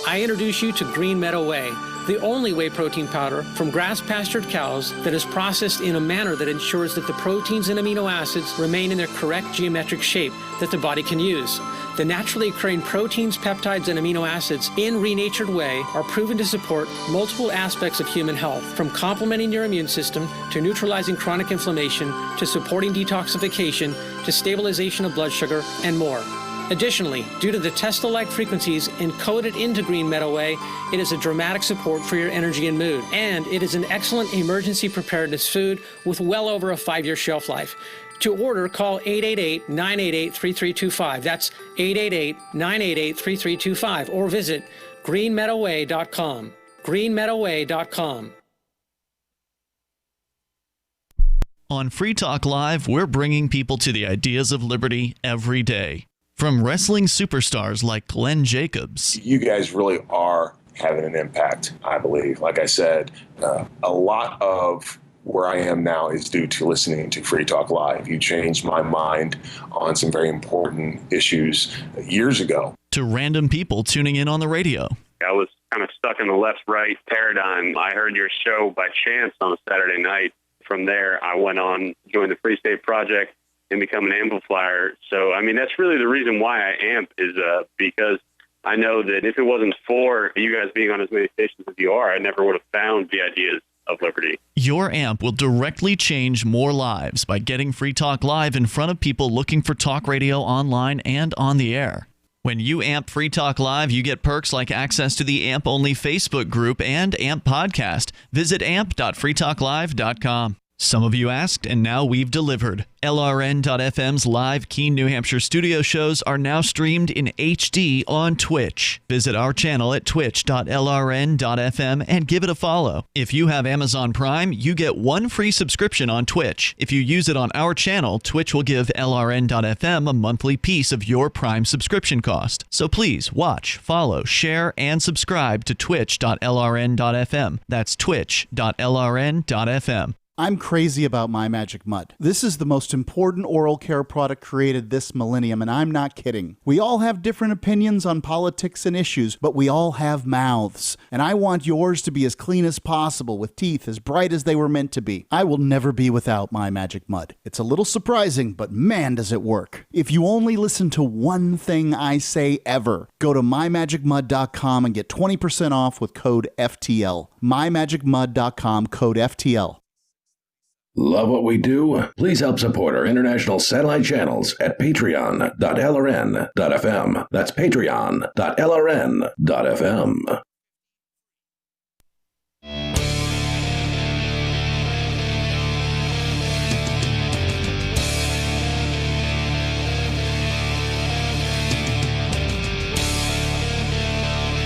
I introduce you to Green Meadow Whey, the only whey protein powder from grass-pastured cows that is processed in a manner that ensures that the proteins and amino acids remain in their correct geometric shape that the body can use. The naturally occurring proteins, peptides, and amino acids in renatured whey are proven to support multiple aspects of human health, from complementing your immune system to neutralizing chronic inflammation to supporting detoxification to stabilization of blood sugar and more. Additionally, due to the Tesla-like frequencies encoded into Green Meadow Whey, it is a dramatic support for your energy and mood. And it is an excellent emergency preparedness food with well over a 5-year shelf life. To order, call 888-988-3325. That's 888-988-3325. Or visit greenmeadowway.com. greenmeadowway.com. On Free Talk Live, we're bringing people to the ideas of liberty every day. From wrestling superstars like Glenn Jacobs. You guys really are having an impact, I believe. Like I said, a lot of where I am now is due to listening to Free Talk Live. You changed my mind on some very important issues years ago. To random people tuning in on the radio. I was kind of stuck in the left-right paradigm. I heard your show by chance on a Saturday night. From there, I went on, joined the Free State Project, and become an amplifier. So, I mean, that's really the reason why I amp is because I know that if it wasn't for you guys being on as many stations as you are, I never would have found the ideas of liberty. Your amp will directly change more lives by getting Free Talk Live in front of people looking for talk radio online and on the air. When you amp Free Talk Live, you get perks like access to the AMP-only Facebook group and AMP podcast. Visit amp.freetalklive.com. Some of you asked, and now we've delivered. LRN.FM's live Keene, New Hampshire studio shows are now streamed in HD on Twitch. Visit our channel at twitch.lrn.fm and give it a follow. If you have Amazon Prime, you get one free subscription on Twitch. If you use it on our channel, Twitch will give LRN.FM a monthly piece of your Prime subscription cost. So please watch, follow, share, and subscribe to twitch.lrn.fm. That's twitch.lrn.fm. I'm crazy about My Magic Mud. This is the most important oral care product created this millennium, and I'm not kidding. We all have different opinions on politics and issues, but we all have mouths. And I want yours to be as clean as possible, with teeth as bright as they were meant to be. I will never be without My Magic Mud. It's a little surprising, but man, does it work. If you only listen to one thing I say ever, go to mymagicmud.com and get 20% off with code FTL. mymagicmud.com, code FTL. Love what we do? Please help support our international satellite channels at patreon.lrn.fm. That's patreon.lrn.fm.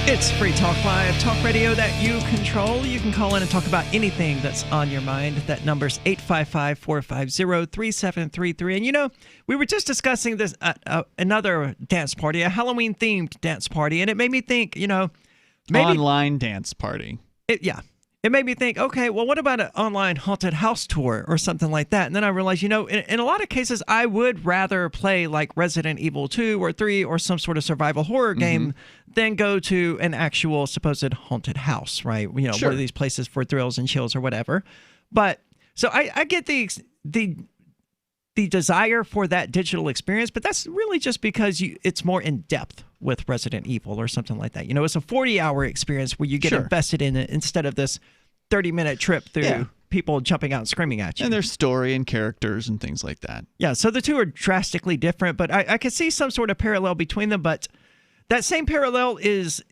It's Free Talk Live, talk radio that you control. You can call in and talk about anything that's on your mind. That number's 855-450-3733. And you know, we were just discussing this another dance party, a Halloween-themed dance party, and it made me think, you know, maybe online dance party. It made me think, okay, well, what about an online haunted house tour or something like that? And then I realized, you know, in a lot of cases, I would rather play like Resident Evil 2 or 3 or some sort of survival horror game than go to an actual supposed haunted house, right? You know, one of these places for thrills and chills or whatever. But so I get the desire for that digital experience, but that's really just because it's more in depth with Resident Evil or something like that. You know, it's a 40-hour experience where you get invested in it instead of this 30-minute trip through people jumping out and screaming at you. And there's story and characters and things like that. Yeah, so the two are drastically different, but I could see some sort of parallel between them, but that same parallel is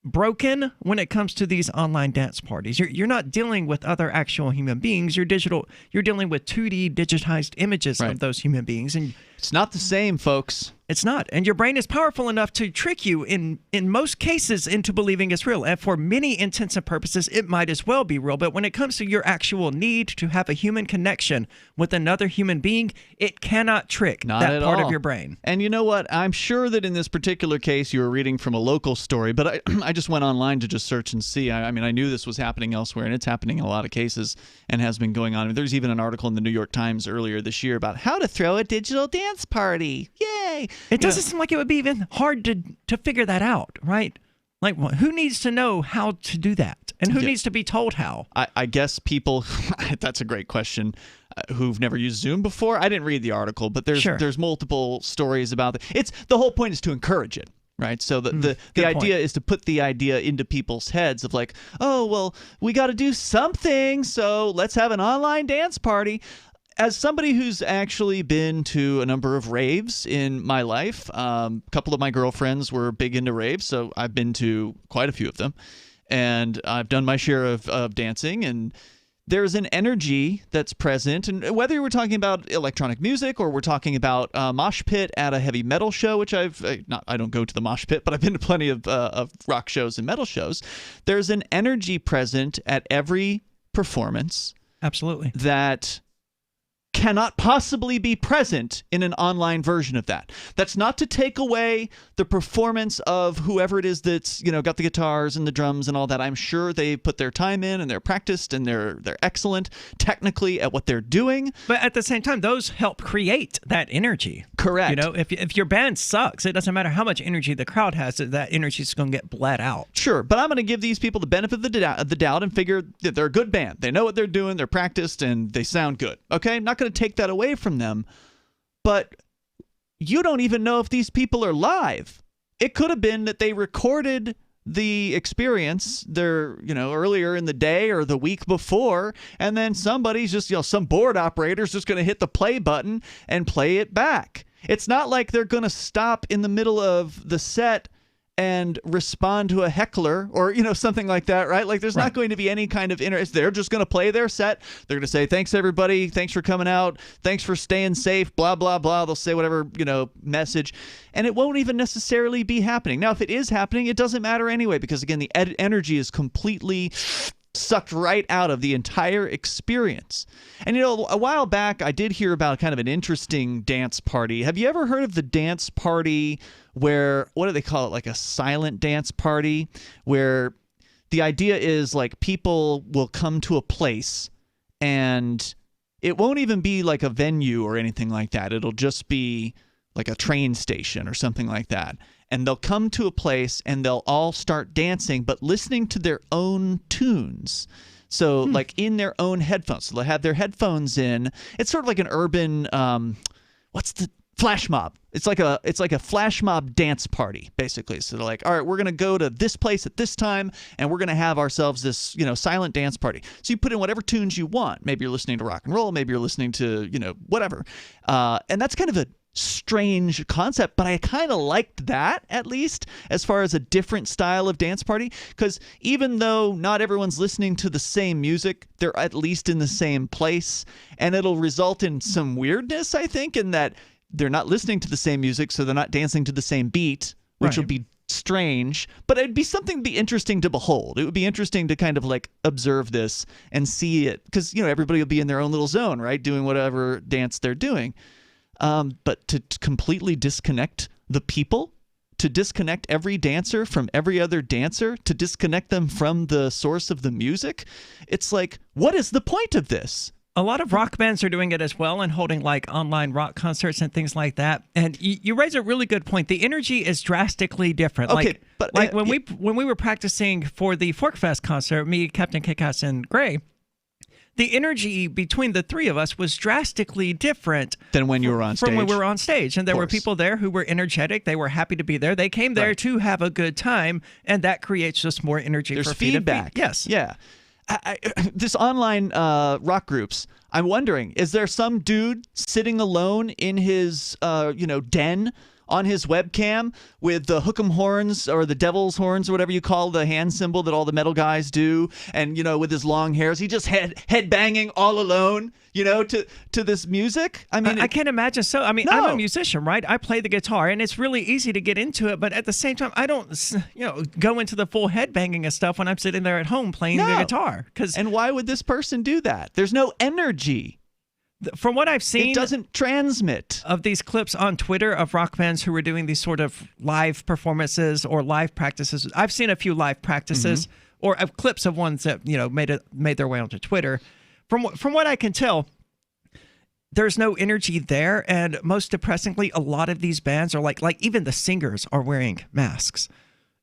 broken when it comes to these online dance parties. You're not dealing with other actual human beings. You're dealing with 2D digitized images of those human beings, and It's not the same, folks. It's not. And your brain is powerful enough to trick you in most cases into believing it's real. And for many intents and purposes, it might as well be real. But when it comes to your actual need to have a human connection with another human being, it cannot trick that part of your brain. And you know what? I'm sure that in this particular case, you were reading from a local story, but I just went online to just search and see. I mean, I knew this was happening elsewhere, and it's happening in a lot of cases and has been going on. I mean, there's even an article in the New York Times earlier this year about how to throw a digital dance party. Yay! It doesn't seem like it would be even hard to figure that out, right? Like, who needs to know how to do that? And who needs to be told how? I guess people, that's a great question, who've never used Zoom before. I didn't read the article, but there's multiple stories about it. The whole point is to encourage it. Right. So the idea is to put the idea into people's heads of like, oh, well, we got to do something. So let's have an online dance party. As somebody who's actually been to a number of raves in my life, a couple of my girlfriends were big into raves, so I've been to quite a few of them. And I've done my share of dancing, and there's an energy that's present. And whether we're talking about electronic music or we're talking about mosh pit at a heavy metal show, which I don't go to the mosh pit, but I've been to plenty of rock shows and metal shows. There's an energy present at every performance. Absolutely. That cannot possibly be present in an online version of that. That's not to take away the performance of whoever it is that's, got the guitars and the drums and all that. I'm sure they put their time in and they're practiced and they're excellent technically at what they're doing. But at the same time, those help create that energy. Correct. If your band sucks, it doesn't matter how much energy the crowd has, that energy is going to get bled out. Sure, but I'm going to give these people the benefit of the doubt and figure that they're a good band. They know what they're doing, they're practiced, and they sound good. Okay? I'm not going to take that away from them, but you don't even know if these people are live. It could have been that they recorded the experience earlier in the day or the week before, and then somebody's just, some board operator's just going to hit the play button and play it back. It's not like they're going to stop in the middle of the set and respond to a heckler or, something like that, right? Like there's not going to be any kind of interest. They're just going to play their set. They're going to say, thanks, everybody. Thanks for coming out. Thanks for staying safe, blah, blah, blah. They'll say whatever, message. And it won't even necessarily be happening. Now, if it is happening, it doesn't matter anyway, because, again, the energy is completely sucked right out of the entire experience. And, a while back, I did hear about kind of an interesting dance party. Have you ever heard of the dance party where, what do they call it, like a silent dance party, where the idea is like people will come to a place and it won't even be like a venue or anything like that. It'll just be like a train station or something like that. And they'll come to a place and they'll all start dancing, but listening to their own tunes. So like in their own headphones. So they'll have their headphones in. It's sort of like an urban, flash mob. It's like a flash mob dance party, basically. So they're like, all right, we're going to go to this place at this time, and we're going to have ourselves this, silent dance party. So you put in whatever tunes you want. Maybe you're listening to rock and roll. Maybe you're listening to, whatever. And that's kind of a strange concept, but I kind of liked that, at least, as far as a different style of dance party, because even though not everyone's listening to the same music, they're at least in the same place, and it'll result in some weirdness, I think, in that they're not listening to the same music, so they're not dancing to the same beat, which will be strange, but it'd be something to be interesting to behold. It would be interesting to kind of like observe this and see it, because, everybody will be in their own little zone, right, doing whatever dance they're doing. But to completely disconnect the people, to disconnect every dancer from every other dancer, to disconnect them from the source of the music, it's like, what is the point of this? A lot of rock bands are doing it as well and holding like online rock concerts and things like that. And you raise a really good point. The energy is drastically different. Okay, when we were practicing for the Forkfest concert, me, Captain Kickass, and Gray, the energy between the three of us was drastically different than when you were on stage. From when we were on stage. And there were people there who were energetic. They were happy to be there. They came there to have a good time, and that creates just more energy. There's for feedback. Yes. Yeah. This online rock groups, I'm wondering, is there some dude sitting alone in his den on his webcam with the hook'em horns or the devil's horns or whatever you call the hand symbol that all the metal guys do, and with his long hairs, he just head banging all alone, to this music. I mean, I can't imagine. So, I mean, I'm a musician, right? I play the guitar, and it's really easy to get into it, but at the same time, I don't, go into the full head banging and stuff when I'm sitting there at home playing the guitar. And why would this person do that? There's no energy. From what I've seen, it doesn't transmit. Of these clips on Twitter of rock bands who were doing these sort of live performances or live practices. I've seen a few live practices or clips of ones that made their way onto Twitter. From what I can tell, there's no energy there, and most depressingly, a lot of these bands are like even the singers are wearing masks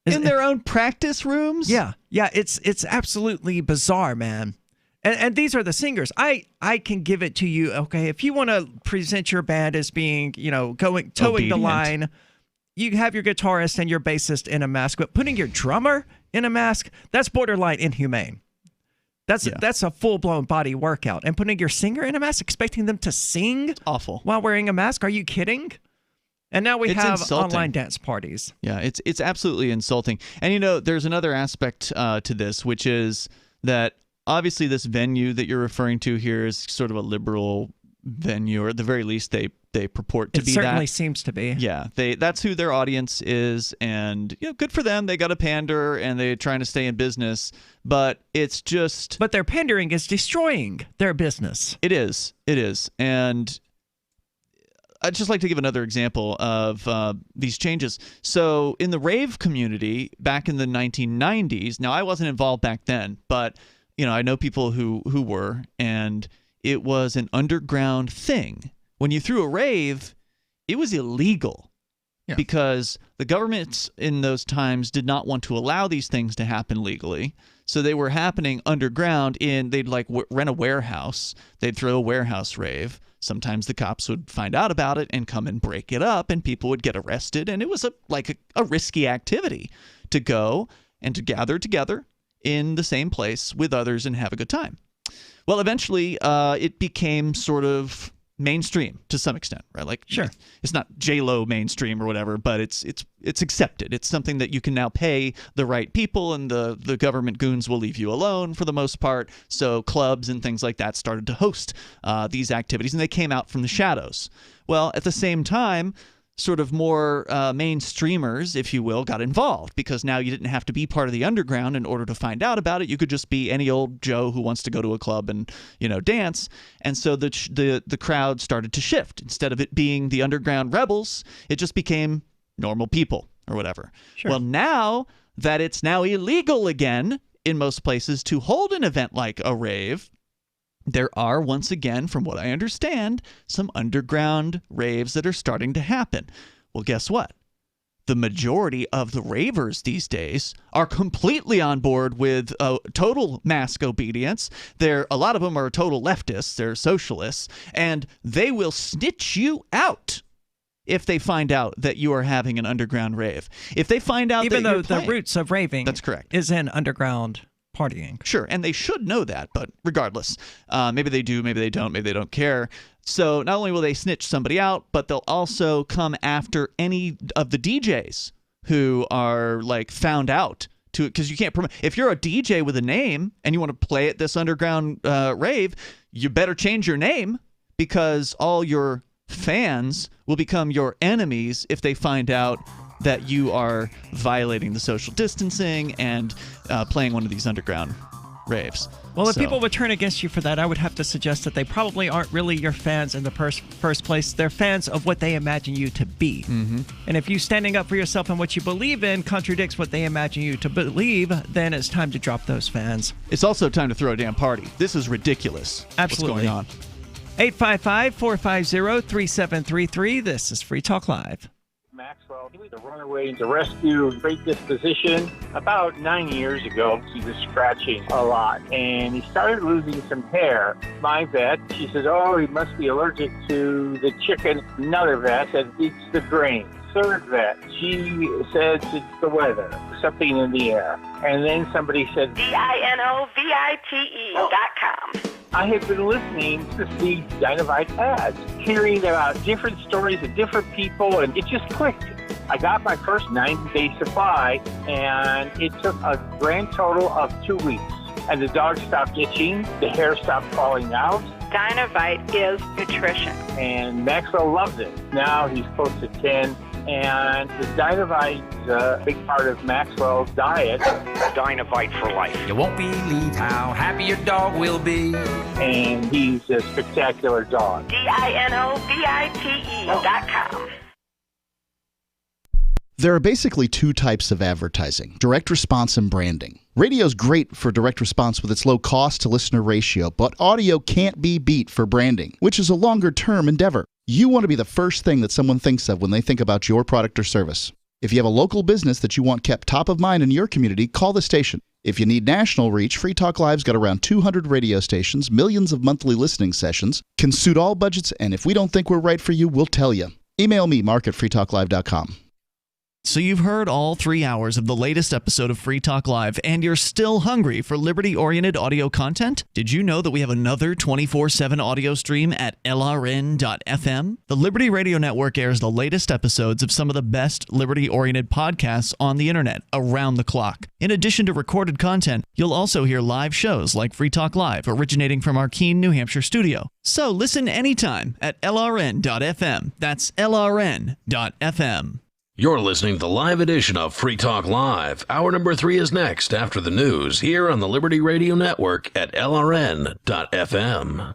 in their own practice rooms. Yeah, it's absolutely bizarre, man. And these are the singers. I can give it to you. Okay, if you want to present your band as being, towing the line, you have your guitarist and your bassist in a mask, but putting your drummer in a mask, that's borderline inhumane. That's a full-blown body workout. And putting your singer in a mask, expecting them to sing awful while wearing a mask, are you kidding? And now we have online dance parties. Yeah, it's absolutely insulting. And there's another aspect to this, which is that obviously this venue that you're referring to here is sort of a liberal venue, or at the very least they purport to be that. It certainly seems to be. Yeah, that's who their audience is, and good for them. They got to pander, and they're trying to stay in business, but it's just... But their pandering is destroying their business. It is, and I'd just like to give another example of these changes. So in the rave community back in the 1990s, now I wasn't involved back then, but I know people who were, and it was an underground thing. When you threw a rave, it was illegal because the governments in those times did not want to allow these things to happen legally. So they were happening underground they'd rent a warehouse. They'd throw a warehouse rave. Sometimes the cops would find out about it and come and break it up, and people would get arrested. And it was a risky activity to go and to gather together in the same place with others and have a good time. Well, eventually it became sort of mainstream to some extent, right? Sure, it's not J-Lo mainstream or whatever, but it's accepted. It's something that you can now pay the right people, and the government goons will leave you alone for the most part. So clubs and things like that started to host these activities, and they came out from the shadows. Well, at the same time, sort of more mainstreamers, if you will, got involved, because now you didn't have to be part of the underground in order to find out about it. You could just be any old Joe who wants to go to a club and dance. And so the crowd started to shift. Instead of it being the underground rebels, it just became normal people or whatever. Sure. Well, now that it's now illegal again in most places to hold an event like a rave, there are, once again, from what I understand, some underground raves that are starting to happen. Well, guess what? The majority of the ravers these days are completely on board with total mask obedience. A lot of them are total leftists, they're socialists, and they will snitch you out if they find out that you are having an underground rave. If they find out even that though the roots of raving, that's correct, is in underground partying. Sure, and they should know that, but regardless, maybe they do, maybe they don't care. So not only will they snitch somebody out, but they'll also come after any of the DJs who are found out to, because you can't promote. If you're a DJ with a name and you want to play at this underground rave, you better change your name, because all your fans will become your enemies if they find out that you are violating the social distancing and playing one of these underground raves. Well, if people would turn against you for that, I would have to suggest that they probably aren't really your fans in the first place. They're fans of what they imagine you to be. Mm-hmm. And if you standing up for yourself and what you believe in contradicts what they imagine you to believe, then it's time to drop those fans. It's also time to throw a damn party. This is ridiculous. Absolutely. What's going on? 855-450-3733. This is Free Talk Live. Maxwell, he was a runaway to rescue great disposition. About 9 years ago, he was scratching a lot, and he started losing some hair. My vet, she says, oh, he must be allergic to the chicken. Another vet said, it's the grain. Third vet, she says it's the weather, something in the air. And then somebody said, DINOVITE.com. I had been listening to the Dynavite ads, hearing about different stories of different people, and it just clicked. I got my first 90-day supply, and it took a grand total of 2 weeks. And the dog stopped itching, the hair stopped falling out. Dynavite is nutrition. And Maxwell loves it. Now he's close to 10, and the Dynavite is a big part of Maxwell's diet. Dynavite for life. You won't believe how happy your dog will be. And he's a spectacular dog. DINOVITE.com. There are basically two types of advertising, direct response and branding. Radio's great for direct response with its low cost to listener ratio, but audio can't be beat for branding, which is a longer-term endeavor. You want to be the first thing that someone thinks of when they think about your product or service. If you have a local business that you want kept top of mind in your community, call the station. If you need national reach, Free Talk Live's got around 200 radio stations, millions of monthly listening sessions, can suit all budgets, and if we don't think we're right for you, we'll tell you. Email me, mark@freetalklive.com. So you've heard all 3 hours of the latest episode of Free Talk Live, and you're still hungry for liberty-oriented audio content? Did you know that we have another 24/7 audio stream at LRN.FM? The Liberty Radio Network airs the latest episodes of some of the best liberty-oriented podcasts on the internet around the clock. In addition to recorded content, you'll also hear live shows like Free Talk Live, originating from our Keene, New Hampshire studio. So listen anytime at LRN.FM. That's LRN.FM. You're listening to the live edition of Free Talk Live. Hour number 3 is next after the news here on the Liberty Radio Network at LRN.FM.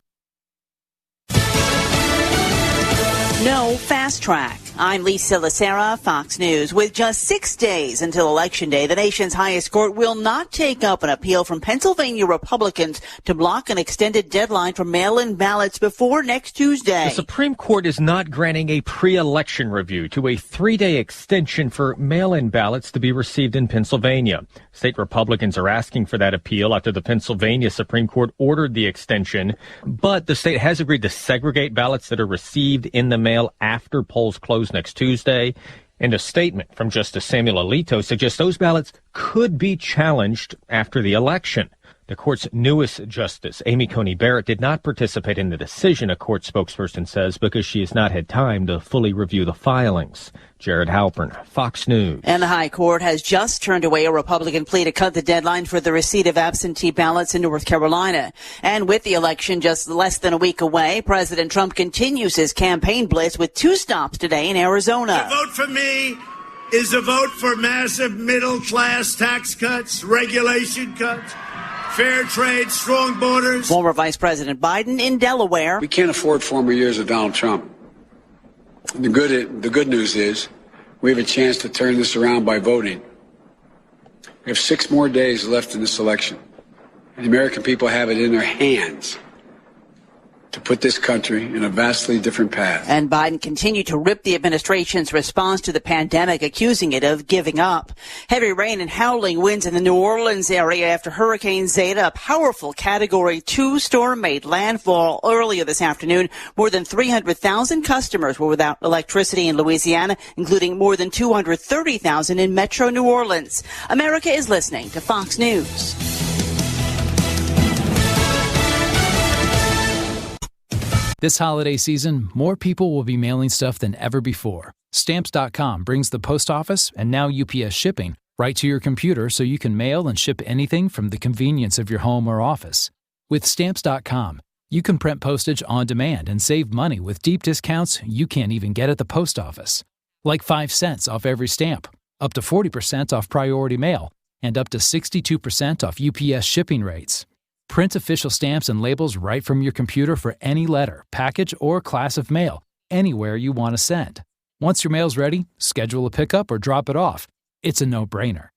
No fast track. I'm Lisa Lacera, Fox News. With just 6 days until Election Day, the nation's highest court will not take up an appeal from Pennsylvania Republicans to block an extended deadline for mail-in ballots before next Tuesday. The Supreme Court is not granting a pre-election review to a 3-day extension for mail-in ballots to be received in Pennsylvania. State Republicans are asking for that appeal after the Pennsylvania Supreme Court ordered the extension, but the state has agreed to segregate ballots that are received in the mail after polls close next Tuesday. And a statement from Justice Samuel Alito suggests those ballots could be challenged after the election. The court's newest justice, Amy Coney Barrett, did not participate in the decision, a court spokesperson says, because she has not had time to fully review the filings. Jared Halpern, Fox News. And the High Court has just turned away a Republican plea to cut the deadline for the receipt of absentee ballots in North Carolina. And with the election just less than a week away, President Trump continues his campaign blitz with 2 stops today in Arizona. The vote for me is a vote for massive middle-class tax cuts, regulation cuts, fair trade, strong borders. Former Vice President Biden in Delaware. We can't afford 4 more years of Donald Trump. The good news is we have a chance to turn this around by voting. We have 6 more days left in this election. And the American people have it in their hands to put this country in a vastly different path. And Biden continued to rip the administration's response to the pandemic, accusing it of giving up. Heavy rain and howling winds in the New Orleans area after Hurricane Zeta, a powerful Category 2 storm, made landfall earlier this afternoon. More than 300,000 customers were without electricity in Louisiana, including more than 230,000 in Metro New Orleans. America is listening to Fox News. This holiday season, more people will be mailing stuff than ever before. Stamps.com brings the post office and now UPS shipping right to your computer so you can mail and ship anything from the convenience of your home or office. With Stamps.com, you can print postage on demand and save money with deep discounts you can't even get at the post office. Like 5 cents off every stamp, up to 40% off priority mail, and up to 62% off UPS shipping rates. Print official stamps and labels right from your computer for any letter, package, or class of mail, anywhere you want to send. Once your mail's ready, schedule a pickup or drop it off. It's a no-brainer.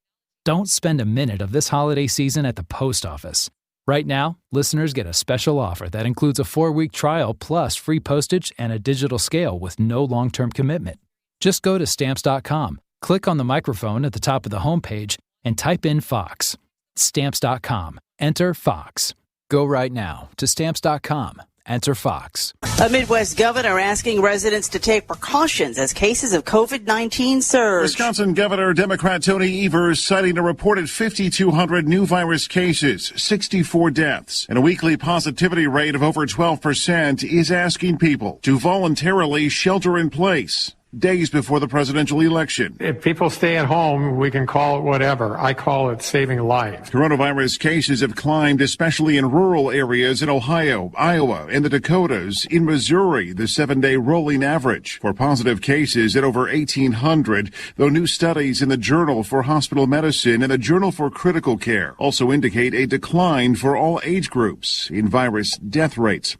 Don't spend a minute of this holiday season at the post office. Right now, listeners get a special offer that includes a 4-week trial plus free postage and a digital scale with no long-term commitment. Just go to Stamps.com, click on the microphone at the top of the homepage, and type in Fox. Stamps.com. Enter Fox. Go right now to Stamps.com. Enter Fox. A Midwest governor asking residents to take precautions as cases of COVID-19 surge. Wisconsin Governor Democrat Tony Evers citing a reported 5,200 new virus cases, 64 deaths, and a weekly positivity rate of over 12% is asking people to voluntarily shelter in place. Days before the presidential election. If people stay at home, we can call it whatever. I call it saving lives. Coronavirus cases have climbed, especially in rural areas in Ohio, Iowa, and the Dakotas. In Missouri, the 7-day rolling average for positive cases at over 1,800, though new studies in the Journal for Hospital Medicine and the Journal for Critical Care also indicate a decline for all age groups in virus death rates.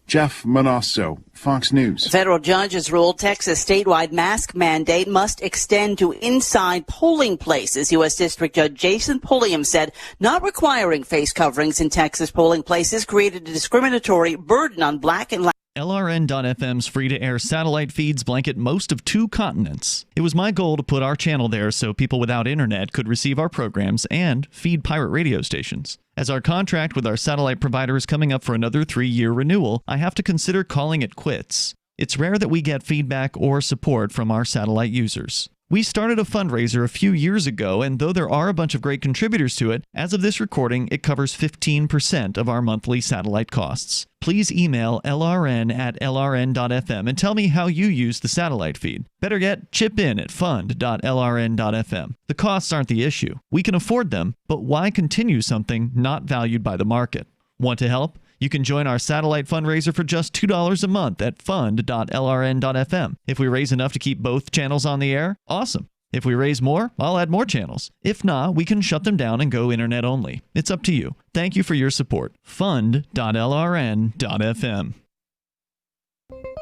Jeff Manasso, Fox News. Federal judges ruled Texas statewide mask mandate must extend to inside polling places. U.S. District Judge Jason Pulliam said not requiring face coverings in Texas polling places created a discriminatory burden on black and LRN.FM's free-to-air satellite feeds blanket most of 2 continents. It was my goal to put our channel there so people without internet could receive our programs and feed pirate radio stations. As our contract with our satellite provider is coming up for another 3-year renewal, I have to consider calling it quits. It's rare that we get feedback or support from our satellite users. We started a fundraiser a few years ago, and though there are a bunch of great contributors to it, as of this recording, it covers 15% of our monthly satellite costs. Please email lrn@lrn.fm and tell me how you use the satellite feed. Better yet, chip in at fund.lrn.fm. The costs aren't the issue. We can afford them, but why continue something not valued by the market? Want to help? You can join our satellite fundraiser for just $2 a month at fund.lrn.fm. If we raise enough to keep both channels on the air, awesome. If we raise more, I'll add more channels. If not, we can shut them down and go internet only. It's up to you. Thank you for your support. Fund.lrn.fm.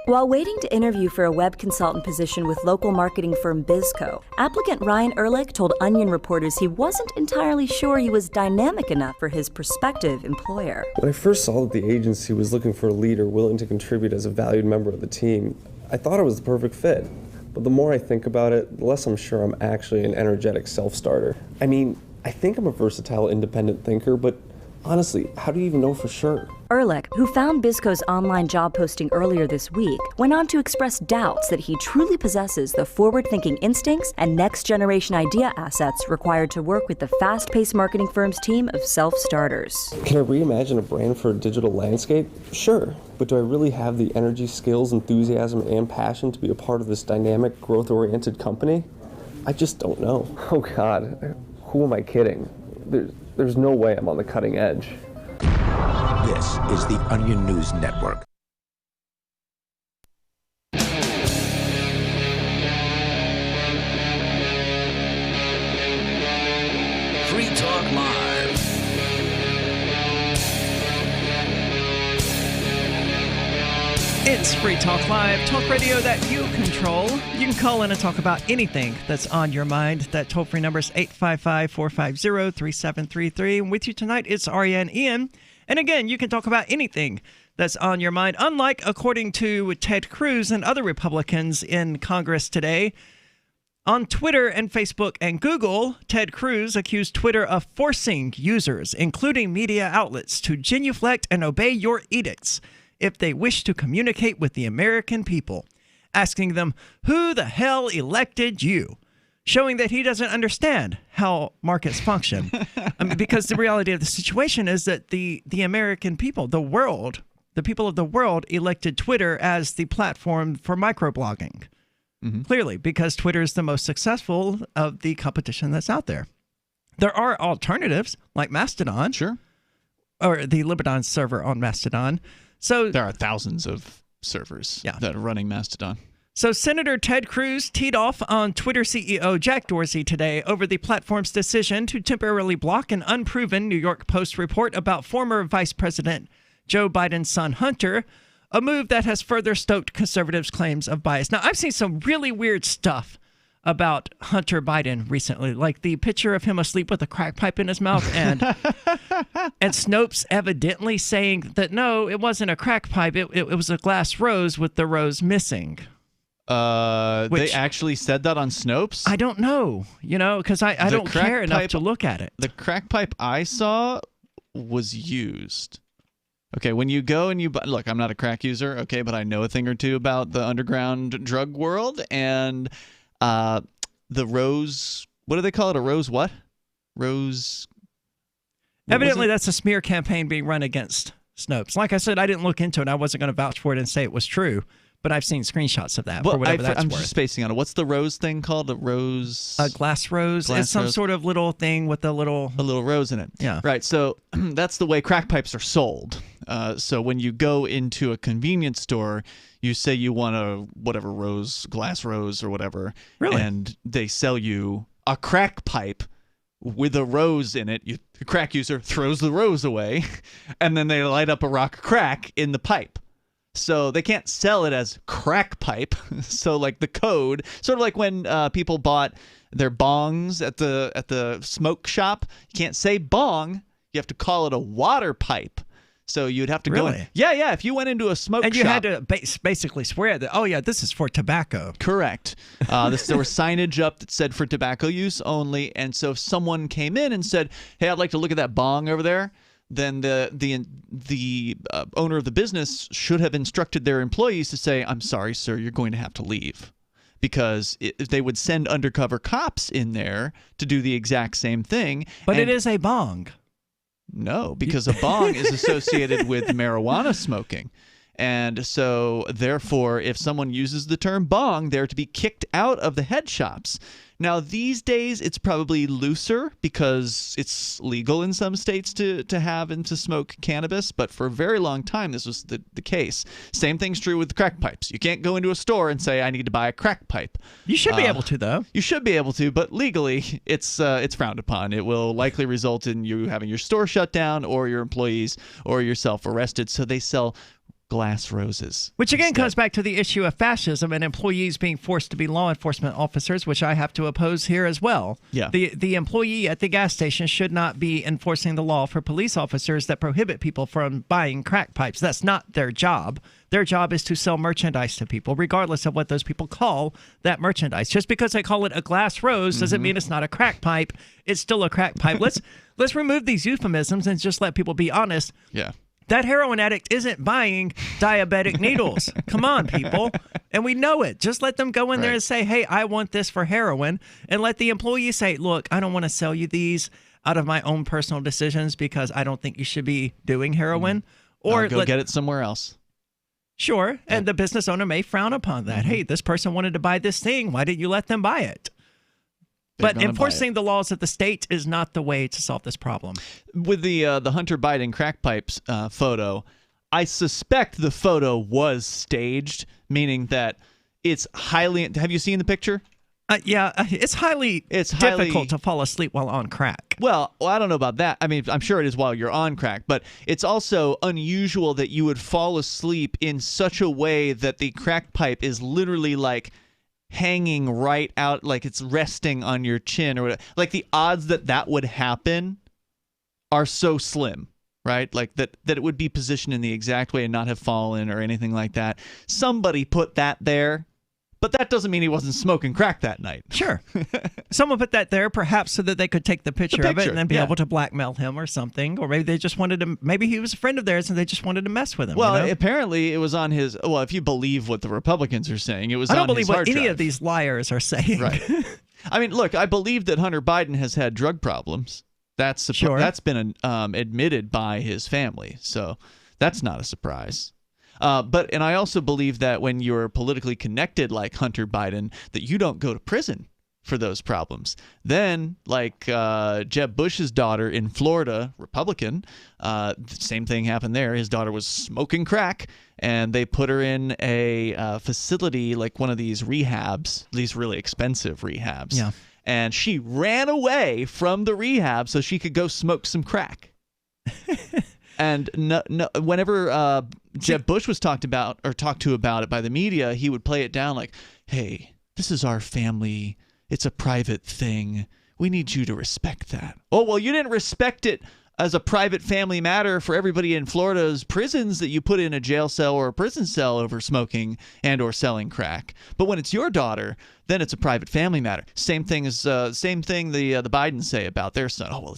While waiting to interview for a web consultant position with local marketing firm Bizco, applicant Ryan Ehrlich told Onion reporters he wasn't entirely sure he was dynamic enough for his prospective employer. When I first saw that the agency was looking for a leader willing to contribute as a valued member of the team, I thought I was the perfect fit. But the more I think about it, the less I'm sure I'm actually an energetic self-starter. I mean, I think I'm a versatile independent thinker, but honestly, how do you even know for sure? Ehrlich, who found Bizco's online job posting earlier this week, went on to express doubts that he truly possesses the forward-thinking instincts and next-generation idea assets required to work with the fast-paced marketing firm's team of self-starters. Can I reimagine a brand for a digital landscape? Sure, but do I really have the energy, skills, enthusiasm, and passion to be a part of this dynamic, growth-oriented company? I just don't know. Oh God, who am I kidding? There's no way I'm on the cutting edge. This is the Onion News Network. Free Talk Live. It's Free Talk Live, talk radio that you control. You can call in and talk about anything that's on your mind. That toll-free number is 855-450-3733. And with you tonight, it's Ariane Ian. And again, you can talk about anything that's on your mind. Unlike, according to Ted Cruz and other Republicans in Congress today, on Twitter and Facebook and Google, Ted Cruz accused Twitter of forcing users, including media outlets, to genuflect and obey your edicts if they wish to communicate with the American people, asking them, who the hell elected you? Showing that he doesn't understand how markets function. Because the reality of the situation is that the American people, the world, the people of the world elected Twitter as the platform for microblogging. Mm-hmm. Clearly, because Twitter is the most successful of the competition that's out there. There are alternatives like Mastodon. Sure. Or the Libidon server on Mastodon. So there are thousands of servers that are running Mastodon. So Senator Ted Cruz teed off on Twitter CEO Jack Dorsey today over the platform's decision to temporarily block an unproven New York Post report about former Vice President Joe Biden's son Hunter, a move that has further stoked conservatives' claims of bias. Now, I've seen some really weird stuff about Hunter Biden recently, like the picture of him asleep with a crack pipe in his mouth and and Snopes evidently saying that, no, it wasn't a crack pipe, it was a glass rose with the rose missing. They actually said that on Snopes? I don't know, because I don't care enough to look at it. The crack pipe I saw was used. Okay, when you go and you buy, look, I'm not a crack user, okay, but I know a thing or two about the underground drug world, and the rose, what do they call it? A rose what? Rose. Evidently, that's a smear campaign being run against Snopes. Like I said, I didn't look into it. I wasn't going to vouch for it and say it was true, but I've seen screenshots of that for whatever that's I'm worth. just spacing on it. What's the rose thing called? A rose? A glass rose. It's some sort of little thing with a little rose in it. Yeah. Right. So that's the way crack pipes are sold. So when you go into a convenience store, you say you want a whatever rose, glass rose or whatever. Really? And they sell you a crack pipe with a rose in it. The crack user throws the rose away, and then they light up a rock of crack in the pipe. So they can't sell it as crack pipe. So like the code, sort of like when people bought their bongs at the smoke shop, you can't say bong. You have to call it a water pipe. So you'd have to go in. Yeah. If you went into a smoke shop. And you had to basically swear that, oh, yeah, this is for tobacco. Correct. There was signage up that said for tobacco use only. And so if someone came in and said, hey, I'd like to look at that bong over there, then the owner of the business should have instructed their employees to say, I'm sorry, sir, you're going to have to leave. Because they would send undercover cops in there to do the exact same thing. But it is a bong. No, because a bong is associated with marijuana smoking. And so, therefore, if someone uses the term bong, they're to be kicked out of the head shops. Now, these days, it's probably looser because it's legal in some states to have and to smoke cannabis. But for a very long time, this was the case. Same thing's true with the crack pipes. You can't go into a store and say, I need to buy a crack pipe. You should be able to, though. You should be able to, but legally, it's frowned upon. It will likely result in you having your store shut down or your employees or yourself arrested. So they sell glass roses. Which again comes back to the issue of fascism and employees being forced to be law enforcement officers, which I have to oppose here as well. Yeah. The employee at the gas station should not be enforcing the law for police officers that prohibit people from buying crack pipes. That's not their job. Their job is to sell merchandise to people, regardless of what those people call that merchandise. Just because they call it a glass rose doesn't mean it's not a crack pipe. It's still a crack pipe. Let's remove these euphemisms and just let people be honest. Yeah. That heroin addict isn't buying diabetic needles. Come on, people. And we know it. Just let them go in there and say, hey, I want this for heroin. And let the employee say, look, I don't want to sell you these out of my own personal decisions because I don't think you should be doing heroin. Or I'll go get it somewhere else. Sure. And the business owner may frown upon that. Hey, this person wanted to buy this thing. Why didn't you let them buy it? But enforcing the laws of the state is not the way to solve this problem. With the Hunter Biden crack pipes photo, I suspect the photo was staged, meaning that it's highly. Have you seen the picture? Yeah, it's highly difficult to fall asleep while on crack. Well, I don't know about that. I mean, I'm sure it is while you're on crack, but it's also unusual that you would fall asleep in such a way that the crack pipe is literally like hanging right out, like it's resting on your chin or whatever. Like the odds that would happen are so slim, right? Like that it would be positioned in the exact way and not have fallen or anything like that. Somebody put that there, but that doesn't mean he wasn't smoking crack that night. Sure. Someone put that there perhaps so that they could take the picture of it and then be able to blackmail him or something. Or maybe they just wanted to, maybe he was a friend of theirs and they just wanted to mess with him. Well, apparently it was on his, well, if you believe what the Republicans are saying, it was on his hard drive. I don't believe what any of these liars are saying. Right. I mean, look, I believe that Hunter Biden has had drug problems. That's been admitted by his family. So that's not a surprise. And I also believe that when you're politically connected like Hunter Biden, that you don't go to prison for those problems. Then, like Jeb Bush's daughter in Florida, Republican, the same thing happened there. His daughter was smoking crack, and they put her in a facility like one of these rehabs, these really expensive rehabs. Yeah. And she ran away from the rehab so she could go smoke some crack. And whenever Jeb Bush was talked to about it by the media, he would play it down like, hey, this is our family. It's a private thing. We need you to respect that. Oh, well, you didn't respect it as a private family matter for everybody in Florida's prisons that you put in a jail cell or a prison cell over smoking and or selling crack. But when it's your daughter, then it's a private family matter. Same thing the Bidens say about their son. Oh, well,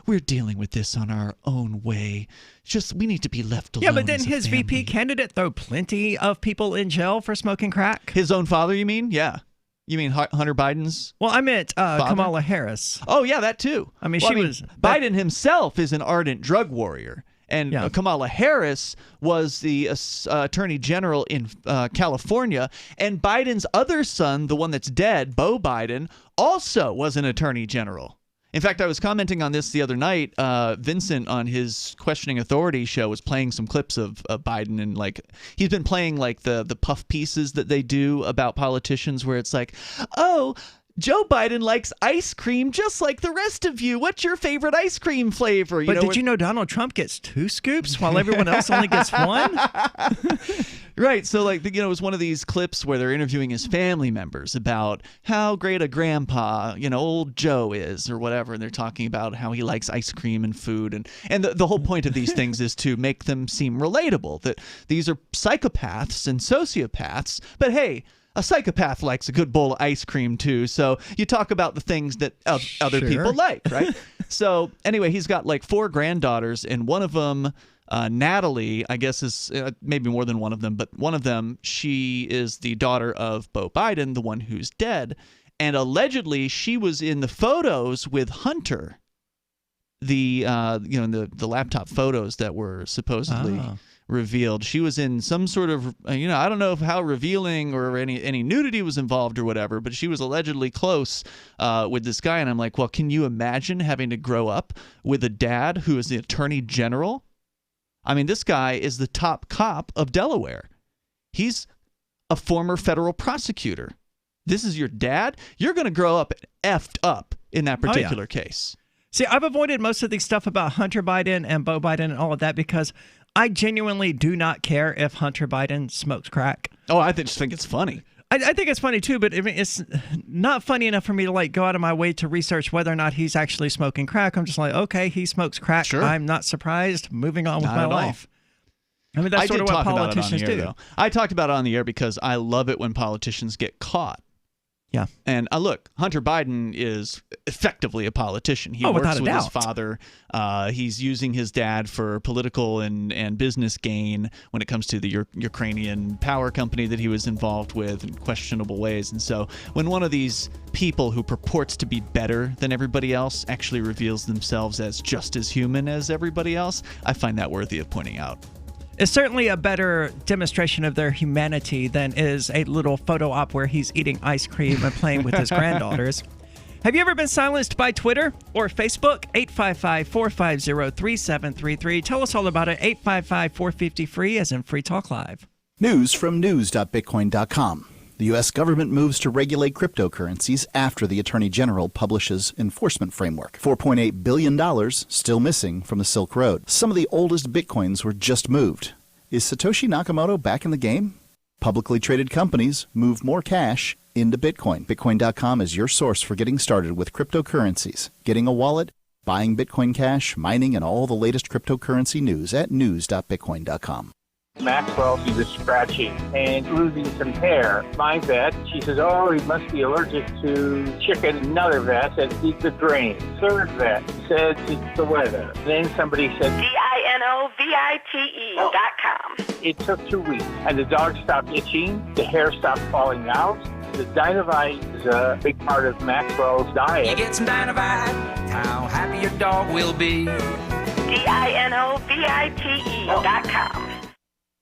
we're dealing with this on our own way. We need to be left alone. Yeah, but didn't his VP candidate throw plenty of people in jail for smoking crack? His own father, you mean? Yeah. You mean Hunter Biden's? Well, I meant Kamala Harris. Oh, yeah, that too. I mean, Biden himself is an ardent drug warrior. And Kamala Harris was the attorney general in California. And Biden's other son, the one that's dead, Beau Biden, also was an attorney general. In fact, I was commenting on this the other night. Vincent on his Questioning Authority show was playing some clips of Biden, and he's been playing the puff pieces that they do about politicians, where it's like, oh, Joe Biden likes ice cream just like the rest of you. What's your favorite ice cream flavor? Did you know Donald Trump gets 2 scoops while everyone else only gets 1? Right. So, it was one of these clips where they're interviewing his family members about how great a grandpa, old Joe is or whatever. And they're talking about how he likes ice cream and food. And the whole point of these things is to make them seem relatable, that these are psychopaths and sociopaths. But hey, a psychopath likes a good bowl of ice cream too. So you talk about the things that other people like, right? So anyway, he's got 4 granddaughters, and one of them, Natalie, I guess is maybe more than one of them, but one of them, she is the daughter of Beau Biden, the one who's dead. And allegedly she was in the photos with Hunter, the laptop photos that were supposedly revealed. She was in some sort of, I don't know how revealing or any nudity was involved or whatever, but she was allegedly close with this guy. And I'm like, well, can you imagine having to grow up with a dad who is the attorney general? I mean, this guy is the top cop of Delaware. He's a former federal prosecutor. This is your dad? You're going to grow up effed up in that particular case. See, I've avoided most of the stuff about Hunter Biden and Beau Biden and all of that because I genuinely do not care if Hunter Biden smokes crack. Oh, I just think it's funny. I think it's funny too, but I mean, it's not funny enough for me to go out of my way to research whether or not he's actually smoking crack. I'm just like, okay, he smokes crack. Sure. I'm not surprised. Moving on with my life. I mean, that's sort of what politicians do. I talked about it on the air because I love it when politicians get caught. Yeah. And look, Hunter Biden is effectively a politician. He works with his father. He's using his dad for political and business gain when it comes to the Ukrainian power company that he was involved with in questionable ways. And so when one of these people who purports to be better than everybody else actually reveals themselves as just as human as everybody else, I find that worthy of pointing out. It's certainly a better demonstration of their humanity than is a little photo op where he's eating ice cream and playing with his granddaughters. Have you ever been silenced by Twitter or Facebook? 855-450-3733. Tell us all about it. 855-450-FREE as in Free Talk Live. News from news.bitcoin.com. The U.S. government moves to regulate cryptocurrencies after the Attorney General publishes enforcement framework. $4.8 billion still missing from the Silk Road. Some of the oldest Bitcoins were just moved. Is Satoshi Nakamoto back in the game? Publicly traded companies move more cash into Bitcoin. Bitcoin.com is your source for getting started with cryptocurrencies, getting a wallet, buying Bitcoin Cash, mining, and all the latest cryptocurrency news at news.bitcoin.com. Maxwell, he was scratching and losing some hair. My vet, she says, oh, he must be allergic to chicken. Another vet said, eat the grain. Third vet said, it's the weather. Then somebody said, DINOVITE.com. It took 2 weeks, and the dog stopped itching, the hair stopped falling out. The Dinovite is a big part of Maxwell's diet. You get some Dinovite, how happy your dog will be. DINOVITE.com.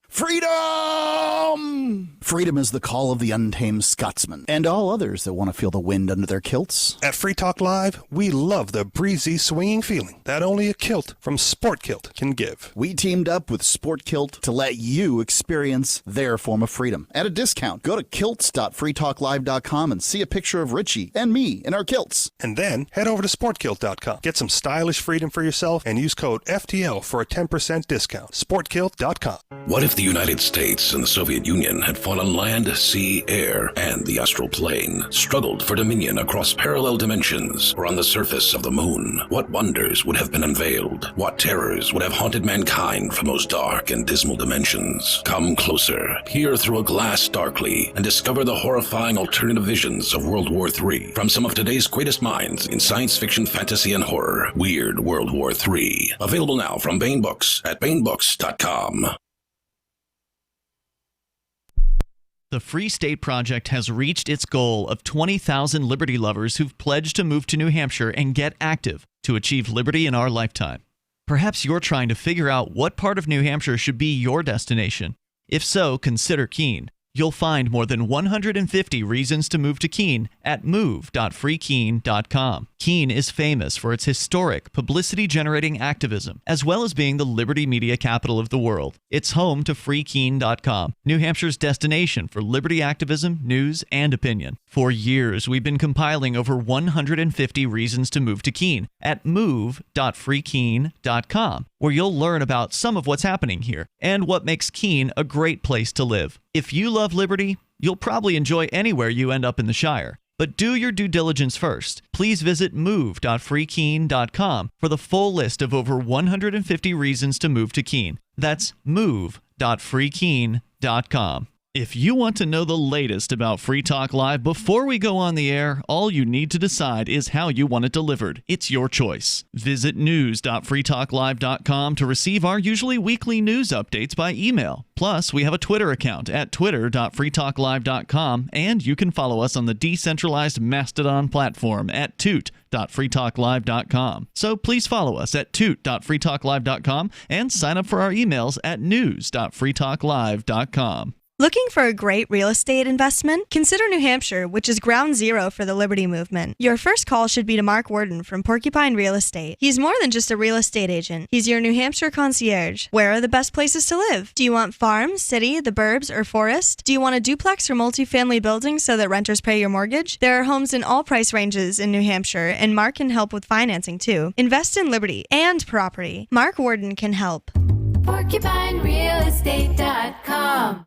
Freedom! Freedom is the call of the untamed Scotsman and all others that want to feel the wind under their kilts. At Free Talk Live, we love the breezy, swinging feeling that only a kilt from Sport Kilt can give. We teamed up with Sport Kilt to let you experience their form of freedom at a discount. Go to kilts.freetalklive.com and see a picture of Richie and me in our kilts. And then head over to sportkilt.com. Get some stylish freedom for yourself and use code FTL for a 10% discount. Sportkilt.com. What if the The United States and the Soviet Union had fought on land, sea, air, and the astral plane, struggled for dominion across parallel dimensions or on the surface of the moon. What wonders would have been unveiled? What terrors would have haunted mankind from those dark and dismal dimensions? Come closer, peer through a glass darkly, and discover the horrifying alternative visions of World War III from some of today's greatest minds in science fiction, fantasy, and horror. Weird World War III. Available now from Baen Books at baenbooks.com. The Free State Project has reached its goal of 20,000 liberty lovers who've pledged to move to New Hampshire and get active to achieve liberty in our lifetime. Perhaps you're trying to figure out what part of New Hampshire should be your destination. If so, consider Keene. You'll find more than 150 reasons to move to Keene at move.freekeene.com. Keene is famous for its historic, publicity-generating activism, as well as being the liberty media capital of the world. It's home to freekeene.com, New Hampshire's destination for liberty activism, news, and opinion. For years, we've been compiling over 150 reasons to move to Keene at move.freekeene.com, where you'll learn about some of what's happening here and what makes Keene a great place to live. If you love liberty, you'll probably enjoy anywhere you end up in the Shire. But do your due diligence first. Please visit move.freekeene.com for the full list of over 150 reasons to move to Keene. That's move.freekeene.com. If you want to know the latest about Free Talk Live before we go on the air, all you need to decide is how you want it delivered. It's your choice. Visit news.freetalklive.com to receive our usually weekly news updates by email. Plus, we have a Twitter account at twitter.freetalklive.com, and you can follow us on the decentralized Mastodon platform at toot.freetalklive.com. So please follow us at toot.freetalklive.com and sign up for our emails at news.freetalklive.com. Looking for a great real estate investment? Consider New Hampshire, which is ground zero for the Liberty Movement. Your first call should be to Mark Worden from Porcupine Real Estate. He's more than just a real estate agent. He's your New Hampshire concierge. Where are the best places to live? Do you want farm, city, the burbs, or forest? Do you want a duplex or multifamily building so that renters pay your mortgage? There are homes in all price ranges in New Hampshire, and Mark can help with financing too. Invest in liberty and property. Mark Worden can help. PorcupineRealEstate.com.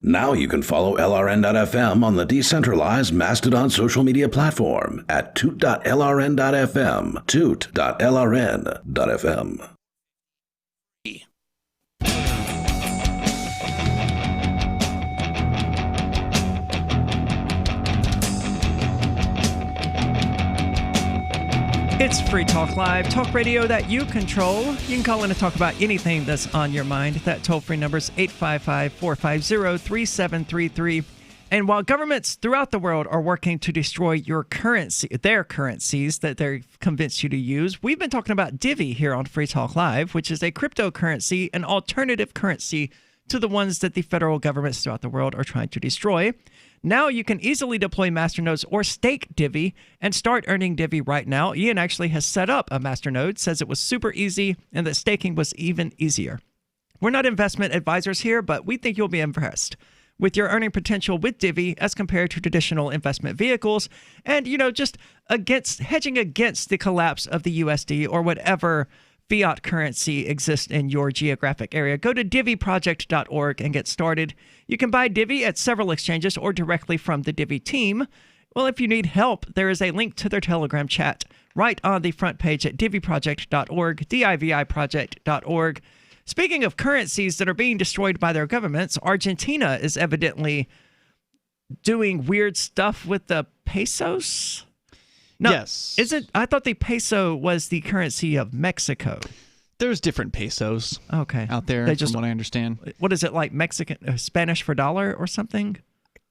Now you can follow LRN.FM on the decentralized Mastodon social media platform at toot.lrn.fm, toot.lrn.fm. It's Free Talk Live, talk radio that you control. You can call in to talk about anything that's on your mind. That toll-free number is 855-450-3733. And while governments throughout the world are working to destroy your currency, their currencies that they've convinced you to use, we've been talking about Divvy here on Free Talk Live, which is a cryptocurrency, an alternative currency to the ones that the federal governments throughout the world are trying to destroy. Now you can easily deploy masternodes or stake Divvy and start earning Divvy right now. Ian actually has set up a masternode, says it was super easy and that staking was even easier. We're not investment advisors here, but we think you'll be impressed with your earning potential with Divvy as compared to traditional investment vehicles and, just hedging against the collapse of the USD or whatever fiat currency exists in your geographic area. Go to divvyproject.org and get started. You can buy Divvy at several exchanges or directly from the Divvy team. Well, if you need help, there is a link to their Telegram chat right on the front page at divvyproject.org, diviproject.org. Speaking of currencies that are being destroyed by their governments, Argentina is evidently doing weird stuff with the pesos. No, yes. I thought the peso was the currency of Mexico. There's different pesos out there, from what I understand. What is it, like Mexican, Spanish for dollar or something?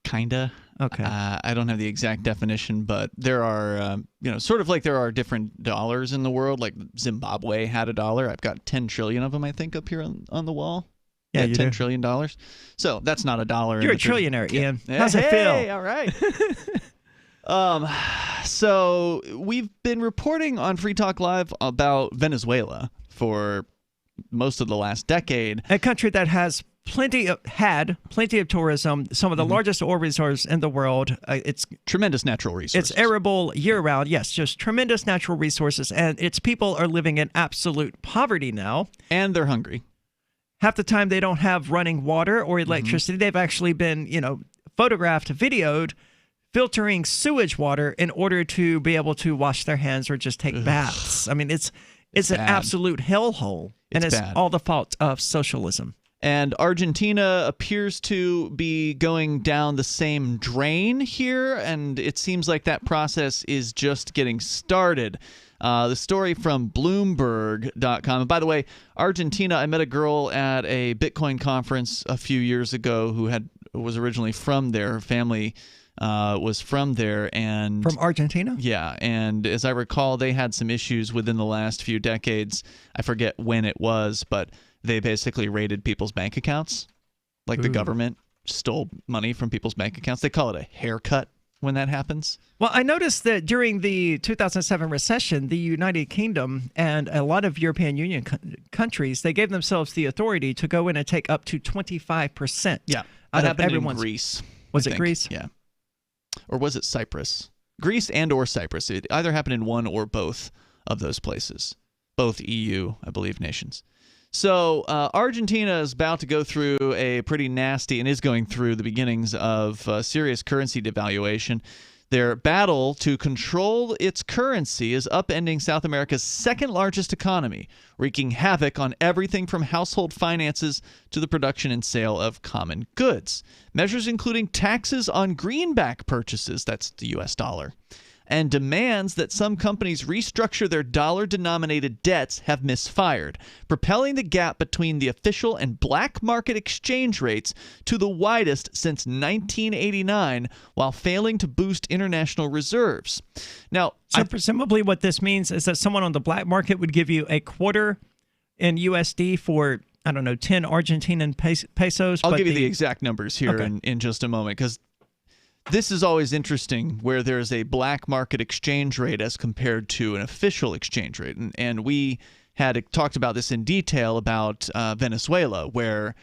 Kinda. Okay. I don't have the exact definition, but there are, sort of like there are different dollars in the world. Like Zimbabwe had a dollar. I've got 10 trillion of them, I think, up here on the wall. Yeah, $10 trillion. So that's not a dollar. You're a trillionaire, Ian. Yeah. How's it feel? Hey, all right. So we've been reporting on Free Talk Live about Venezuela for most of the last decade. A country that has plenty of tourism, some of the largest oil reserves in the world. It's tremendous natural resources. It's arable year-round. Yes, just tremendous natural resources, and its people are living in absolute poverty now. And they're hungry. Half the time they don't have running water or electricity. They've actually been, photographed, videoed, filtering sewage water in order to be able to wash their hands or just take baths. I mean, it's an absolute hellhole, and it's all the fault of socialism. And Argentina appears to be going down the same drain here, and it seems like that process is just getting started. The story from Bloomberg.com. And by the way, Argentina, I met a girl at a Bitcoin conference a few years ago who was originally from there. Her family was from there. And from Argentina? Yeah, and as I recall, they had some issues within the last few decades. I forget when it was, but they basically raided people's bank accounts. Like the government stole money from people's bank accounts. They call it a haircut when that happens. Well, I noticed that during the 2007 recession, the United Kingdom and a lot of European Union countries, they gave themselves the authority to go in and take up to 25%. Yeah, out that of happened everyone's. In Greece. Was it Greece? Yeah. Or was it Cyprus? Greece and or Cyprus. It either happened in one or both of those places. Both EU, I believe, nations. So Argentina is about to go through a pretty nasty, and is going through the beginnings of serious currency devaluation. Their battle to control its currency is upending South America's second largest economy, wreaking havoc on everything from household finances to the production and sale of common goods. Measures including taxes on greenback purchases, that's the U.S. dollar, and demands that some companies restructure their dollar-denominated debts have misfired, propelling the gap between the official and black market exchange rates to the widest since 1989, while failing to boost international reserves. Now, presumably what this means is that someone on the black market would give you a quarter in USD for, 10 Argentinian pesos. I'll give you the exact numbers here in just a moment, because this is always interesting where there's a black market exchange rate as compared to an official exchange rate. And we had talked about this in detail about Venezuela, where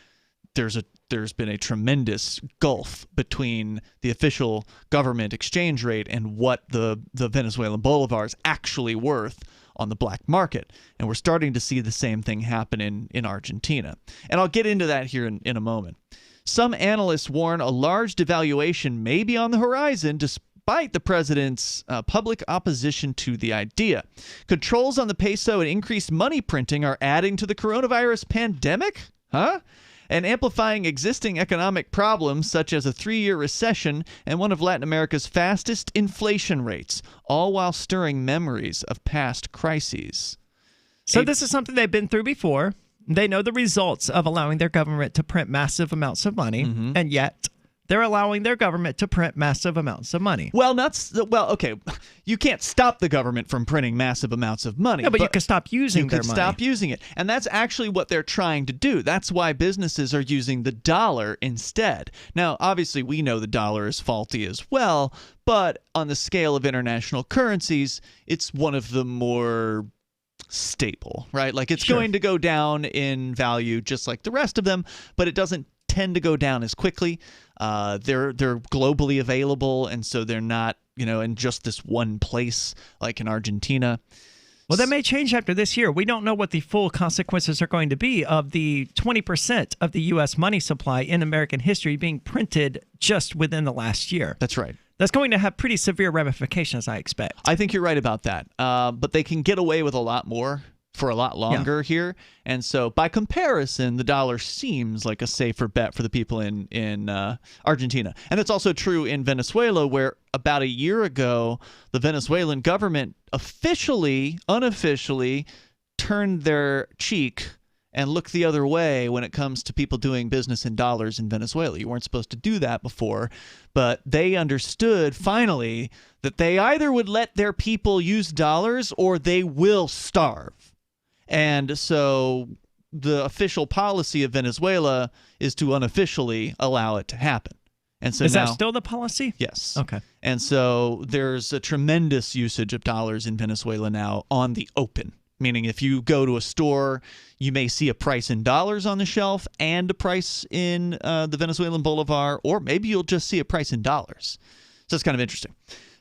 there's been a tremendous gulf between the official government exchange rate and what the Venezuelan bolivar is actually worth on the black market. And we're starting to see the same thing happen in Argentina. And I'll get into that here in a moment. Some analysts warn a large devaluation may be on the horizon despite the president's public opposition to the idea. Controls on the peso and increased money printing are adding to the coronavirus pandemic? And amplifying existing economic problems such as a 3-year recession and one of Latin America's fastest inflation rates, all while stirring memories of past crises. So this is something they've been through before. They know the results of allowing their government to print massive amounts of money, and yet they're allowing their government to print massive amounts of money. Well, okay, you can't stop the government from printing massive amounts of money. No, but you can stop using their money. You can stop using it, and that's actually what they're trying to do. That's why businesses are using the dollar instead. Now, obviously, we know the dollar is faulty as well, but on the scale of international currencies, it's one of the more stable, right? Like it's going to go down in value just like the rest of them, but it doesn't tend to go down as quickly. They're globally available, and so they're not, in just this one place like in Argentina. Well, that may change after this year. We don't know what the full consequences are going to be of the 20% of the U.S. money supply in American history being printed just within the last year. That's right. That's going to have pretty severe ramifications, I expect. I think you're right about that. But they can get away with a lot more for a lot longer here. And so by comparison, the dollar seems like a safer bet for the people in Argentina. And it's also true in Venezuela, where about a year ago, the Venezuelan government unofficially turned their cheek and look the other way when it comes to people doing business in dollars in Venezuela. You weren't supposed to do that before, but they understood finally that they either would let their people use dollars or they will starve. And so the official policy of Venezuela is to unofficially allow it to happen. And so is that still the policy? Yes. Okay. And so there's a tremendous usage of dollars in Venezuela now on the open. Meaning if you go to a store, you may see a price in dollars on the shelf and a price in the Venezuelan bolivar, or maybe you'll just see a price in dollars. So it's kind of interesting.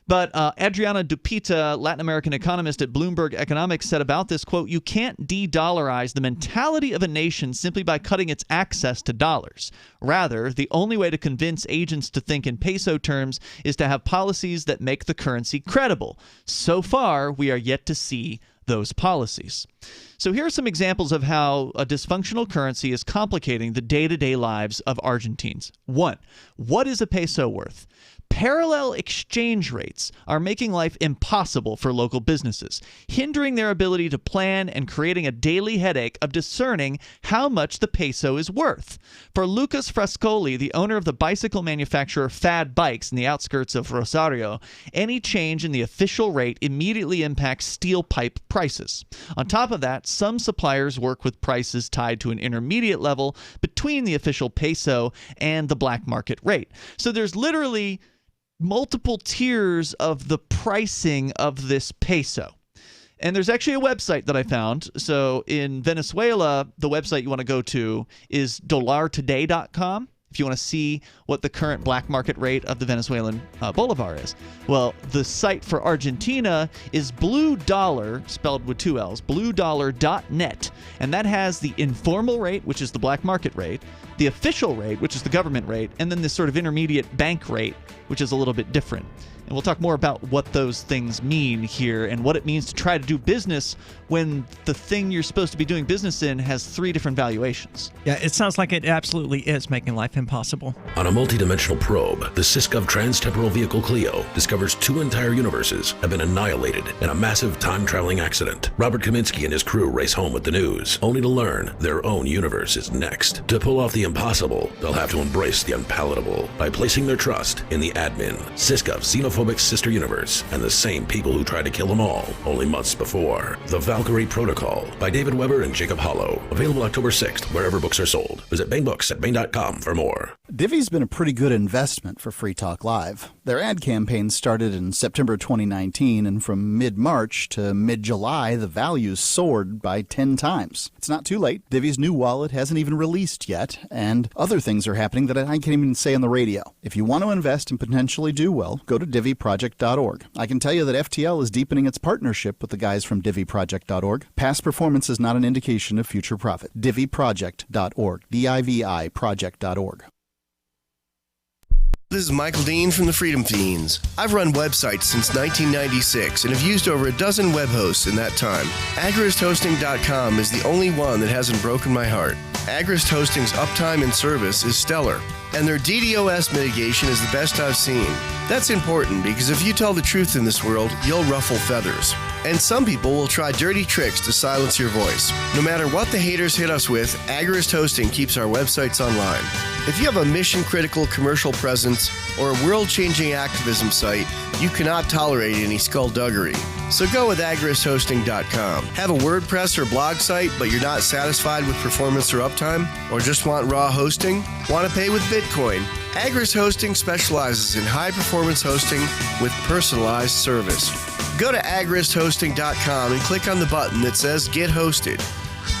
But Adriana Dupita, Latin American economist at Bloomberg Economics, said about this, quote, "You can't de-dollarize the mentality of a nation simply by cutting its access to dollars. Rather, the only way to convince agents to think in peso terms is to have policies that make the currency credible. So far, we are yet to see those policies." So here are some examples of how a dysfunctional currency is complicating the day-to-day lives of Argentines. 1. What is a peso worth? Parallel exchange rates are making life impossible for local businesses, hindering their ability to plan and creating a daily headache of discerning how much the peso is worth. For Lucas Frascoli, the owner of the bicycle manufacturer Fad Bikes in the outskirts of Rosario, any change in the official rate immediately impacts steel pipe prices. On top of that, some suppliers work with prices tied to an intermediate level between the official peso and the black market rate. So there's literally multiple tiers of the pricing of this peso. And there's actually a website that I found. So in Venezuela, the website you want to go to is dollartoday.com. If you want to see what the current black market rate of the Venezuelan bolivar is. Well, the site for Argentina is Blue Dollar, spelled with 2 L's, bluedollar.net. And that has the informal rate, which is the black market rate, the official rate, which is the government rate, and then this sort of intermediate bank rate, which is a little bit different. And we'll talk more about what those things mean here and what it means to try to do business when the thing you're supposed to be doing business in has 3 different valuations. Yeah, it sounds like it absolutely is making life impossible. On a multidimensional probe, the Syskov Trans-Temporal Vehicle Clio discovers 2 entire universes have been annihilated in a massive time-traveling accident. Robert Kaminsky and his crew race home with the news, only to learn their own universe is next. To pull off the impossible, they'll have to embrace the unpalatable by placing their trust in the admin, Syskov's xenophobic sister universe, and the same people who tried to kill them all only months before. The Valkyrie Protocol by David Weber and Jacob Hollow. Available October 6th, wherever books are sold. Visit Bainbooks at Bain.com for more. Divvy's been a pretty good investment for Free Talk Live. Their ad campaign started in September 2019, and from mid-March to mid-July, the values soared by 10 times. It's not too late. Divvy's new wallet hasn't even released yet, and other things are happening that I can't even say on the radio. If you want to invest and potentially do well, go to DivvyProject.org. I can tell you that FTL is deepening its partnership with the guys from DivvyProject.org. Past performance is not an indication of future profit. DivvyProject.org. DIVI Project.org. This is Michael Dean from the Freedom Fiends. I've run websites since 1996 and have used over a dozen web hosts in that time. AgristHosting.com is the only one that hasn't broken my heart. Agrist Hosting's uptime and service is stellar, and their DDoS mitigation is the best I've seen. That's important because if you tell the truth in this world, you'll ruffle feathers. And some people will try dirty tricks to silence your voice. No matter what the haters hit us with, Agrist Hosting keeps our websites online. If you have a mission-critical commercial presence or a world-changing activism site, you cannot tolerate any skullduggery. So go with agristhosting.com. Have a WordPress or blog site, but you're not satisfied with performance or uptime? Or just want raw hosting? Want to pay with Bitcoin? Agrist Hosting specializes in high-performance hosting with personalized service. Go to agristhosting.com and click on the button that says Get Hosted.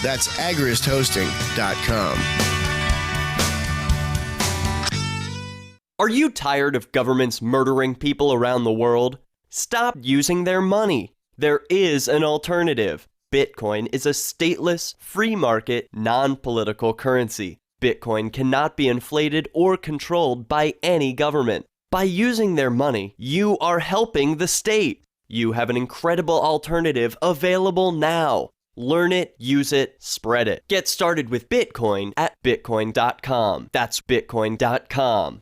That's agristhosting.com. Are you tired of governments murdering people around the world? Stop using their money. There is an alternative. Bitcoin is a stateless, free market, non-political currency. Bitcoin cannot be inflated or controlled by any government. By using their money, you are helping the state. You have an incredible alternative available now. Learn it, use it, spread it. Get started with Bitcoin at Bitcoin.com. That's Bitcoin.com.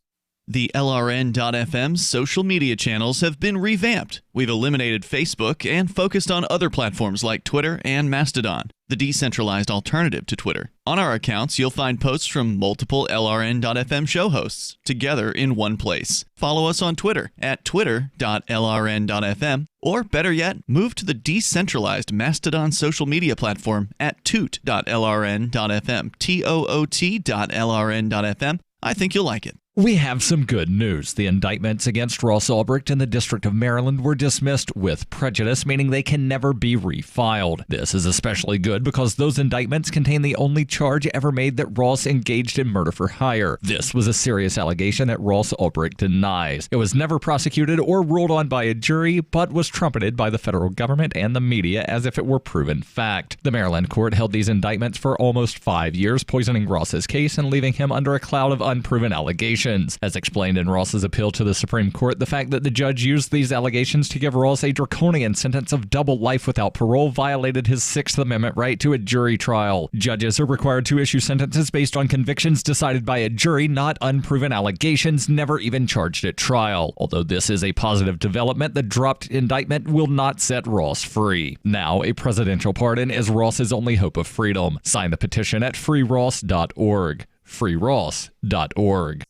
The LRN.FM social media channels have been revamped. We've eliminated Facebook and focused on other platforms like Twitter and Mastodon, the decentralized alternative to Twitter. On our accounts, you'll find posts from multiple LRN.FM show hosts together in one place. Follow us on Twitter at twitter.lrn.fm, or better yet, move to the decentralized Mastodon social media platform at toot.lrn.fm, toot.lrn.fm. I think you'll like it. We have some good news. The indictments against Ross Ulbricht in the District of Maryland were dismissed with prejudice, meaning they can never be refiled. This is especially good because those indictments contain the only charge ever made that Ross engaged in murder for hire. This was a serious allegation that Ross Ulbricht denies. It was never prosecuted or ruled on by a jury, but was trumpeted by the federal government and the media as if it were proven fact. The Maryland court held these indictments for almost 5 years, poisoning Ross's case and leaving him under a cloud of unproven allegations. As explained in Ross's appeal to the Supreme Court, the fact that the judge used these allegations to give Ross a draconian sentence of double life without parole violated his Sixth Amendment right to a jury trial. Judges are required to issue sentences based on convictions decided by a jury, not unproven allegations never even charged at trial. Although this is a positive development, the dropped indictment will not set Ross free. Now, a presidential pardon is Ross's only hope of freedom. Sign the petition at freeross.org. freeross.org.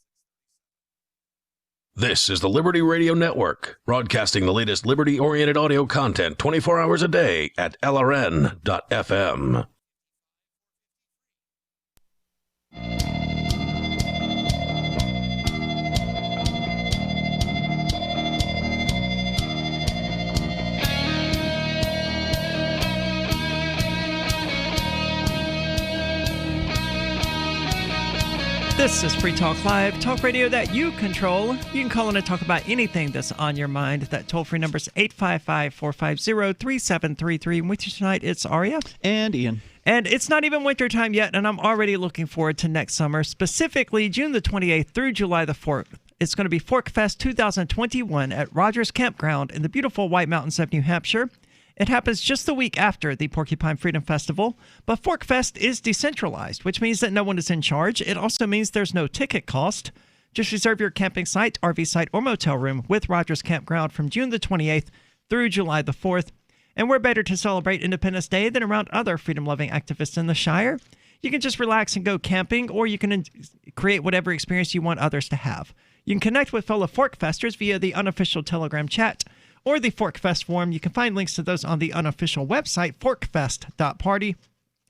This is the Liberty Radio Network, broadcasting the latest liberty-oriented audio content 24 hours a day at LRN.FM. This is Free Talk Live, talk radio that you control. You can call in and talk about anything that's on your mind. That toll-free number is 855-450-3733. And with you tonight, it's Aria. And Ian. And it's not even wintertime yet, and I'm already looking forward to next summer, specifically June the 28th through July the 4th. It's going to be Fork Fest 2021 at Rogers Campground in the beautiful White Mountains of New Hampshire. It happens just the week after the Porcupine Freedom Festival, but Fork Fest is decentralized, which means that no one is in charge. It also means there's no ticket cost. Just reserve your camping site, RV site, or motel room with Rogers Campground from June the 28th through July the 4th. And we're better to celebrate Independence Day than around other freedom-loving activists in the Shire. You can just relax and go camping, or you can create whatever experience you want others to have. You can connect with fellow Fork Festers via the unofficial Telegram chat or the Fork Fest forum. You can find links to those on the unofficial website, forkfest.party.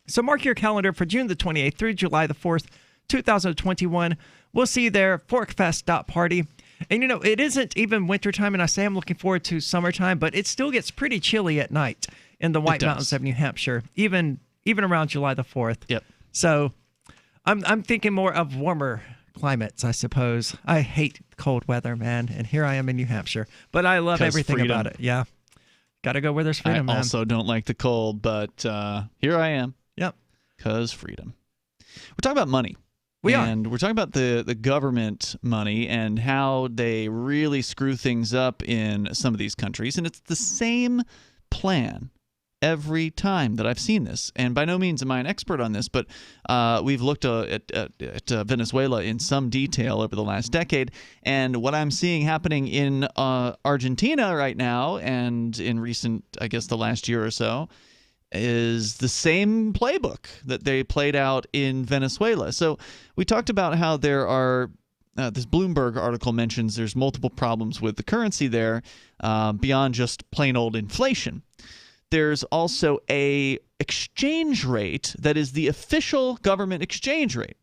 So mark your calendar for June the 28th through July the 4th, 2021. We'll see you there, forkfest.party. And, you know, it isn't even wintertime, and I say I'm looking forward to summertime, but it still gets pretty chilly at night in the White Mountains of New Hampshire, even around July the 4th. Yep. So I'm thinking more of warmer climates, I suppose. I hate cold weather, man, and here I am in New Hampshire. But I love everything about it. Yeah. Got to go where there's freedom, man. I also don't like the cold, but here I am. Yep. Because freedom. We're talking about money. And we're talking about the government money and how they really screw things up in some of these countries. And it's the same plan every time that I've seen this. And by no means am I an expert on this, but we've looked at Venezuela in some detail over the last decade. And what I'm seeing happening in Argentina right now and in recent, I guess, the last year or so, is the same playbook that they played out in Venezuela. So we talked about how there are, this Bloomberg article mentions there's multiple problems with the currency there beyond just plain old inflation. There's also a exchange rate that is the official government exchange rate.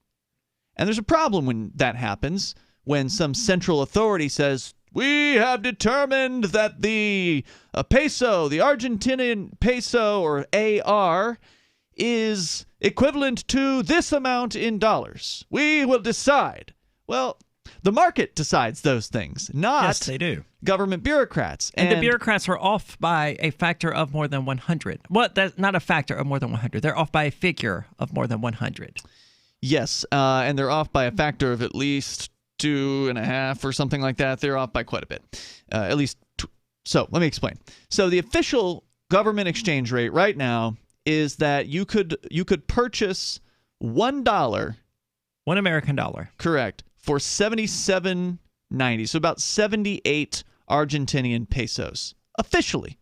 And there's a problem when that happens, when some central authority says, we have determined that the peso, the Argentinian peso, or AR, is equivalent to this amount in dollars. We will decide. Well, the market decides those things, not yes, they do. Government bureaucrats. And the bureaucrats are off by a factor of more than 100. Well, that's not a factor of more than 100. They're off by a figure of more than 100. Yes, and they're off by a factor of at least 2.5 or something like that. They're off by quite a bit, at least. So let me explain. So the official government exchange rate right now is that you could purchase $1, $1 American dollar, correct, for 77.90, so about 78 Argentinian pesos officially.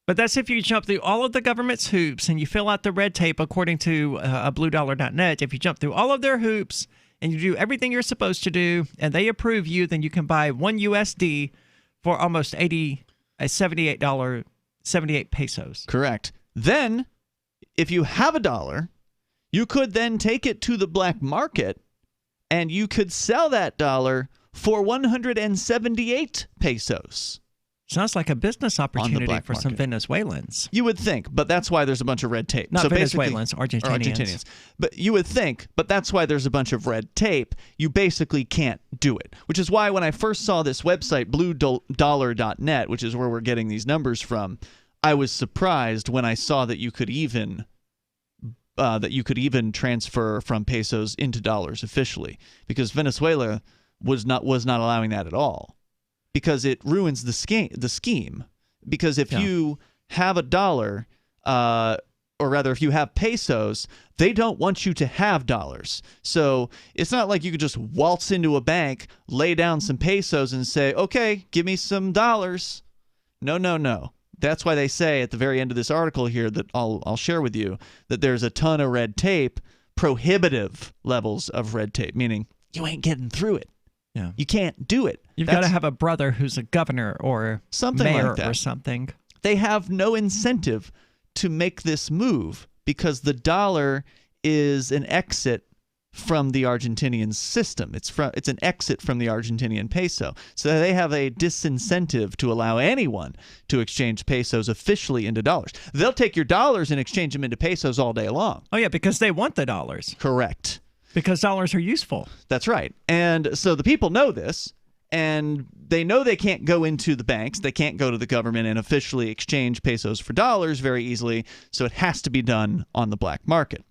But that's if you jump through all of the government's hoops and you fill out the red tape according to bluedollar.net. If you jump through all of their hoops and you do everything you're supposed to do, and they approve you, then you can buy $1 USD for almost 78 pesos. Correct. Then, if you have $1, you could then take it to the black market and you could sell that dollar for 178 pesos. Sounds like a business opportunity for some market. Venezuelans. You would think, but that's why there's a bunch of red tape. Not so Venezuelans, Argentinians. But you would think, but that's why there's a bunch of red tape. You basically can't do it, which is why when I first saw this website, bluedollar.net, which is where we're getting these numbers from, I was surprised when I saw that you could even transfer from pesos into dollars officially, because Venezuela was not allowing that at all. Because it ruins the scheme. Because if you have a dollar, or rather if you have pesos, they don't want you to have dollars. So it's not like you could just waltz into a bank, lay down some pesos and say, okay, give me some dollars. No. That's why they say at the very end of this article here that I'll share with you that there's a ton of red tape, prohibitive levels of red tape, meaning you ain't getting through it. Yeah. You can't do it. You've got to have a brother who's a governor or something mayor like that. or something. They have no incentive to make this move because the dollar is an exit from the Argentinian system. It's an exit from the Argentinian peso. So they have a disincentive to allow anyone to exchange pesos officially into dollars. They'll take your dollars and exchange them into pesos all day long. Oh, yeah, because they want the dollars. Correct. Because dollars are useful. That's right. And so the people know this, and they know they can't go into the banks. They can't go to the government and officially exchange pesos for dollars very easily, so it has to be done on the black market.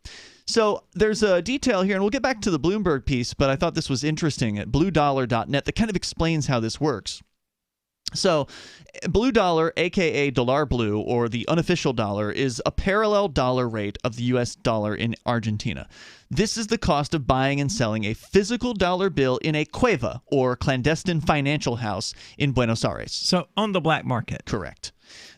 So there's a detail here, and we'll get back to the Bloomberg piece, but I thought this was interesting at bluedollar.net that kind of explains how this works. So Blue Dollar, a.k.a. Dollar Blue, or the unofficial dollar, is a parallel dollar rate of the U.S. dollar in Argentina. This is the cost of buying and selling a physical dollar bill in a cueva, or clandestine financial house, in Buenos Aires. So on the black market. Correct.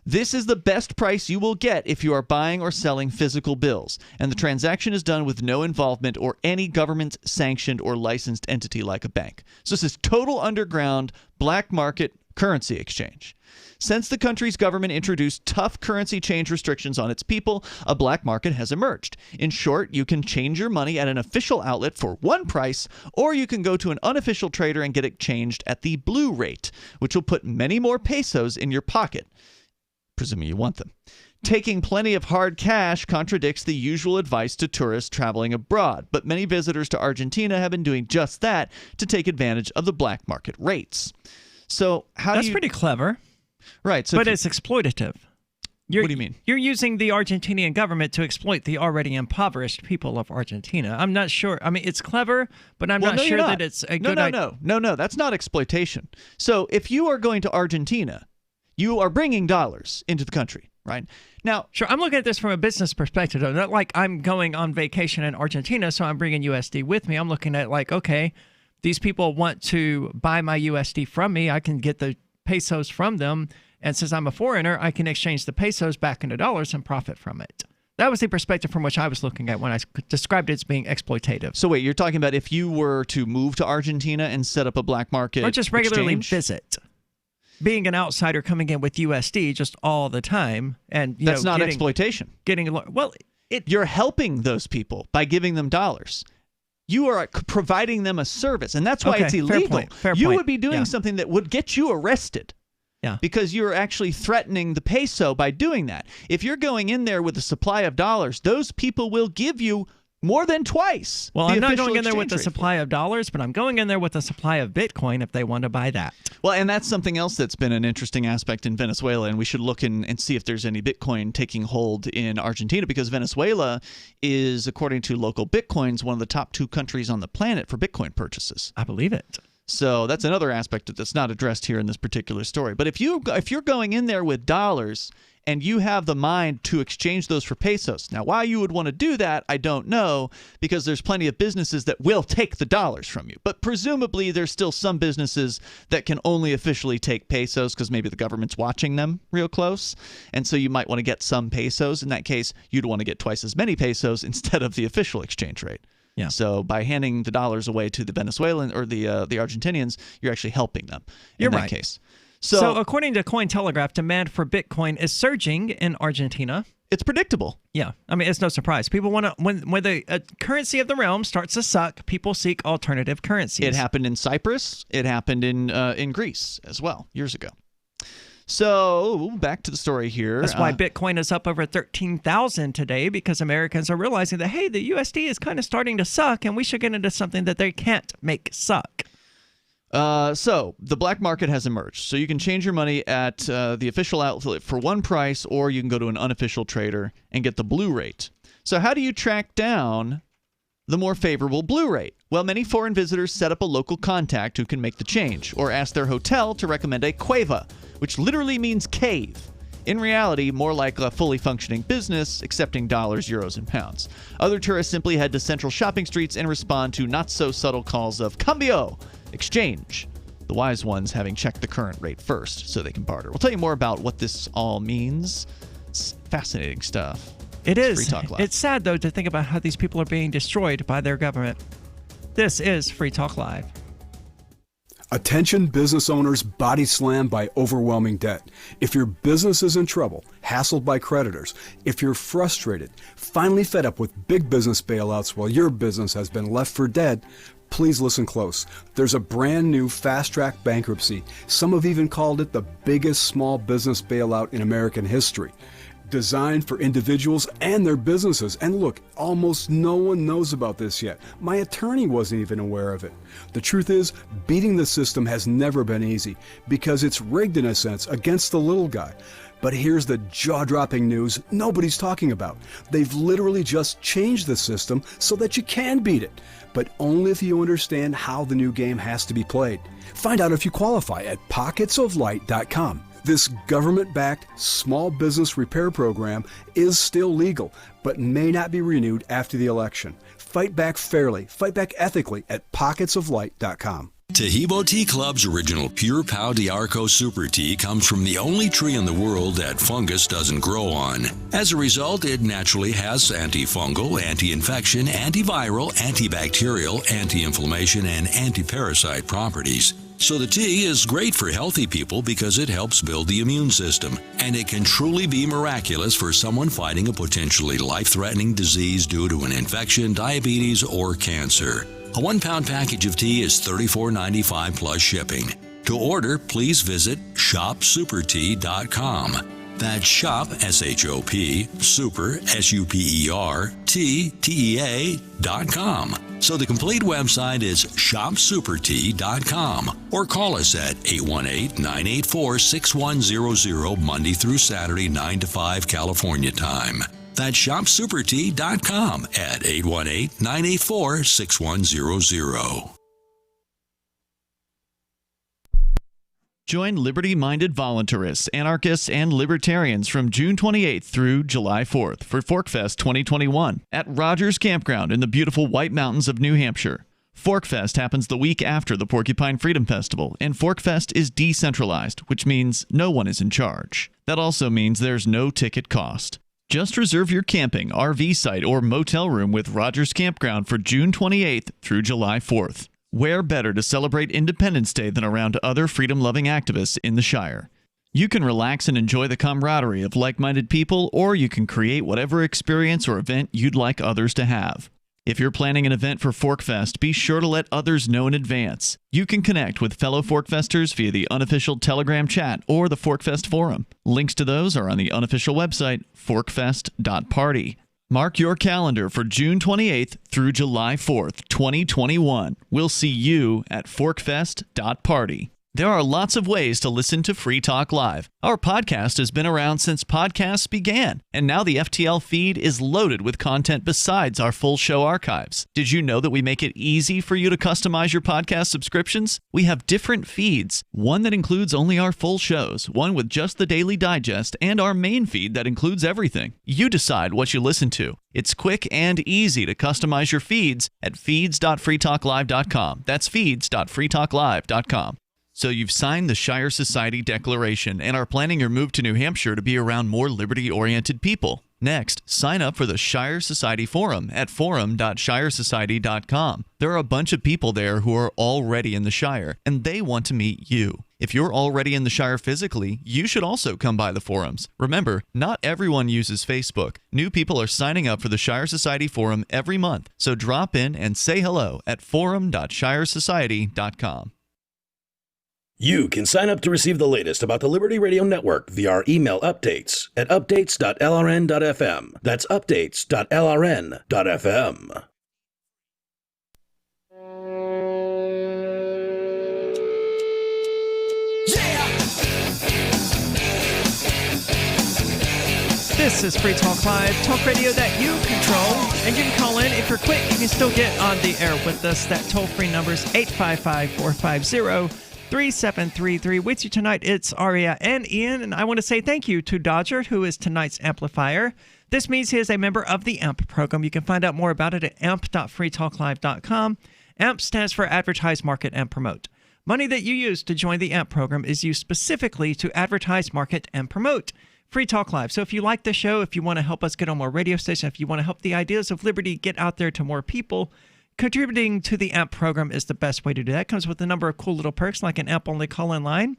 This is the best price you will get if you are buying or selling physical bills, and the transaction is done with no involvement or any government-sanctioned or licensed entity like a bank. So this is total underground black market currency exchange. Since the country's government introduced tough currency change restrictions on its people, a black market has emerged. In short, you can change your money at an official outlet for one price, or you can go to an unofficial trader and get it changed at the blue rate, which will put many more pesos in your pocket, presuming you want them. Taking plenty of hard cash contradicts the usual advice to tourists traveling abroad, but many visitors to Argentina have been doing just that to take advantage of the black market rates. So That's pretty clever. Right. So but it's exploitative. What do you mean? You're using the Argentinian government to exploit the already impoverished people of Argentina. I'm not sure. I mean, it's clever, but I'm not sure that it's a good idea. No, that's not exploitation. So if you are going to Argentina, you are bringing dollars into the country, right? Now, sure, I'm looking at this from a business perspective, though. Not like I'm going on vacation in Argentina, so I'm bringing USD with me. I'm looking at like, okay, these people want to buy my USD from me. I can get the pesos from them. And since I'm a foreigner, I can exchange the pesos back into dollars and profit from it. That was the perspective from which I was looking at when I described it as being exploitative. So wait, you're talking about if you were to move to Argentina and set up a black market or just regularly exchange? visit. Being an outsider coming in with USD just all the time. And that's not exploitation. You're helping those people by giving them dollars. You are providing them a service, and that's why it's illegal. Fair you point. would be doing something that would get you arrested. Yeah. Because you're actually threatening the peso by doing that. If you're going in there with a supply of dollars, those people will give you more than twice. Well, I'm not going in there with a supply of dollars, but I'm going in there with a supply of Bitcoin if they want to buy that. Well, and that's something else that's been an interesting aspect in Venezuela, and we should look and see if there's any Bitcoin taking hold in Argentina, because Venezuela is, according to local Bitcoins, one of the top 2 countries on the planet for Bitcoin purchases. I believe it. So that's another aspect that's not addressed here in this particular story. But if you're going in there with dollars and you have the mind to exchange those for pesos, now why you would want to do that, I don't know, because there's plenty of businesses that will take the dollars from you. But presumably there's still some businesses that can only officially take pesos because maybe the government's watching them real close. And so you might want to get some pesos. In that case, you'd want to get twice as many pesos instead of the official exchange rate. Yeah. So by handing the dollars away to the Venezuelan or the Argentinians, you're actually helping them in that case. So according to Cointelegraph, demand for Bitcoin is surging in Argentina. It's predictable. Yeah. I mean, it's no surprise. People want to, when the currency of the realm starts to suck, people seek alternative currencies. It happened in Cyprus. It happened in Greece as well, years ago. So back to the story here. That's why Bitcoin is up over 13,000 today, because Americans are realizing that, hey, the USD is kind of starting to suck, and we should get into something that they can't make suck. So the black market has emerged. So you can change your money at the official outlet for one price, or you can go to an unofficial trader and get the blue rate. So how do you track down the more favorable blue rate? Well, many foreign visitors set up a local contact who can make the change, or ask their hotel to recommend a cueva, which literally means cave. In reality, more like a fully functioning business, accepting dollars, euros, and pounds. Other tourists simply head to central shopping streets and respond to not-so-subtle calls of cambio, exchange. The wise ones having checked the current rate first so they can barter. We'll tell you more about what this all means. It's fascinating stuff. It is. Free Talk Live. It's sad, though, to think about how these people are being destroyed by their government. This is Free Talk Live. Attention business owners body slammed by overwhelming debt. If your business is in trouble, hassled by creditors, if you're frustrated, finally fed up with big business bailouts while your business has been left for dead, please listen close. There's a brand new fast-track bankruptcy. Some have even called it the biggest small business bailout in American history. Designed for individuals and their businesses. And look, almost no one knows about this yet. My attorney wasn't even aware of it. The truth is, beating the system has never been easy because it's rigged in a sense against the little guy. But here's the jaw-dropping news nobody's talking about. They've literally just changed the system so that you can beat it, but only if you understand how the new game has to be played. Find out if you qualify at pocketsoflight.com. This government-backed small business repair program is still legal, but may not be renewed after the election. Fight back fairly, fight back ethically at pocketsoflight.com. Tahibo Tea Club's original Pure Pau d'Arco Super Tea comes from the only tree in the world that fungus doesn't grow on. As a result, it naturally has antifungal, anti-infection, antiviral, antibacterial, anti-inflammation, and anti-parasite properties. So the tea is great for healthy people because it helps build the immune system, and it can truly be miraculous for someone fighting a potentially life-threatening disease due to an infection, diabetes, or cancer. A 1-pound package of tea is $34.95 plus shipping. To order, please visit shopsupertea.com. That's shop, S-H-O-P, super, S-U-P-E-R, T-T-E-A.com. So the complete website is shopsupertea.com, or call us at 818-984-6100 Monday through Saturday, 9 to 5 California time. That's shopsupertea.com at 818-984-6100. Join liberty-minded voluntarists, anarchists, and libertarians from June 28th through July 4th for ForkFest 2021 at Rogers Campground in the beautiful White Mountains of New Hampshire. ForkFest happens the week after the Porcupine Freedom Festival, and ForkFest is decentralized, which means no one is in charge. That also means there's no ticket cost. Just reserve your camping, RV site, or motel room with Rogers Campground for June 28th through July 4th. Where better to celebrate Independence Day than around other freedom-loving activists in the Shire? You can relax and enjoy the camaraderie of like-minded people, or you can create whatever experience or event you'd like others to have. If you're planning an event for ForkFest, be sure to let others know in advance. You can connect with fellow ForkFesters via the unofficial Telegram chat or the ForkFest forum. Links to those are on the unofficial website, forkfest.party. Mark your calendar for June 28th through July 4th, 2021. We'll see you at forkfest.party. There are lots of ways to listen to Free Talk Live. Our podcast has been around since podcasts began, and now the FTL feed is loaded with content besides our full show archives. Did you know that we make it easy for you to customize your podcast subscriptions? We have different feeds, one that includes only our full shows, one with just the Daily Digest, and our main feed that includes everything. You decide what you listen to. It's quick and easy to customize your feeds at feeds.freetalklive.com. That's feeds.freetalklive.com. So you've signed the Shire Society Declaration and are planning your move to New Hampshire to be around more liberty-oriented people. Next, sign up for the Shire Society Forum at forum.shiresociety.com. There are a bunch of people there who are already in the Shire, and they want to meet you. If you're already in the Shire physically, you should also come by the forums. Remember, not everyone uses Facebook. New people are signing up for the Shire Society Forum every month, so drop in and say hello at forum.shiresociety.com. You can sign up to receive the latest about the Liberty Radio Network via our email updates at updates.lrn.fm. That's updates.lrn.fm. This is Free Talk Live, talk radio that you control. And you can call in. If you're quick, you can still get on the air with us. That toll-free number is 855-450-3733. With you tonight, it's Aria and Ian. And I want to say thank you to Dodger, who is tonight's amplifier. This means he is a member of the AMP program. You can find out more about it at amp.freetalklive.com. AMP stands for Advertise, Market, and Promote. Money that you use to join the AMP program is used specifically to advertise, market, and promote Free Talk Live. So if you like the show, if you want to help us get on more radio stations, if you want to help the ideas of liberty get out there to more people, contributing to the AMP program is the best way to do that. It comes with a number of cool little perks like an AMP-only call-in line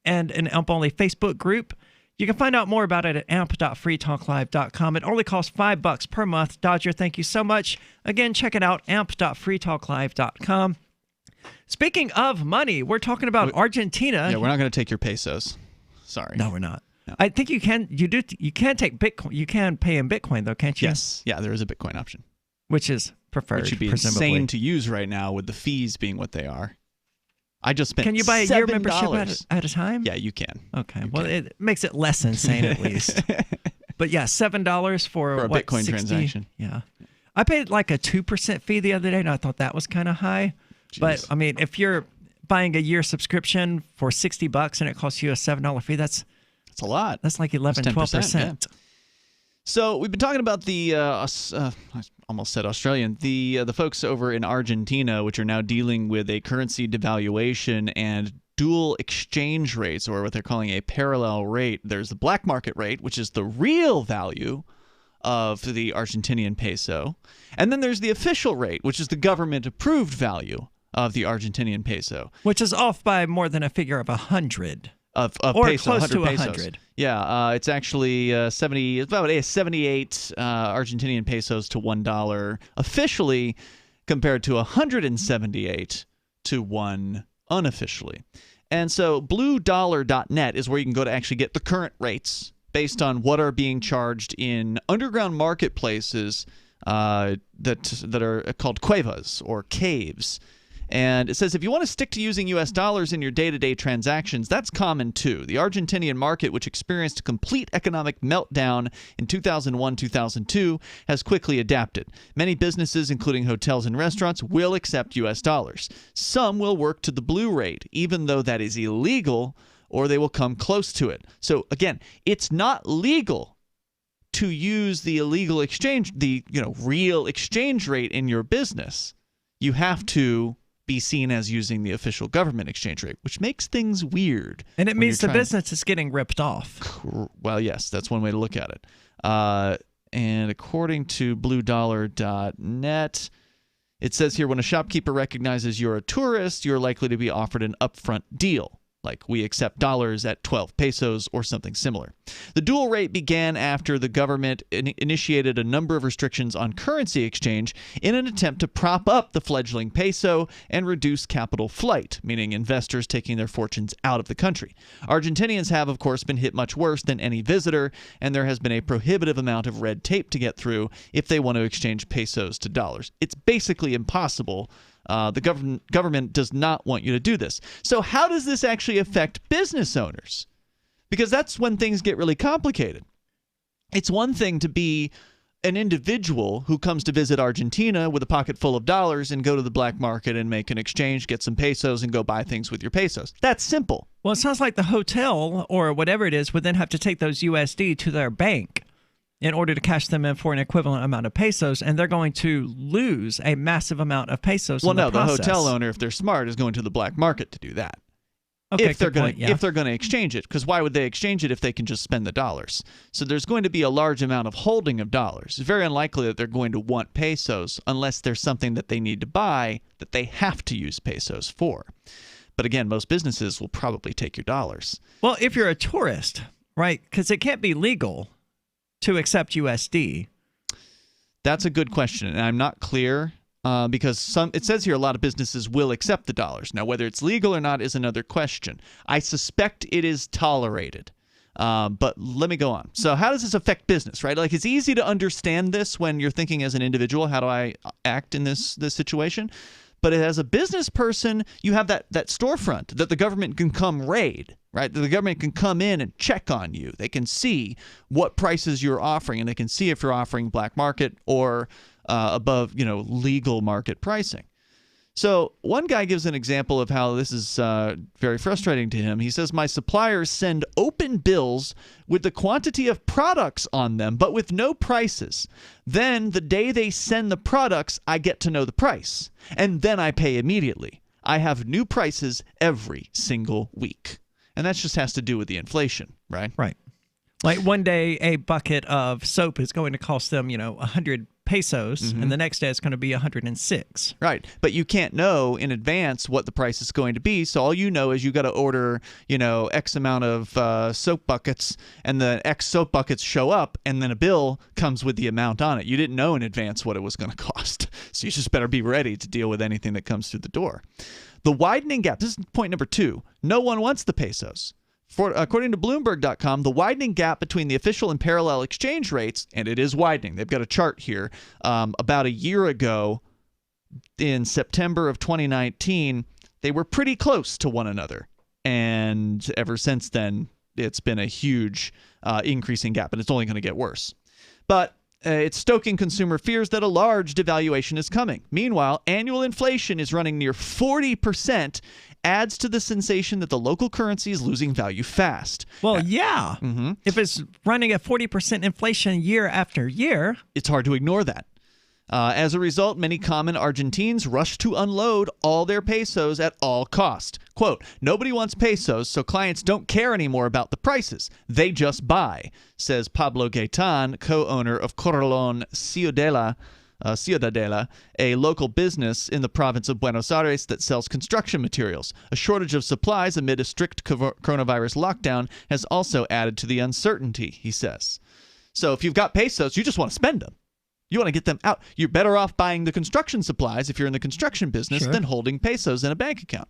and an AMP-only Facebook group. You can find out more about it at amp.freetalklive.com. It only costs $5 per month. Dodger, thank you so much. Again, check it out, amp.freetalklive.com. Speaking of money, we're talking about Argentina. Yeah, we're not going to take your pesos. Sorry. No, we're not. No. I think you can. You can take Bitcoin. You can pay in Bitcoin, though, can't you? Yes. Yeah, there is a Bitcoin option, which is preferred. Which would be presumably insane to use right now with the fees being what they are. I just spent. Can you buy a year membership at a time? Yeah, you can. Okay. Well, it makes it less insane at least. But yeah, $7 for a what, Bitcoin 60? transaction. Yeah. I paid like a 2% fee the other day, and I thought that was kind of high. Jeez. But I mean, if you're buying a year subscription for $60 and it costs you a $7 fee, that's a lot. That's like 11-12%. Yeah. So we've been talking about the I almost said Australian, the folks over in Argentina, which are now dealing with a currency devaluation and dual exchange rates, or what they're calling a parallel rate. There's the black market rate, which is the real value of the Argentinian peso, and then there's the official rate, which is the government-approved value of the Argentinian peso, which is off by more than a figure of 100. Of or peso, close 100 to pesos. 100. Yeah, it's actually 78 Argentinian pesos to $1 officially, compared to 178 to 1 unofficially. And so bluedollar.net is where you can go to actually get the current rates based on what are being charged in underground marketplaces that are called cuevas or caves. And it says if you want to stick to using U.S. dollars in your day-to-day transactions, that's common too. The Argentinian market, which experienced a complete economic meltdown in 2001-2002, has quickly adapted. Many businesses, including hotels and restaurants, will accept U.S. dollars. Some will work to the blue rate, even though that is illegal, or they will come close to it. So again, it's not legal to use the illegal exchange, the real exchange rate in your business. You have to be seen as using the official government exchange rate, which makes things weird. And it means the business is getting ripped off. Well, yes, that's one way to look at it. And according to bluedollar.net, it says here, when a shopkeeper recognizes you're a tourist, you're likely to be offered an upfront deal, like we accept dollars at 12 pesos or something similar. The dual rate began after the government initiated a number of restrictions on currency exchange in an attempt to prop up the fledgling peso and reduce capital flight, meaning investors taking their fortunes out of the country. Argentinians have, of course, been hit much worse than any visitor, and there has been a prohibitive amount of red tape to get through if they want to exchange pesos to dollars. It's basically impossible. The government does not want you to do this. So how does this actually affect business owners? Because that's when things get really complicated. It's one thing to be an individual who comes to visit Argentina with a pocket full of dollars and go to the black market and make an exchange, get some pesos, and go buy things with your pesos. That's simple. Well, it sounds like the hotel or whatever it is would then have to take those USD to their bank in order to cash them in for an equivalent amount of pesos, and they're going to lose a massive amount of pesos. Well, no, the hotel owner, if they're smart, is going to the black market to do that. Okay, if they're good point, yeah. if they're going to exchange it, because why would they exchange it if they can just spend the dollars? So there's going to be a large amount of holding of dollars. It's very unlikely that they're going to want pesos unless there's something that they need to buy that they have to use pesos for. But again, most businesses will probably take your dollars. Well, if you're a tourist, right? Because it can't be legal to accept USD. That's a good question, and I'm not clear. Because it says here a lot of businesses will accept the dollars. Now, whether it's legal or not is another question. I suspect it is tolerated. But let me go on. So how does this affect business, right? Like, it's easy to understand this when you're thinking as an individual, how do I act in this situation? But as a business person, you have that storefront that the government can come raid, right? The government can come in and check on you. They can see what prices you're offering, and they can see if you're offering black market or above, legal market pricing. So one guy gives an example of how this is very frustrating to him. He says, my suppliers send open bills with the quantity of products on them, but with no prices. Then the day they send the products, I get to know the price, and then I pay immediately. I have new prices every single week. And that just has to do with the inflation, right? Right. Like one day a bucket of soap is going to cost them, 100 pesos, and the next day it's going to be 106. Right. But you can't know in advance what the price is going to be. So all you know is you got to order, X amount of soap buckets, and the X soap buckets show up, and then a bill comes with the amount on it. You didn't know in advance what it was going to cost. So you just better be ready to deal with anything that comes through the door. The widening gap. This is point number 2. No one wants the pesos. According to Bloomberg.com, the widening gap between the official and parallel exchange rates, and it is widening. They've got a chart here. About a year ago, in September of 2019, they were pretty close to one another. And ever since then, it's been a huge increasing gap, and it's only going to get worse. But it's stoking consumer fears that a large devaluation is coming. Meanwhile, annual inflation is running near 40%, adds to the sensation that the local currency is losing value fast. Well, yeah. If it's running at 40% inflation year after year, it's hard to ignore that. As a result, many common Argentines rush to unload all their pesos at all cost. Quote, nobody wants pesos, so clients don't care anymore about the prices. They just buy, says Pablo Gaetan, co-owner of Corralón Ciudadela, a local business in the province of Buenos Aires that sells construction materials. A shortage of supplies amid a strict coronavirus lockdown has also added to the uncertainty, he says. So if you've got pesos, you just want to spend them. You want to get them out. You're better off buying the construction supplies if you're in the construction business than holding pesos in a bank account.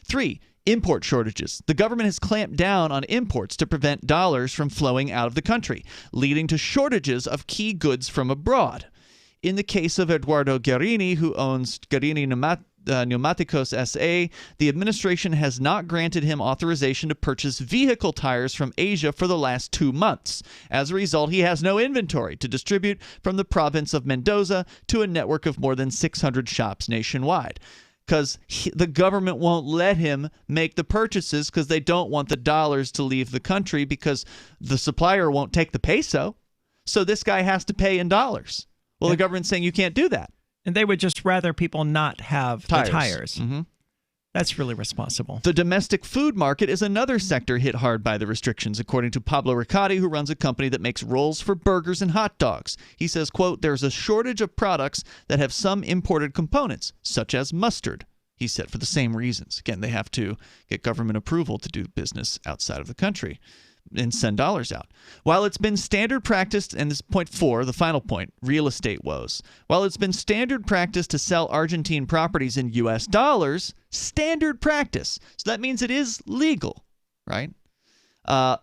3, import shortages. The government has clamped down on imports to prevent dollars from flowing out of the country, leading to shortages of key goods from abroad. In the case of Eduardo Guerini, who owns Guerini Neumáticos S.A., the administration has not granted him authorization to purchase vehicle tires from Asia for the last 2 months. As a result, he has no inventory to distribute from the province of Mendoza to a network of more than 600 shops nationwide. Because the government won't let him make the purchases because they don't want the dollars to leave the country because the supplier won't take the peso. So this guy has to pay in dollars. Well, the government's saying you can't do that. And they would just rather people not have the tires. Mm-hmm. That's really responsible. The domestic food market is another sector hit hard by the restrictions, according to Pablo Riccati, who runs a company that makes rolls for burgers and hot dogs. He says, quote, there's a shortage of products that have some imported components, such as mustard. He said, for the same reasons. Again, they have to get government approval to do business outside of the country and send dollars out. While it's been standard practice, and this is point 4, the final point, real estate woes. While it's been standard practice to sell Argentine properties in U.S. dollars, standard practice. So that means it is legal, right?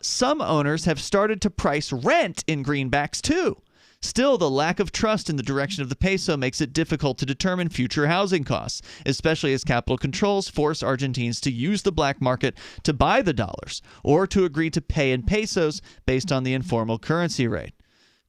Some owners have started to price rent in greenbacks too. Still, the lack of trust in the direction of the peso makes it difficult to determine future housing costs, especially as capital controls force Argentines to use the black market to buy the dollars or to agree to pay in pesos based on the informal currency rate.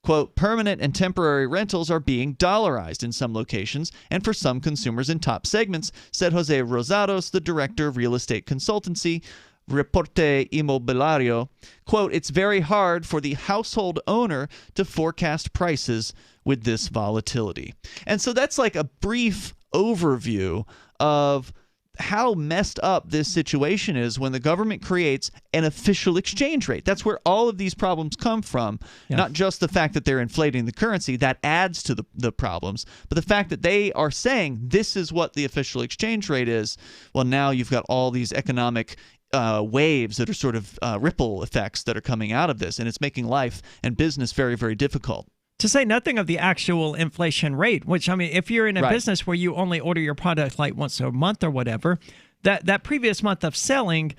Quote, permanent and temporary rentals are being dollarized in some locations and for some consumers in top segments, said Jose Rosados, the director of real estate consultancy Reporte Inmobiliario. Quote, it's very hard for the household owner to forecast prices with this volatility. And so that's like a brief overview of how messed up this situation is when the government creates an official exchange rate. That's where all of these problems come from. Yeah. Not just the fact that they're inflating the currency, that adds to the problems, but the fact that they are saying this is what the official exchange rate is. Well, now you've got all these economic waves that are sort of ripple effects that are coming out of this, and it's making life and business very, very difficult. To say nothing of the actual inflation rate, which, I mean, if you're in a business where you only order your product like once a month or whatever, that previous month of selling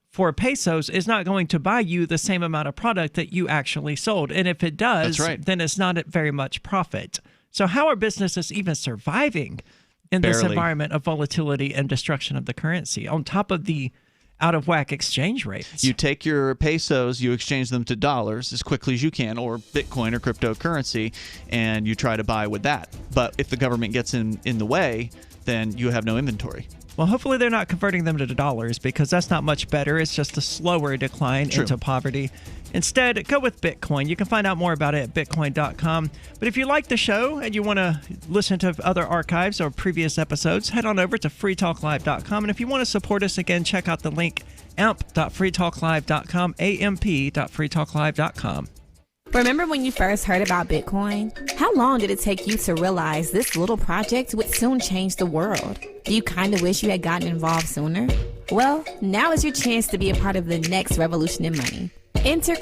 for pesos is not going to buy you the same amount of product that you actually sold. And if it does, then it's not at very much profit. So how are businesses even surviving in this environment of volatility and destruction of the currency on top of the out-of-whack exchange rates? You take your pesos, you exchange them to dollars as quickly as you can, or Bitcoin or cryptocurrency, and you try to buy with that. But if the government gets in the way, then you have no inventory. Well, hopefully they're not converting them to dollars, because that's not much better. It's just a slower decline into poverty. Instead, go with Bitcoin. You can find out more about it at bitcoin.com. But if you like the show and you want to listen to other archives or previous episodes, head on over to freetalklive.com. And if you want to support us, again, check out the link amp.freetalklive.com, amp.freetalklive.com. Remember when you first heard about Bitcoin? How long did it take you to realize this little project would soon change the world? Do you kind of wish you had gotten involved sooner? Well, now is your chance to be a part of the next revolution in money. Enter